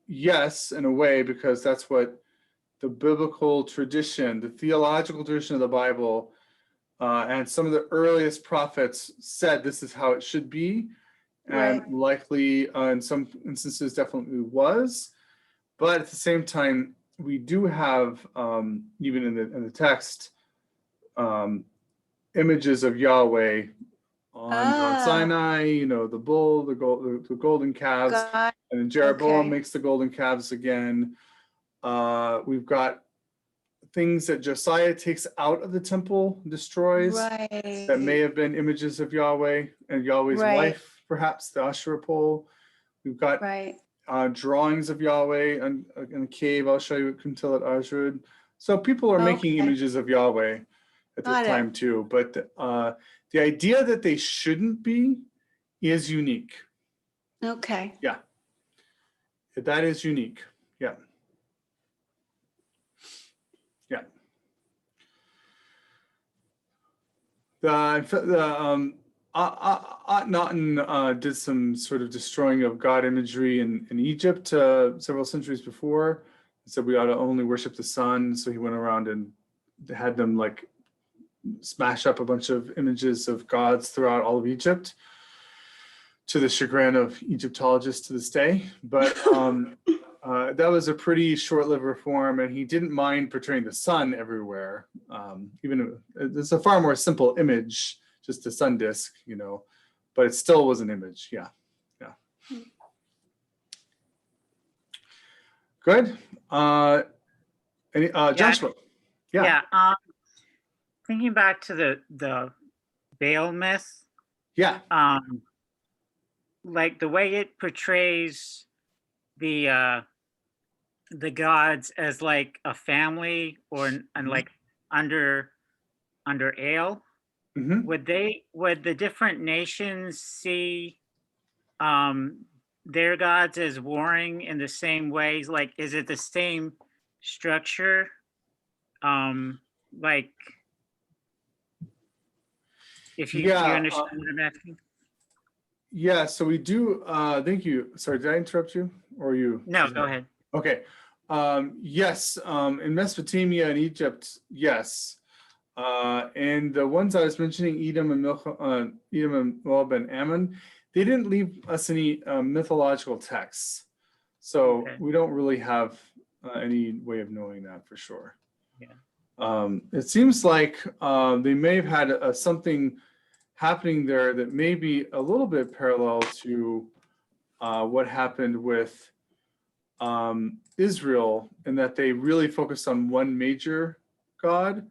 yes, in a way, because that's what the biblical tradition, the theological tradition of the Bible, and some of the earliest prophets said this is how it should be, and Right. likely in some instances definitely was. But at the same time, we do have, even in the text, images of Yahweh on Mount Sinai, the bull, the golden calves, God, and then Jeroboam okay. makes the golden calves again. We've got things that Josiah takes out of the temple, destroys, right. that may have been images of Yahweh and Yahweh's Right. wife, perhaps the Asherah pole. We've got Right. drawings of Yahweh in a cave. I'll show you at Kuntilat Ajrud. So people are making Okay. images of Yahweh at this Got it. time too. But the idea that they shouldn't be is unique. Okay. Yeah. That is unique. Yeah. Yeah. Akhenaten did some sort of destroying of God imagery in Egypt several centuries before. He said we ought to only worship the sun. So he went around and had them like smash up a bunch of images of gods throughout all of Egypt, to the chagrin of Egyptologists to this day. But that was a pretty short-lived reform, and he didn't mind portraying the sun everywhere. Even it's a far more simple image, just a sun disk, you know, but it still was an image. Yeah, yeah. Good. Joshua. Yeah. Thinking back to the Baal myth, Yeah. like the way it portrays the gods as like a family and like under Ale. Mm-hmm. Would the different nations see their gods as warring in the same ways? Like, is it the same structure? Like, if you understand what I'm asking. Yeah, so we do, thank you. Sorry, did I interrupt you or you? No, go ahead. Okay. Yes, in Mesopotamia and Egypt, yes. And the ones I was mentioning, Edom and Moab and Ammon, they didn't leave us any mythological texts. So Okay. we don't really have any way of knowing that for sure. Yeah. It seems like they may have had something happening there that may be a little bit parallel to what happened with Israel, in that they really focused on one major god,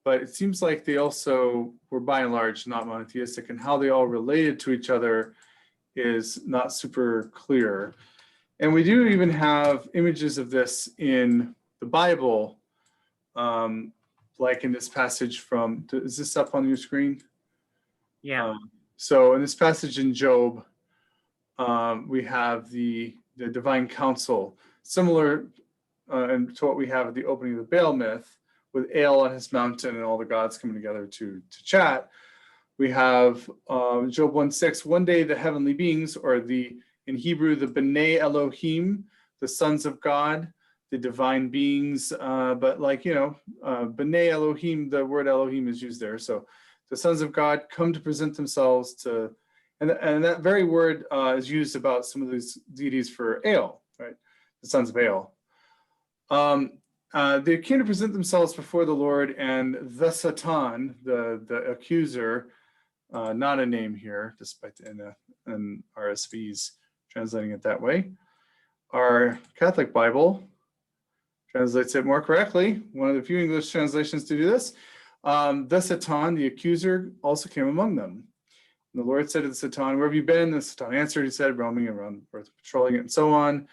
but it seems like they also were by and large not monotheistic, and how they all related to each other is not super clear. And we do even have images of this in the Bible, like in this passage from, is this up on your screen? Yeah. So in this passage in Job, we have the divine council, similar to what we have at the opening of the Baal myth, with Ale on his mountain and all the gods coming together to chat. We have Job 1:6, one day the heavenly beings, or in Hebrew, the B'nai Elohim, the sons of God, the divine beings, but like, B'nai Elohim, the word Elohim is used there. So the sons of God come to present themselves to, and that very word is used about some of these deities for Ale, right? The sons of Ale. They came to present themselves before the Lord, and the Satan, the accuser, not a name here, despite in RSV's translating it that way. Our Catholic Bible translates it more correctly. One of the few English translations to do this. The Satan, the accuser, also came among them. And the Lord said to the Satan, "Where have you been?" The Satan answered, he said, "Roaming around the earth, patrolling it," and so on.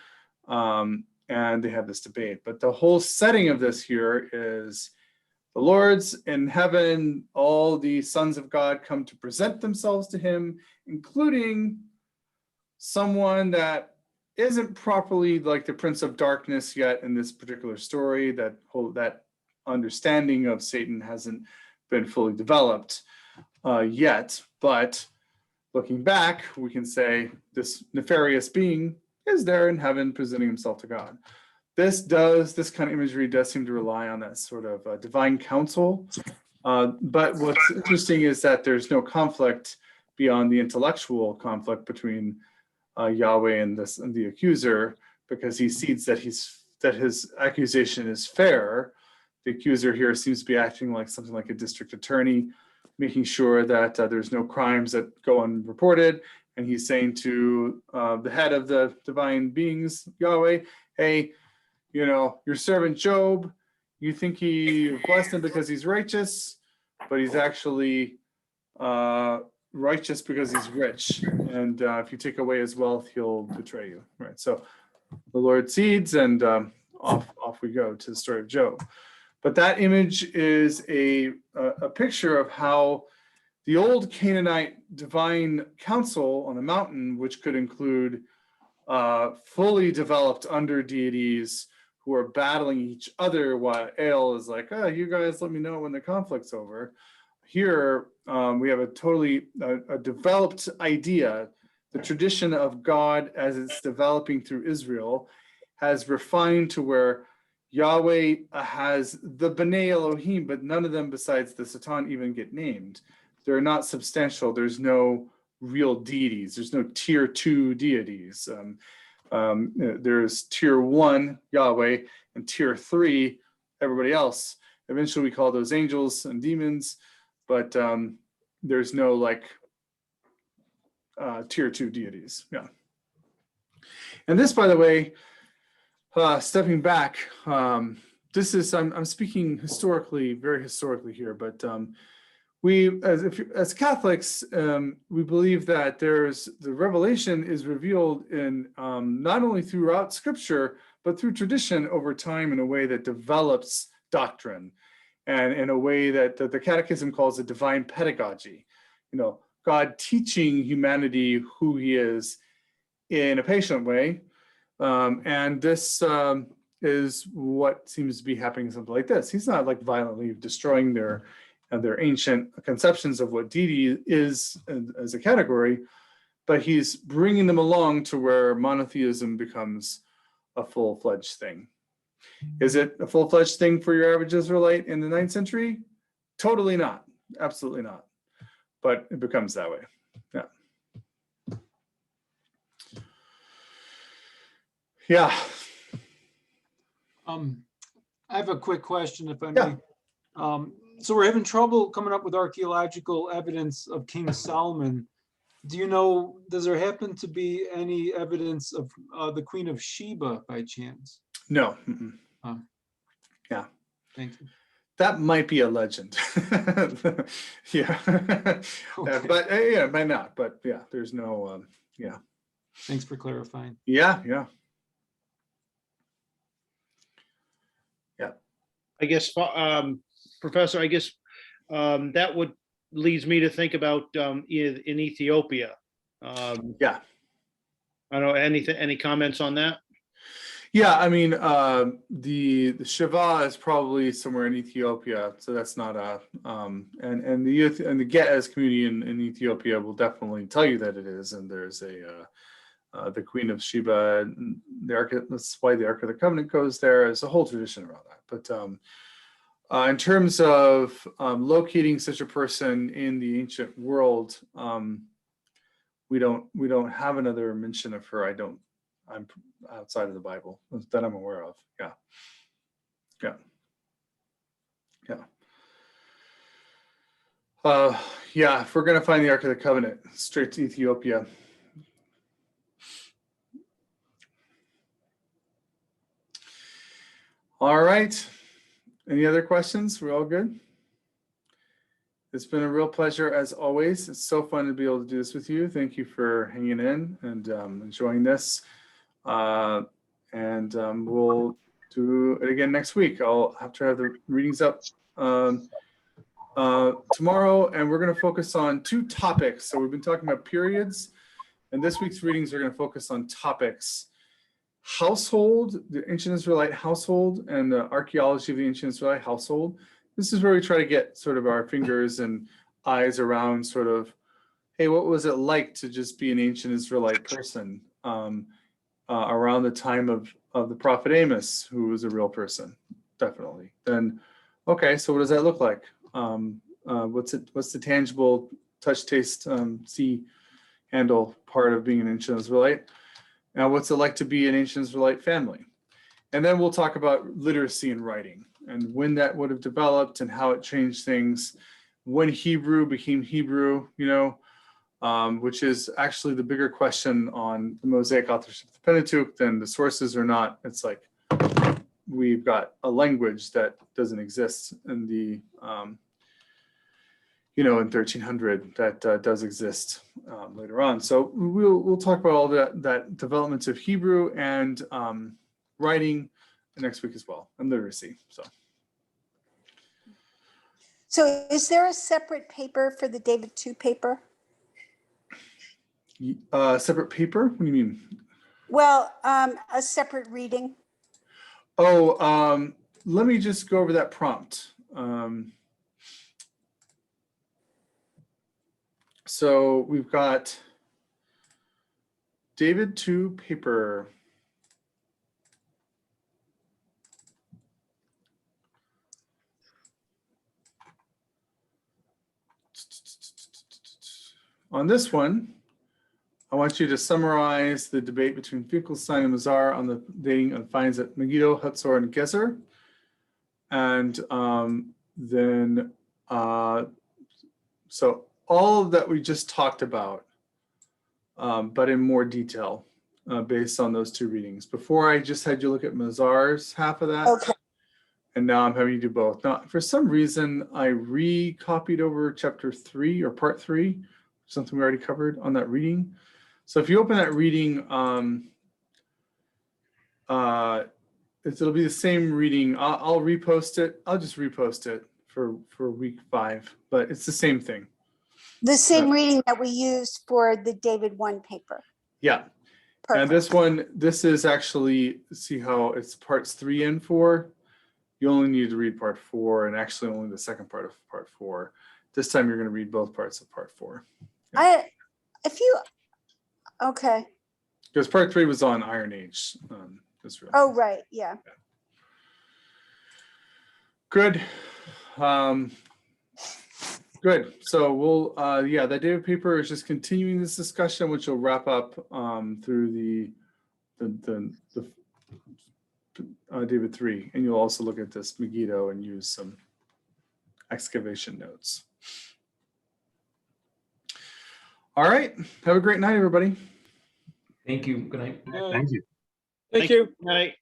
And they have this debate. But the whole setting of this here is the Lord's in heaven, all the sons of God come to present themselves to him, including someone that isn't properly like the Prince of Darkness yet in this particular story. That understanding of Satan hasn't been fully developed yet. But looking back, we can say this nefarious being is there in heaven presenting himself to God. This kind of imagery does seem to rely on that sort of divine counsel. But what's interesting is that there's no conflict beyond the intellectual conflict between Yahweh and the accuser, because he sees that his accusation is fair. The accuser here seems to be acting like something like a district attorney, making sure that there's no crimes that go unreported. And he's saying to the head of the divine beings, Yahweh, "Hey, your servant Job, you think he blessed him because he's righteous, but he's actually righteous because he's rich. And if you take away his wealth, he'll betray you. Right. So the Lord cedes, and off we go to the story of Job. But that image is a picture of how the old Canaanite divine council on the mountain, which could include fully developed under deities who are battling each other, while El is like, oh, you guys let me know when the conflict's over. Here, we have a totally developed idea. The tradition of God as it's developing through Israel has refined to where Yahweh has the B'nai Elohim, but none of them besides the Satan even get named. They're not substantial. There's no real deities. There's no tier 2 deities. There's tier 1 Yahweh and tier 3 everybody else. Eventually we call those angels and demons, but there's no like tier 2 deities. Yeah. And this, by the way, stepping back, this is I'm speaking historically, very historically here, but we as Catholics, we believe that the revelation is revealed in not only throughout Scripture, but through tradition over time in a way that develops doctrine, and in a way that the Catechism calls a divine pedagogy. You know, God teaching humanity who He is in a patient way, and this is what seems to be happening. Something like this. He's not like violently destroying their ancient conceptions of what deity is as a category, but he's bringing them along to where monotheism becomes a full-fledged thing. Is it a full-fledged thing for your average Israelite in the 9th century? Totally not. Absolutely not. But it becomes that way. Yeah. Yeah. I have a quick question, if I Yeah. may. So we're having trouble coming up with archaeological evidence of King Solomon. Do you know, does there happen to be any evidence of the Queen of Sheba by chance? No. Yeah. Thank you. That might be a legend. Yeah. Okay. But yeah, it might not. But yeah, there's no, yeah. Thanks for clarifying. Yeah, yeah. Yeah. I guess, Professor, I guess that would leads me to think about in Ethiopia. Yeah. I don't know, any comments on that? Yeah, I mean, the Shiva is probably somewhere in Ethiopia, so that's not a and the youth and the Ge'ez community in Ethiopia will definitely tell you that it is, and there's the Queen of Sheba, and that's why the Ark of the Covenant goes there. There's a whole tradition around that, but in terms of locating such a person in the ancient world, we don't have another mention of her. I'm outside of the Bible that I'm aware of. Yeah. Yeah. Yeah. Yeah, if we're going to find the Ark of the Covenant, straight to Ethiopia. All right. Any other questions? We're all good? It's been a real pleasure as always. It's so fun to be able to do this with you. Thank you for hanging in and enjoying this. We'll do it again next week. I'll have to have the readings up tomorrow, and we're going to focus on 2 topics. So we've been talking about periods, and this week's readings are going to focus on topics: household, the ancient Israelite household, and the archaeology of the ancient Israelite household. This is where we try to get sort of our fingers and eyes around sort of, hey, what was it like to just be an ancient Israelite person around the time of the prophet Amos, who was a real person, definitely. Then, okay, so what does that look like? What's the tangible touch, taste, see, handle part of being an ancient Israelite? Now, what's it like to be an ancient Israelite family? And then we'll talk about literacy and writing and when that would have developed and how it changed things, when Hebrew became Hebrew, which is actually the bigger question on the Mosaic authorship of the Pentateuch than the sources or not. It's like we've got a language that doesn't exist in the in 1300 that does exist later on. So we'll talk about all that developments of Hebrew and writing next week as well, and literacy. So is there a separate paper for the David II paper? Separate paper? What do you mean? Well, a separate reading. Oh, let me just go over that prompt. So we've got David II paper. On this one, I want you to summarize the debate between Finkelstein and Mazar on the dating of finds at Megiddo, Hatzor, and Gezer. And then, so all of that we just talked about, but in more detail based on those two readings. Before I just had you look at Mazar's half of that. Okay. And now I'm having you do both. Now, for some reason, I recopied over chapter 3 or part 3, something we already covered on that reading. So if you open that reading, it'll be the same reading. I'll repost it. I'll just repost it for week 5, but it's the same thing. The same reading that we used for the David I paper. Yeah. Perfect. And this one, this is actually, see how it's parts 3 and 4. You only need to read part 4 and actually only the second part of part 4. This time you're going to read both parts of part 4. Yeah. Okay. Because part 3 was on Iron Age. Israel. Oh, right. Yeah. Good. Good. So we'll, that David paper is just continuing this discussion, which will wrap up through the David 3, and you'll also look at this Megiddo and use some excavation notes. All right. Have a great night, everybody. Thank you. Good night. Thank you. Thank you. Right.